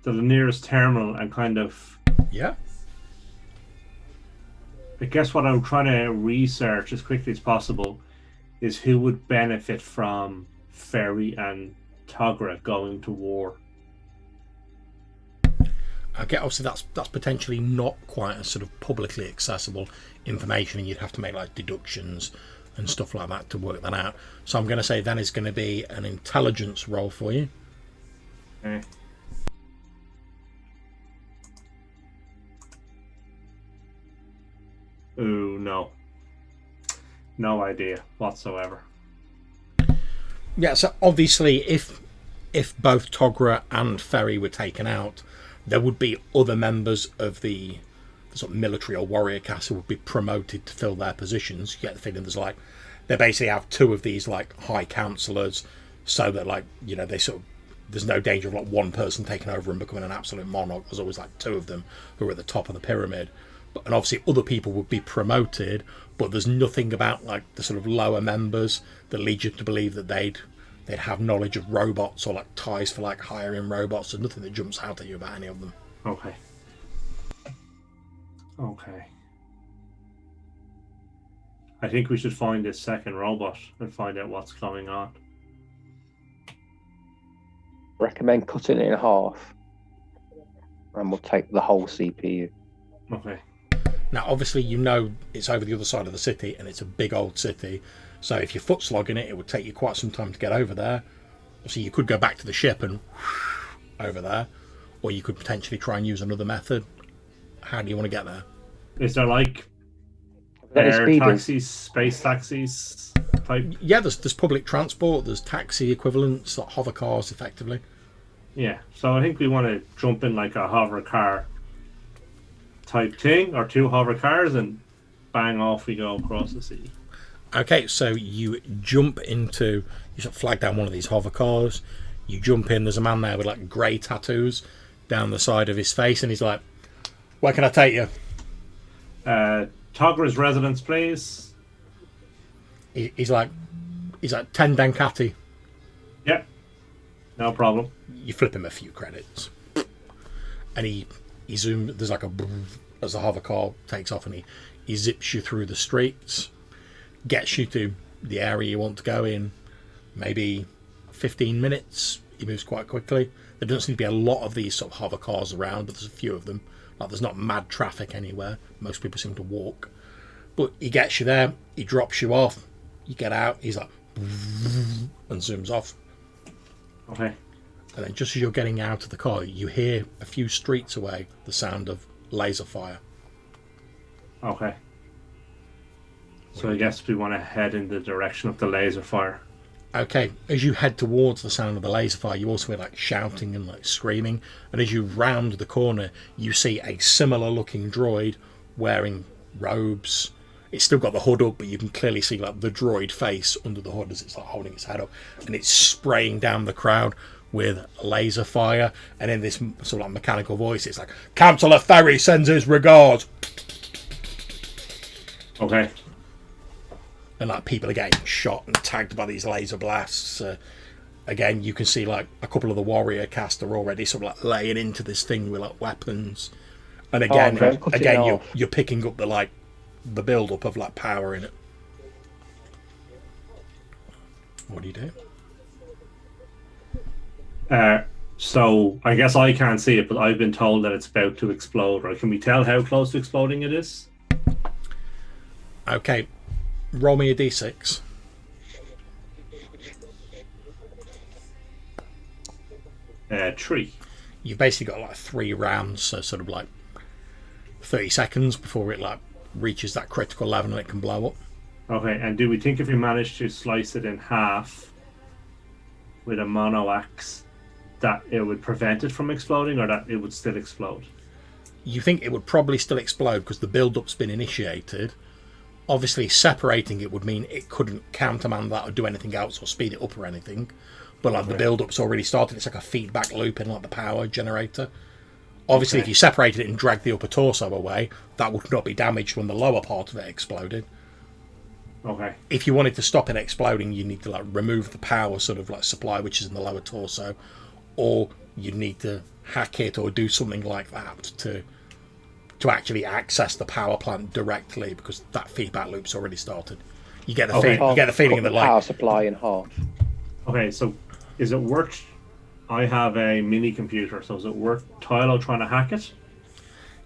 nearest terminal and kind of? yeah, I guess what I'm trying to research as quickly as possible is who would benefit from Ferry and Togra going to war. okay. Obviously, that's potentially not quite a sort of publicly accessible information, and you'd have to make like deductions and stuff like that to work that out. So I'm going to say then it's going to be an intelligence roll for you. Okay. Ooh, no. No idea whatsoever. Yeah, so obviously if both Togra and Ferry were taken out, there would be other members of the sort of military or warrior caste who would be promoted to fill their positions. You get the feeling they basically have two of these like high councillors, so that like, you know, they sort of, there's no danger of like one person taking over and becoming an absolute monarch. There's always like two of them who are at the top of the pyramid. And obviously other people would be promoted, but there's nothing about like the sort of lower members that lead you to believe that they'd have knowledge of robots or like ties for like hiring robots. There's nothing that jumps out at you about any of them. Okay. Okay. I think we should find this second robot and find out what's going on. Recommend cutting it in half, and we'll take the whole CPU. Okay. Now, obviously, you know it's over the other side of the city, and it's a big old city. So if you're foot slogging it, it would take you quite some time to get over there. So you could go back to the ship and over there, or you could potentially try and use another method. How do you want to get there? Is there like Any air speeders? taxis, space taxis type? Yeah, there's public transport, there's taxi equivalents, like hover cars, effectively. Yeah. So I think we want to jump in like a hover car type thing, or two hover cars, and bang, off we go across the city. Okay, so you jump into, you sort of flag down one of these hover cars, you jump in, there's a man there with like grey tattoos down the side of his face, and he's like, where can I take you? Togra's residence, please. He's like 10 Dankati. Yep. No problem. You flip him a few credits. And he zooms, there's like a as the hover car takes off, and he zips you through the streets, gets you to the area you want to go in, maybe 15 minutes. He moves quite quickly. There doesn't seem to be a lot of these sort of hover cars around, but there's a few of them. Like, there's not mad traffic anywhere. Most people seem to walk. But he gets you there, he drops you off, you get out, he's like, and zooms off. Okay. And then just as you're getting out of the car, you hear a few streets away the sound of laser fire. Okay. So I guess we want to head in the direction of the laser fire. Okay, as you head towards the sound of the laser fire, you also hear like shouting and like screaming. And as you round the corner, you see a similar looking droid wearing robes. It's still got the hood up, but you can clearly see like the droid face under the hood as it's like holding its head up, and it's spraying down the crowd with laser fire. And in this sort of like mechanical voice, it's like, Councillor Ferry sends his regards. Okay. And like people are getting shot and tagged by these laser blasts. Again, you can see like a couple of the warrior cast are already sort of like laying into this thing with like weapons. And again, okay. Cut it off. you're picking up the build up of like power in it. What do you do? So I guess I can't see it, but I've been told that it's about to explode. Right? Can we tell how close to exploding it is? Okay, roll me a d6. 3. You've basically got like 3 rounds, so sort of like 30 seconds before it like reaches that critical level and it can blow up. Okay, and do we think if we manage to slice it in half with a mono axe, that it would prevent it from exploding, or that it would still explode? You think it would probably still explode because the build-up's been initiated. Obviously, separating it would mean it couldn't countermand that or do anything else or speed it up or anything. But like the build-up's already started. It's like a feedback loop in like the power generator. Obviously, if you separated it and dragged the upper torso away, that would not be damaged when the lower part of it exploded. Okay. If you wanted to stop it exploding, you need to like remove the power sort of like supply, which is in the lower torso, or you need to hack it or do something like that to actually access the power plant directly, because that feedback loop's already started. You get the you get the feeling that like power supply in half. Okay, so is it worth? I have a mini computer, so is it worth Tylo trying to hack it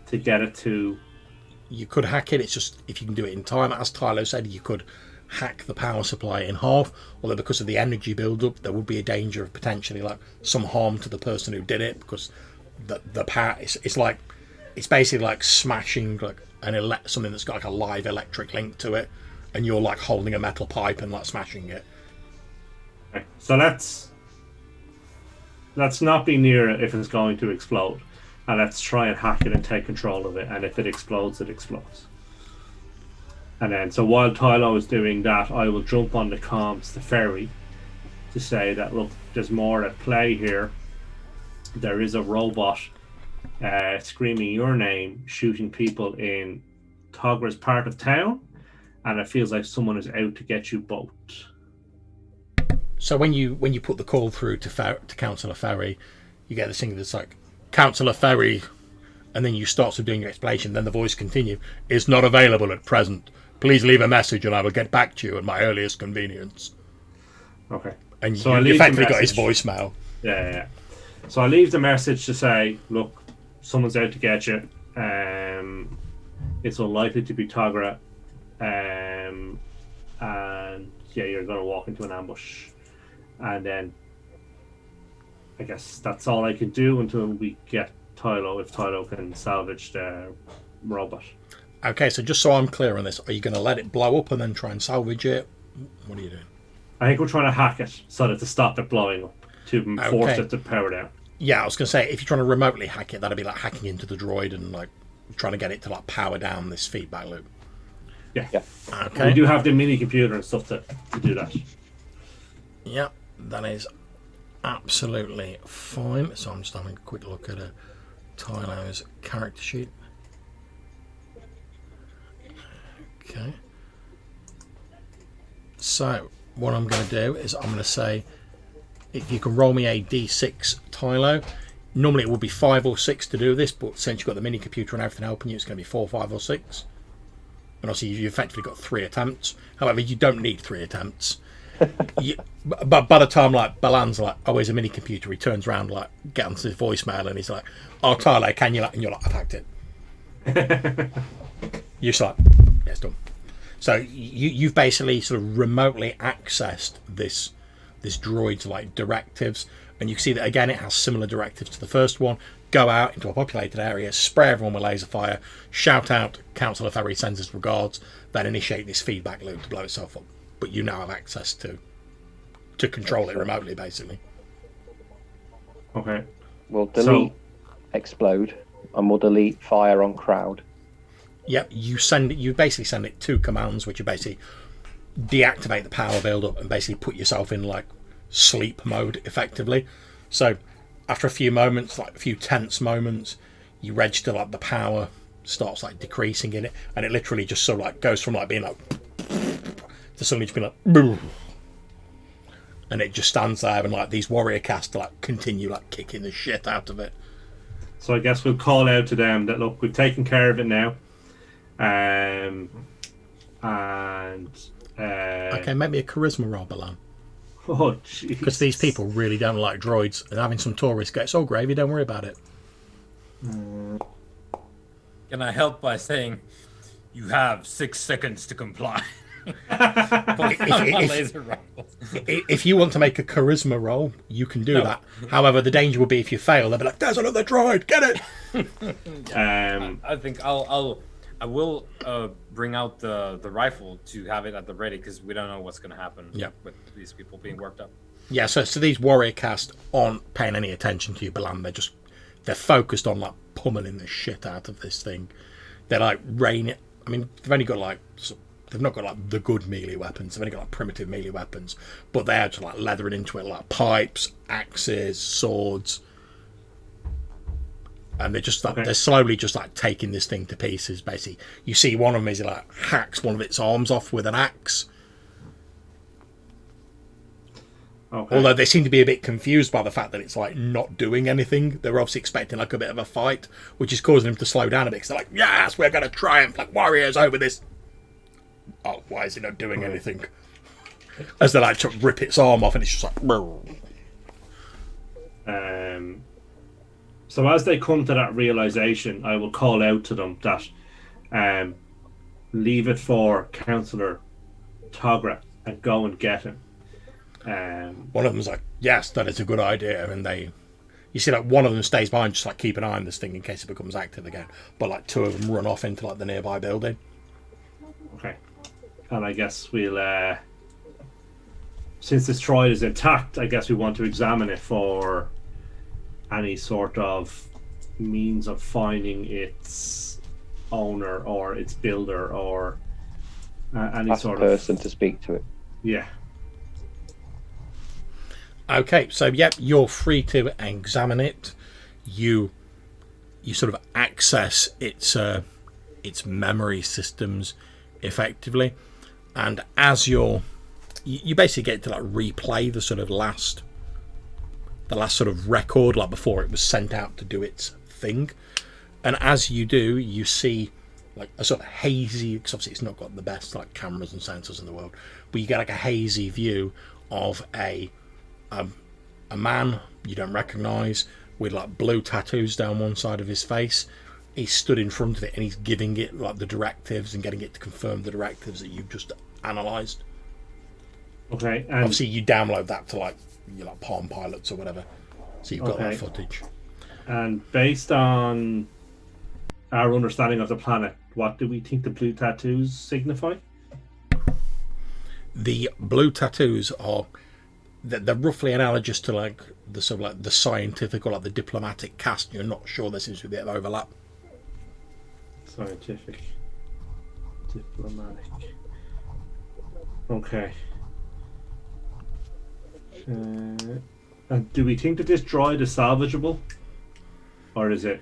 to get it to? You could hack it. It's just if you can do it in time, as Tylo said, you could hack the power supply in half. Although because of the energy build-up, there would be a danger of potentially like some harm to the person who did it, because the power it's basically like smashing like something that's got like a live electric link to it, and you're like holding a metal pipe and like smashing it. Okay. So let's not be near it if it's going to explode, and let's try and hack it and take control of it. And if it explodes, it explodes. And then, so while Tylo is doing that, I will jump on the comms to Ferry to say that, look, there's more at play here. There is a robot screaming your name, shooting people in Togra's part of town, and it feels like someone is out to get you both. So when you put the call through to Councillor Ferry, you get this thing that's like, Councillor Ferry, and then you start doing your explanation. Then the voice continue, is not available at present. Please leave a message and I will get back to you at my earliest convenience. Okay. And so you effectively got his voicemail. Yeah. So I leave the message to say, look, someone's out to get you. It's unlikely to be Togra. And yeah, you're going to walk into an ambush. And then I guess that's all I can do until we get Tylo, if Tylo can salvage the robot. Okay, so just so I'm clear on this, are you going to let it blow up and then try and salvage it? What are you doing? I think we're trying to hack it so that to stop it blowing up, to force it to power down. Yeah, I was going to say, if you're trying to remotely hack it, that'd be like hacking into the droid and like trying to get it to like power down this feedback loop. Yeah. Okay. We do have the mini computer and stuff to do that. Yeah, that is absolutely fine. So I'm just having a quick look at Tylo's character sheet. Okay. So what I'm going to do is I'm going to say, if you can roll me a d6, Tylo. Normally it would be 5 or 6 to do this, but since you've got the mini computer and everything helping you, it's going to be 4, 5 or 6. And obviously you've effectively got 3 attempts. However, you don't need 3 attempts. But by the time like Balan's like, oh, here's a mini computer, he turns around like, get onto his voicemail and he's like, oh, Tylo, can you? And you're like, I've hacked it. You're just like, yeah, it's done. So you've basically sort of remotely accessed this droid's like directives, and you can see that again it has similar directives to the first one. Go out into a populated area, spray everyone with laser fire, shout out Councillor Ferry sends his regards, then initiate this feedback loop to blow itself up. But you now have access to control it remotely, basically. Okay. We'll delete explode, and we'll delete fire on crowd. Yep, you basically send it 2 commands, which are basically deactivate the power build-up and basically put yourself in like sleep mode effectively. So after a few moments, like a few tense moments, you register like the power starts like decreasing in it, and it literally just sort of like goes from like being like to suddenly just being like boom, and it just stands there, and like these warrior casts to like continue like kicking the shit out of it. So I guess we'll call out to them that, look, we've taken care of it now. Okay, maybe a charisma roll, Balan. Oh, jeez. Because these people really don't like droids, and having some tourists go, it's all gravy, don't worry about it. Can I help by saying, you have 6 seconds to comply? Laser rifles. If you want to make a charisma roll, you can do that. However, the danger will be if you fail, they'll be like, "There's another droid, get it." I think I will bring out the rifle to have it at the ready because we don't know what's going to happen with these people being worked up. Yeah, so these warrior cast aren't paying any attention to you, Balan. They're focused on like pummeling the shit out of this thing. They're like raining. I mean, they've only got like. They've not got like the good melee weapons. They've only got like primitive melee weapons, but they're just like leathering into it, like pipes, axes, swords, and they're just like they're slowly just like taking this thing to pieces. Basically, you see one of them is like hacks one of its arms off with an axe. Okay. Although they seem to be a bit confused by the fact that it's like not doing anything. They're obviously expecting like a bit of a fight, which is causing them to slow down a bit. Because they're like, "Yes, we're going to triumph like warriors over this." Oh, why is it not doing anything? As they like to rip its arm off, and it's just like. So as they come to that realization, I will call out to them that leave it for Councillor Togra and go and get him. One of them's like, "Yes, that is a good idea," and you see like one of them stays behind, just like keep an eye on this thing in case it becomes active again. But like two of them run off into like the nearby building. Okay. And I guess we'll, since this droid is intact, I guess we want to examine it for any sort of means of finding its owner or its builder or any Ask sort a of person to speak to it. Yeah. Okay, so yep, you're free to examine it. You sort of access its memory systems effectively, and as you basically get to like replay the sort of last sort of record, like before it was sent out to do its thing. And as you do, you see like a sort of hazy, because obviously it's not got the best like cameras and sensors in the world, but you get like a hazy view of a man you don't recognize with like blue tattoos down one side of his face. He's stood in front of it and he's giving it like the directives and getting it to confirm the directives that you've just analysed. Okay. And obviously you download that to like your like Palm Pilots or whatever, so you've got that footage. And based on our understanding of the planet, what do we think the blue tattoos signify? The blue tattoos are they're roughly analogous to like the sort of like the scientific or like the diplomatic caste. You're not sure there seems to be a bit of overlap. Scientific, diplomatic. Okay. And do we think that this droid is salvageable, or is it?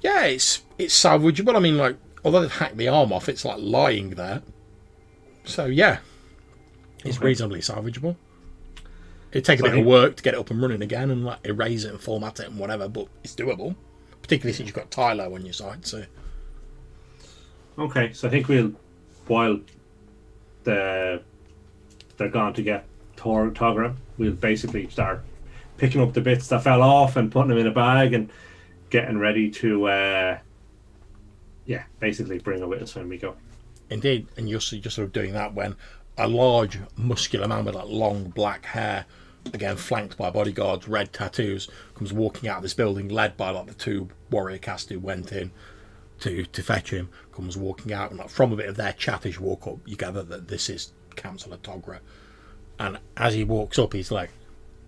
Yeah, it's salvageable. I mean, like, although they've hacked the arm off, it's like lying there. So yeah, it's reasonably salvageable. It'd take a bit of work to get it up and running again and like erase it and format it and whatever, but it's doable. Particularly since you've got Tylo on your side. So. Okay, so I think while they're gone to get Togra, we'll basically start picking up the bits that fell off and putting them in a bag and getting ready to, basically bring it with us when we go. Indeed, and you're sort of doing that when a large, muscular man with like long black hair, again flanked by bodyguards, red tattoos, comes walking out of this building, led by like the two warrior caste who went in to fetch him. Comes walking out, and like, from a bit of their chat as you walk up, you gather that this is Councillor Togra. And as he walks up, he's like,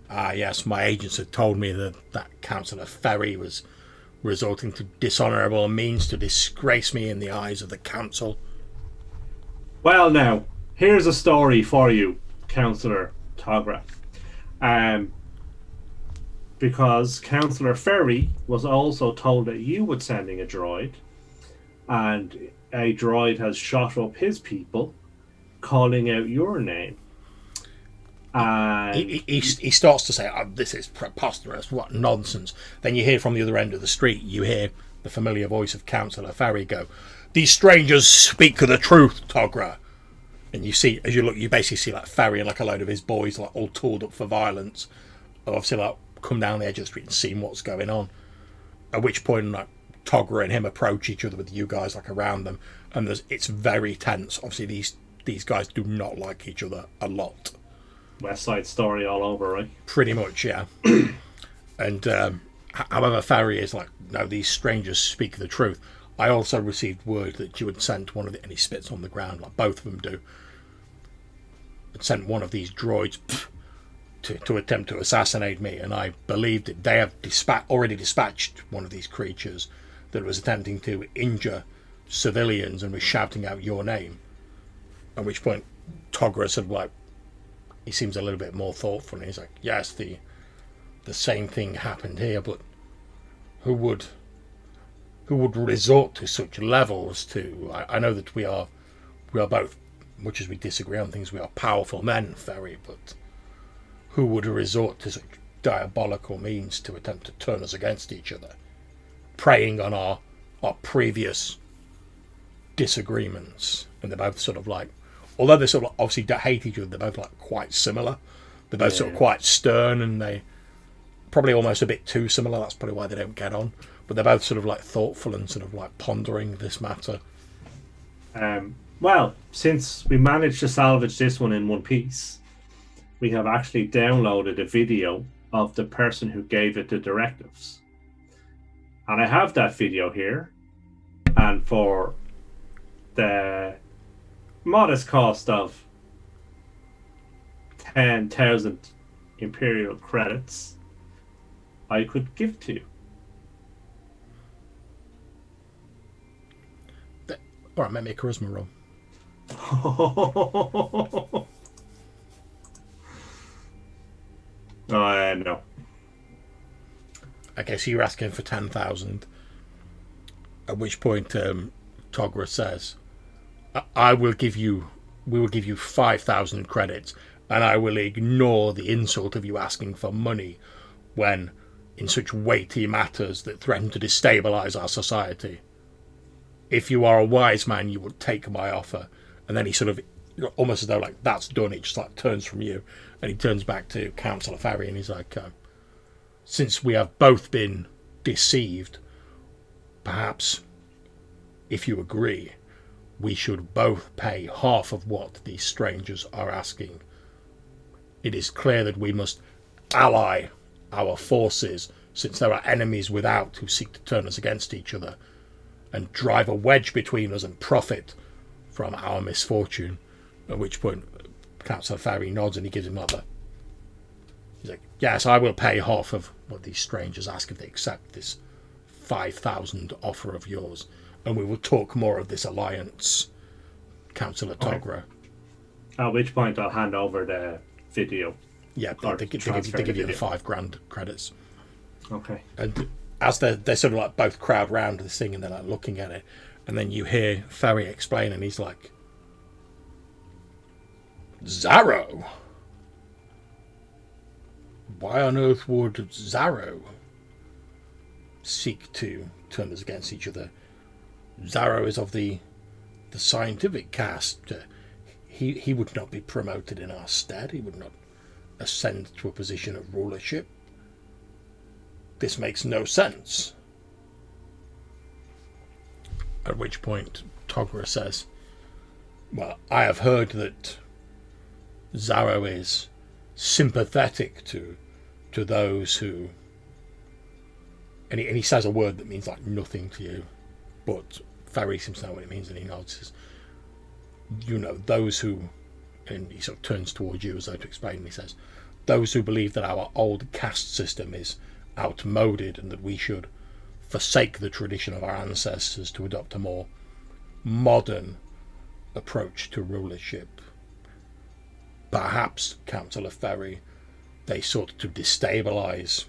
yes, my agents had told me that Councillor Ferry was resorting to dishonourable means to disgrace me in the eyes of the council. Well, now, here's a story for you, Councillor Togra. Because Councillor Ferry was also told that you were sending a droid, and a droid has shot up his people, calling out your name. And he starts to say, this is preposterous, what nonsense. Then you hear from the other end of the street, you hear the familiar voice of Councillor Ferry go, "These strangers speak the truth, Togra." And you see, as you look, you basically see like Ferry and like a load of his boys like all tooled up for violence, obviously like come down the edge of the street and see what's going on. At which point like Togra and him approach each other with you guys like around them, and it's very tense. Obviously these these guys do not like each other a lot. West Side Story all over, right? Pretty much, yeah. And however, Farry is like, no, these strangers speak the truth. I also received word that you had sent one of the, and he spits on the ground, like both of them do, had sent one of these droids to attempt to assassinate me, and I believed that they have already dispatched one of these creatures that was attempting to injure civilians and was shouting out your name. At which point, Togra sort of like, he seems a little bit more thoughtful, and he's like, yes, the same thing happened here, but who would resort to such levels to... I know that we are both, much as we disagree on things, we are powerful men, Ferry, but who would resort to such diabolical means to attempt to turn us against each other, preying on our previous disagreements? And they're both sort of like, although they sort of obviously hate each other, they're both like quite similar. They're both sort of quite stern, and they probably almost a bit too similar. That's probably why they don't get on. But they're both sort of like thoughtful and sort of like pondering this matter. Well, since we managed to salvage this one in one piece, we have actually downloaded a video of the person who gave it the directives. And I have that video here. And for the modest cost of 10,000 Imperial credits, I could give to you. Alright, make me a charisma roll. No. Okay, so you're asking for 10,000. At which point, Togra says, we will give you 5,000 credits, and I will ignore the insult of you asking for money when in such weighty matters that threaten to destabilize our society. If you are a wise man, you would take my offer. And then he sort of, almost as though like that's done, he just like turns from you, and he turns back to Councillor Farry, and he's like, since we have both been deceived, perhaps, if you agree, we should both pay half of what these strangers are asking. It is clear that we must ally our forces, since there are enemies without who seek to turn us against each other, and drive a wedge between us and profit from our misfortune. At which point, Councillor Farry nods and he gives him another. He's like, yes, I will pay half of what these strangers ask if they accept this 5,000 offer of yours, and we will talk more of this alliance, Councillor Togra. At which point I'll hand over the video. Yeah, they give you the 5 grand credits. Okay. And as they sort of like both crowd round this thing and they're like looking at it, and then you hear Ferry explain, and he's like, Zarro? Why on earth would Zarro seek to turn us against each other? Zarro is of the scientific caste. He would not be promoted in our stead. He would not ascend to a position of rulership. This makes no sense. At which point Togra says, well, I have heard that Zarro is sympathetic to those who... And he says a word that means like nothing to you, but Ferry seems to know what it means, and he nods. Says, you know, those who... And he sort of turns towards you as though to explain, and he says, those who believe that our old caste system is outmoded and that we should forsake the tradition of our ancestors to adopt a more modern approach to rulership. Perhaps, Councillor Ferry, they sought to destabilise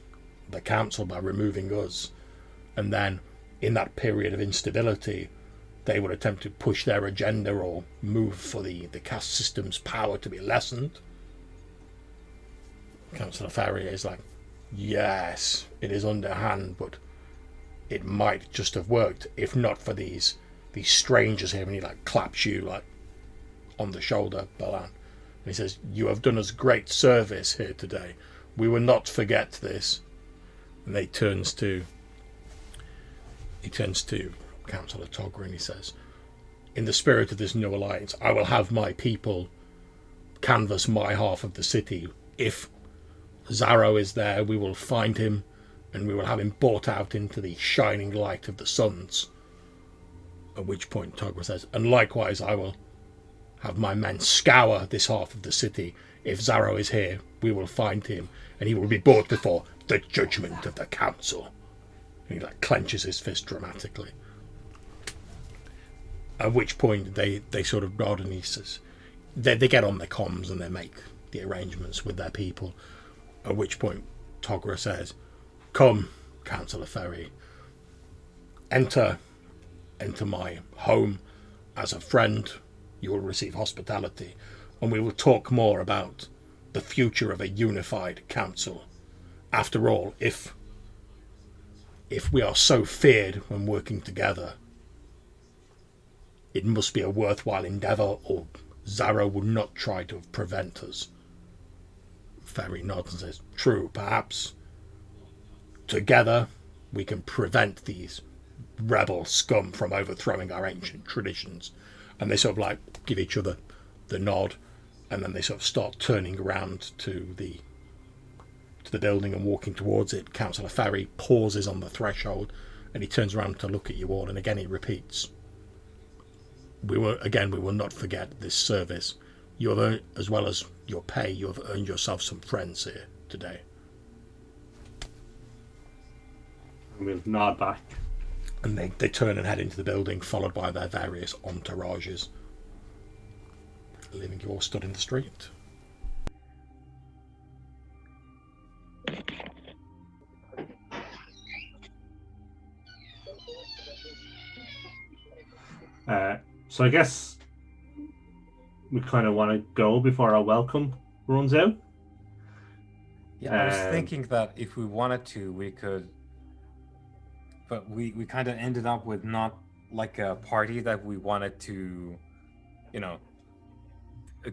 the council by removing us, and then in that period of instability they would attempt to push their agenda or move for the caste system's power to be lessened. Councillor Ferry is like, yes, it is underhand, but it might just have worked if not for these strangers here. And he like claps you like on the shoulder, Balan, and he says, you have done us great service here today. We will not forget this. And he turns to Councillor Togra and he says, in the spirit of this new alliance, I will have my people canvass my half of the city. If Zarro is there, we will find him, and we will have him brought out into the shining light of the suns. At which point Togra says, and likewise I will have my men scour this half of the city. If Zarro is here, we will find him, and he will be brought before the judgment of the council. And he like clenches his fist dramatically. At which point they sort of nod, and he says, they get on their comms and they make the arrangements with their people. At which point Togra says, come, Councillor Ferry, enter my home as a friend. You will receive hospitality, and we will talk more about the future of a unified council. After all, if we are so feared when working together, it must be a worthwhile endeavour, or Zarro would not try to prevent us. Ferry nods and says, true, perhaps together we can prevent these rebel scum from overthrowing our ancient traditions. And they sort of like give each other the nod, and then they sort of start turning around to the building and walking towards it. Councillor Ferry pauses on the threshold, and he turns around to look at you all, and again he repeats, we will not forget this service. You have earned, as well as your pay, you have earned yourself some friends here today. We'll nod back. And they turn and head into the building, followed by their various entourages, leaving you all stood in the street. So I guess we kind of want to go before our welcome runs out. Yeah, I was thinking that if we wanted to, we could, but we kind of ended up with not like a party that we wanted to,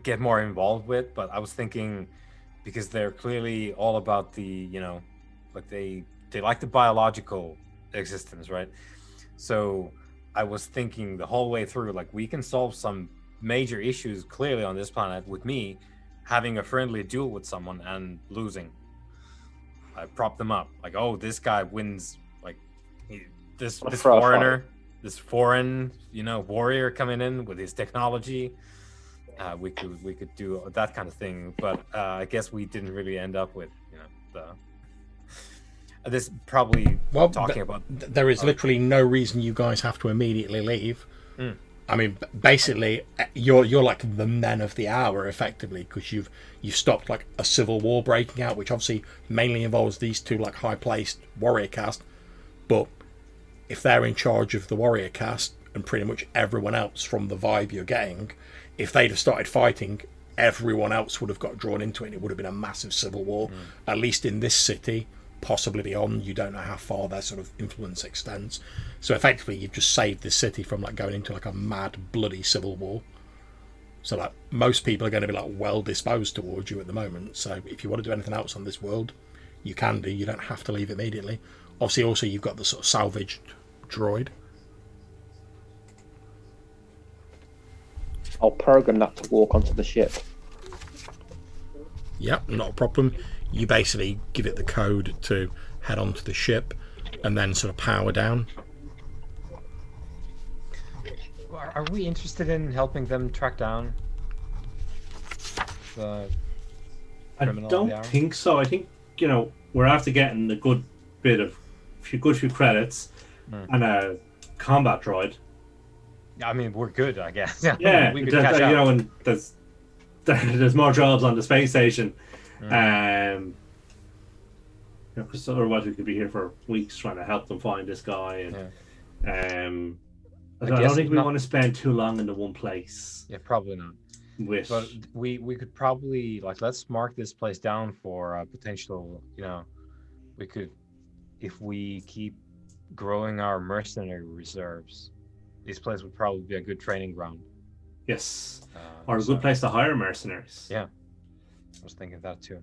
get more involved with. But I was thinking, because they're clearly all about the, like they like the biological existence, right? So I was thinking the whole way through, like, we can solve some major issues clearly on this planet with me having a friendly duel with someone and losing. I prop them up, like, oh, this guy wins, like this foreign, warrior coming in with his technology. We could do that kind of thing, but I guess we didn't really end up with this probably talking about. There is literally no reason you guys have to immediately leave. I mean, basically, you're like the men of the hour, effectively, because you've stopped like a civil war breaking out, which obviously mainly involves these two like high-placed warrior caste. But if they're in charge of the warrior caste and pretty much everyone else from the vibe you're getting, if they'd have started fighting, everyone else would have got drawn into it. And it would have been a massive civil war, at least in this city. Possibly beyond. You don't know how far their sort of influence extends. So effectively you've just saved this city from like going into like a mad bloody civil war. So like most people are going to be like well disposed towards you at the moment. So if you want to do anything else on this world, you can do. You don't have to leave immediately. Obviously also you've got the sort of salvaged droid. I'll program that to walk onto the ship. Yep, not a problem. You basically give it the code to head onto the ship and then sort of power down. Are we interested in helping them track down the criminal? I don't think so. I think, we're after getting a good bit of few credits and a combat droid. I mean, we're good, I guess. Yeah, we could catch up. And there's more jobs on the space station. Because otherwise we could be here for weeks trying to help them find this guy. And I don't think we want to spend too long in the one place. Yeah, probably not. But we could probably let's mark this place down for potential. We could, if we keep growing our mercenary reserves, this place would probably be a good training ground. Yes, or a good place to hire mercenaries. Yeah, I was thinking that too.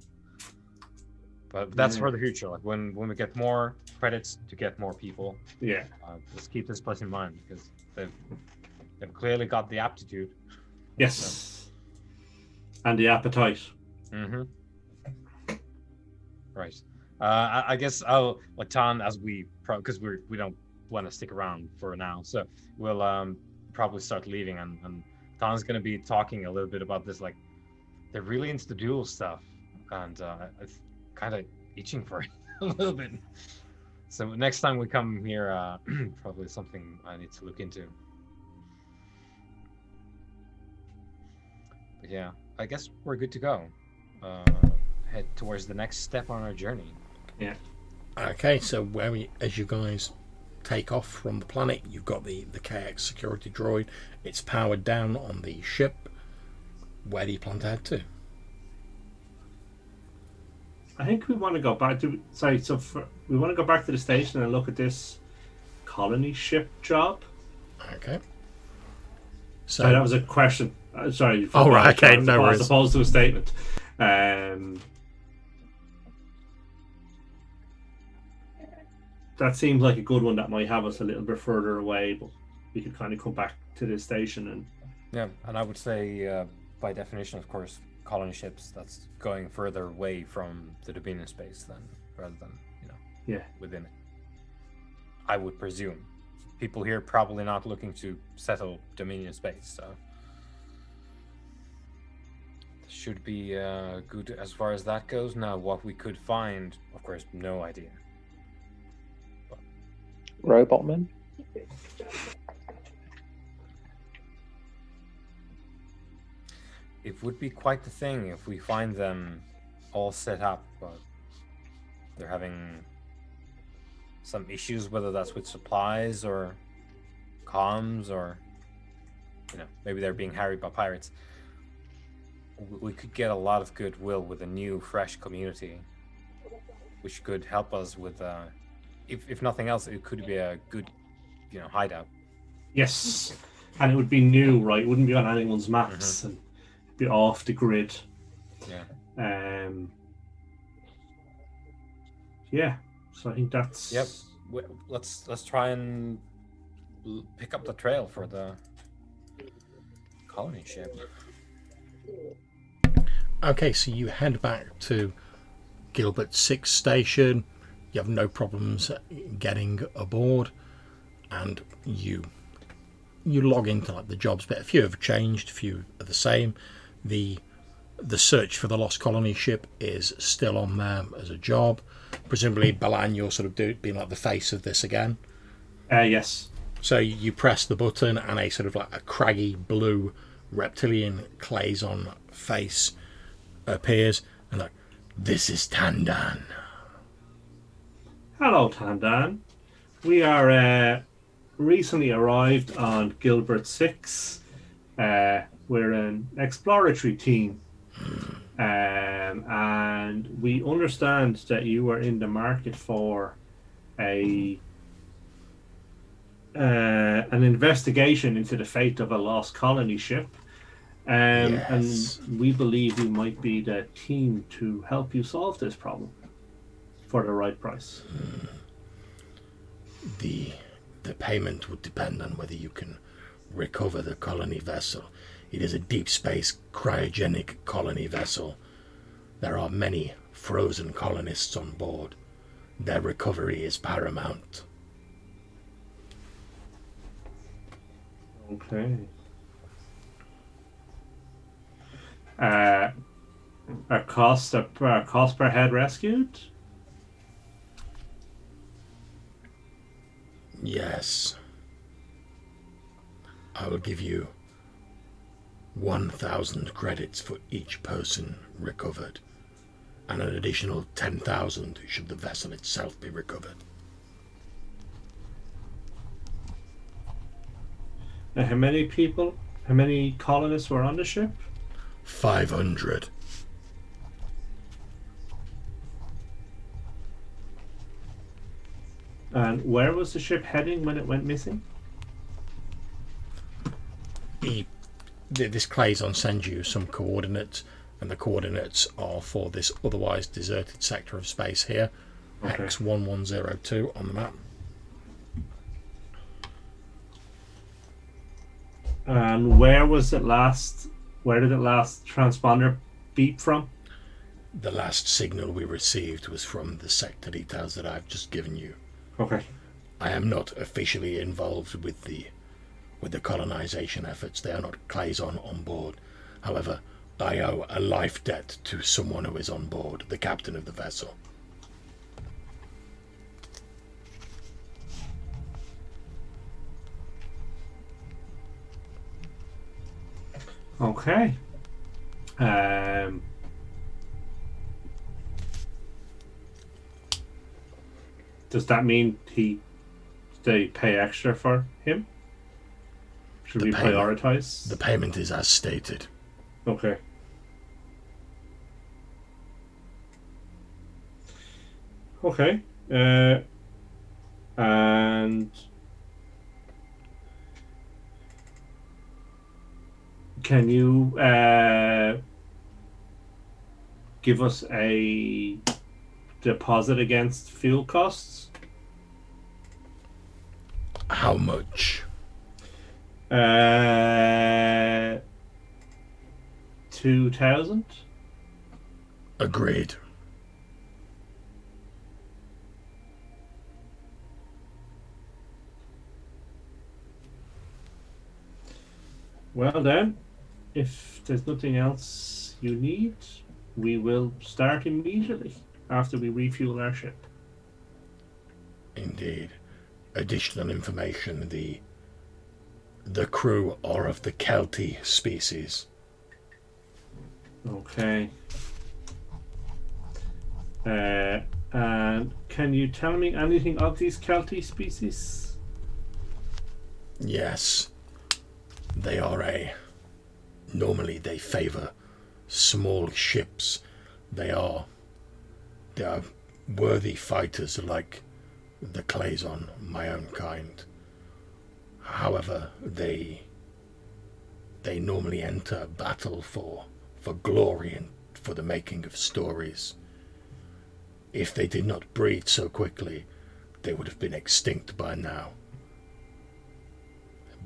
But that's for the future. Like when we get more credits to get more people. Yeah. Let's keep this place in mind because They've clearly got the aptitude. Yes. And the appetite. Mm-hmm. Right. I guess I'll like Tan as we because we don't want to stick around for now, so we'll probably start leaving, and Tan's gonna be talking a little bit about this. Like they're really into the dual stuff, and it's kind of itching for it a little bit. So next time we come here, probably something I need to look into. But yeah, I guess we're good to go. Head towards the next step on our journey. Yeah. Okay, so as you guys take off from the planet, you've got the KX security droid. It's powered down on the ship. Where do you plan to head to? I think we want to go back to. We want to go back to the station and look at this colony ship job. Okay. So Sorry, that was a question. Sorry. Oh, right, okay, no worries. As opposed to a statement. That seems like a good one that might have us a little bit further away, but we could kind of come back to this station and. Yeah, and I would say, by definition, of course, colony ships, that's going further away from the Dominion space rather than within it. I would presume. People here probably not looking to settle Dominion space, so should be good as far as that goes. Now, what we could find, of course, no idea. Robotman? It would be quite the thing if we find them all set up, but they're having some issues, whether that's with supplies or comms or, maybe they're being harried by pirates. We could get a lot of goodwill with a new, fresh community, which could help us with, if nothing else, it could be a good, hideout. Yes, and it would be new, right? It wouldn't be on anyone's maps and be off the grid. Yeah. Yeah. So I think that's. Yep. Let's try and pick up the trail for the colony ship. Okay, so you head back to Gilbert 6 station. You have no problems getting aboard, and you log into like the jobs bit. A few have changed, a few are the same. The search for the lost colony ship is still on there as a job. Presumably, Balan, you're sort of being like the face of this again. Yes. So you press the button, and a sort of like a craggy blue reptilian Clason face appears, and like, this is Tandan. Hello, Tandan. We are recently arrived on Gilbert 6. We're an exploratory team. And we understand that you are in the market for an investigation into the fate of a lost colony ship. Yes. And we believe we might be the team to help you solve this problem for the right price. The payment would depend on whether you can recover the colony vessel. It is a deep space cryogenic colony vessel. There are many frozen colonists on board. Their recovery is paramount. Okay. A cost per head rescued? Yes. I will give you 1,000 credits for each person recovered, and an additional 10,000 should the vessel itself be recovered. Now, how many colonists were on the ship? 500. And where was the ship heading when it went missing? This Clason sends you some coordinates, and the coordinates are for this otherwise deserted sector of space here, Okay. X1102 on the map. And where was it last? Where did it last transponder beep from? The last signal we received was from the sector details that I've just given you. Okay. I am not officially involved with the colonization efforts. They are not Clayson on board. However, I owe a life debt to someone who is on board, the captain of the vessel. Okay. Does that mean they pay extra for him? Should we prioritize? The payment is as stated. Okay. Okay. And can you give us a deposit against fuel costs? How much? 2,000. Agreed. Well then, if there's nothing else you need, we will start immediately after we refuel our ship. Indeed. Additional information, the crew are of the Kelty species. Okay. And can you tell me anything of these Kelty species? Yes. They are normally they favor small ships. They are worthy fighters like the Clayson, my own kind. However, they normally enter battle for glory and for the making of stories. If they did not breed so quickly, they would have been extinct by now.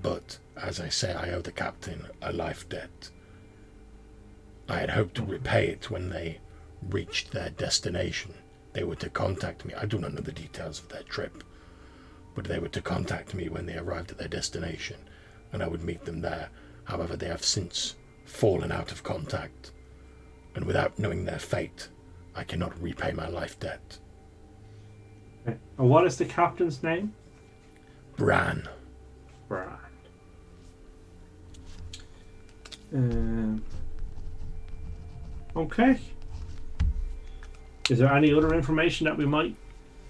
But, as I say, I owe the captain a life debt. I had hoped to repay it when they reached their destination. They were to contact me. I do not know the details of their trip, but they were to contact me when they arrived at their destination, and I would meet them there. However, they have since fallen out of contact, and without knowing their fate, I cannot repay my life debt. Okay. And what is the captain's name? Bran. Bran. Okay. Is there any other information that we might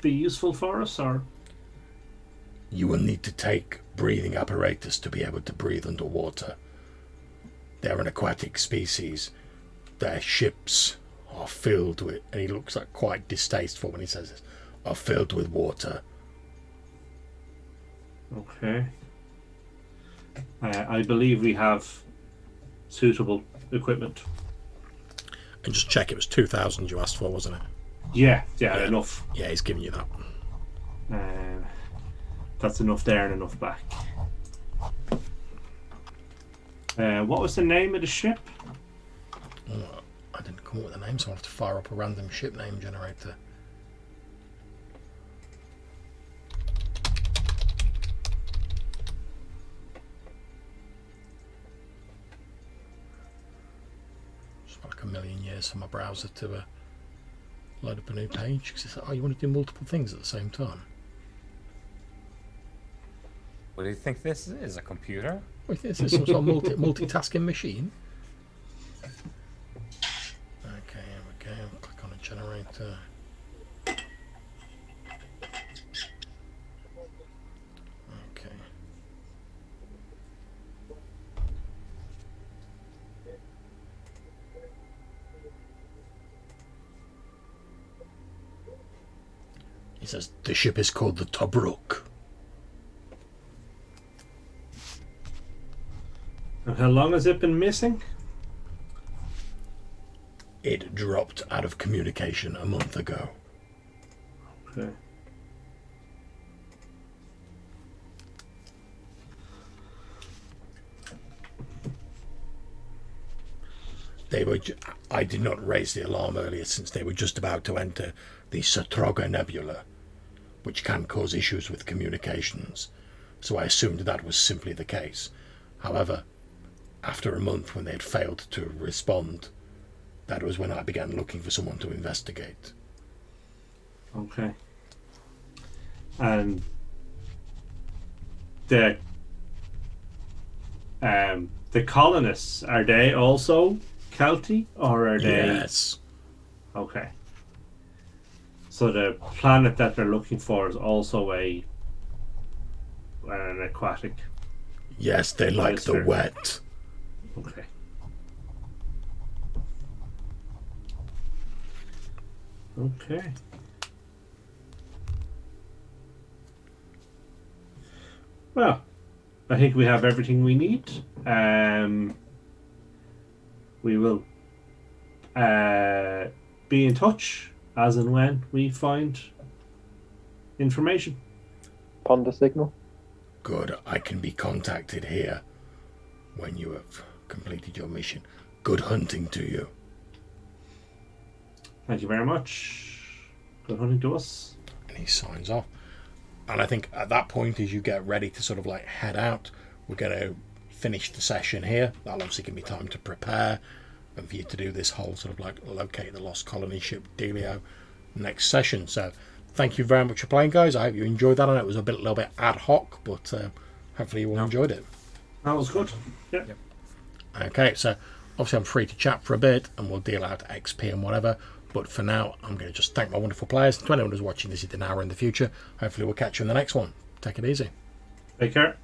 be useful for us, or? You will need to take breathing apparatus to be able to breathe underwater. They're an aquatic species. Their ships are filled with, and he looks like quite distasteful when he says this, are filled with water. Okay. I believe we have suitable equipment. And just check, it was 2,000 you asked for, wasn't it? Yeah, enough. Yeah, he's giving you that. That's enough there and enough back. What was the name of the ship? Oh, I didn't come up with the name, so I'll have to fire up a random ship name generator. Like a million years for my browser to load up a new page, because it's like, oh, you want to do multiple things at the same time. What do you think this is? A computer? Well, is this some sort of multitasking machine? Okay, here we go. Click on a generator. Okay. He says the ship is called the Tobruk. And how long has it been missing? It dropped out of communication a month ago. Okay. I did not raise the alarm earlier since they were just about to enter the Satroga Nebula, which can cause issues with communications. So I assumed that was simply the case. However, after a month when they had failed to respond, that was when I began looking for someone to investigate. Okay. And the colonists, are they also Kelty, or are they? Yes. Okay. So the planet that they're looking for is also an aquatic. Yes, they like the Biosphere. wet. Okay. Okay. Well, I think we have everything we need. We will be in touch as and when we find information. Ponder signal. Good, I can be contacted here when you have completed your mission. Good hunting to you. Thank you very much. Good hunting to us. And he signs off. And I think at that point, as you get ready to sort of like head out, we're going to finish the session here. That'll obviously give me time to prepare and for you to do this whole sort of like locate the lost colony ship dealio next session. So thank you very much for playing, guys. I hope you enjoyed that. I know it was a little bit ad hoc, but hopefully you all enjoyed it. That was good. Yeah. Yep. Okay, so obviously I'm free to chat for a bit and we'll deal out XP and whatever. But for now, I'm going to just thank my wonderful players. To anyone who's watching this in an hour in the future, hopefully we'll catch you in the next one. Take it easy. Take care.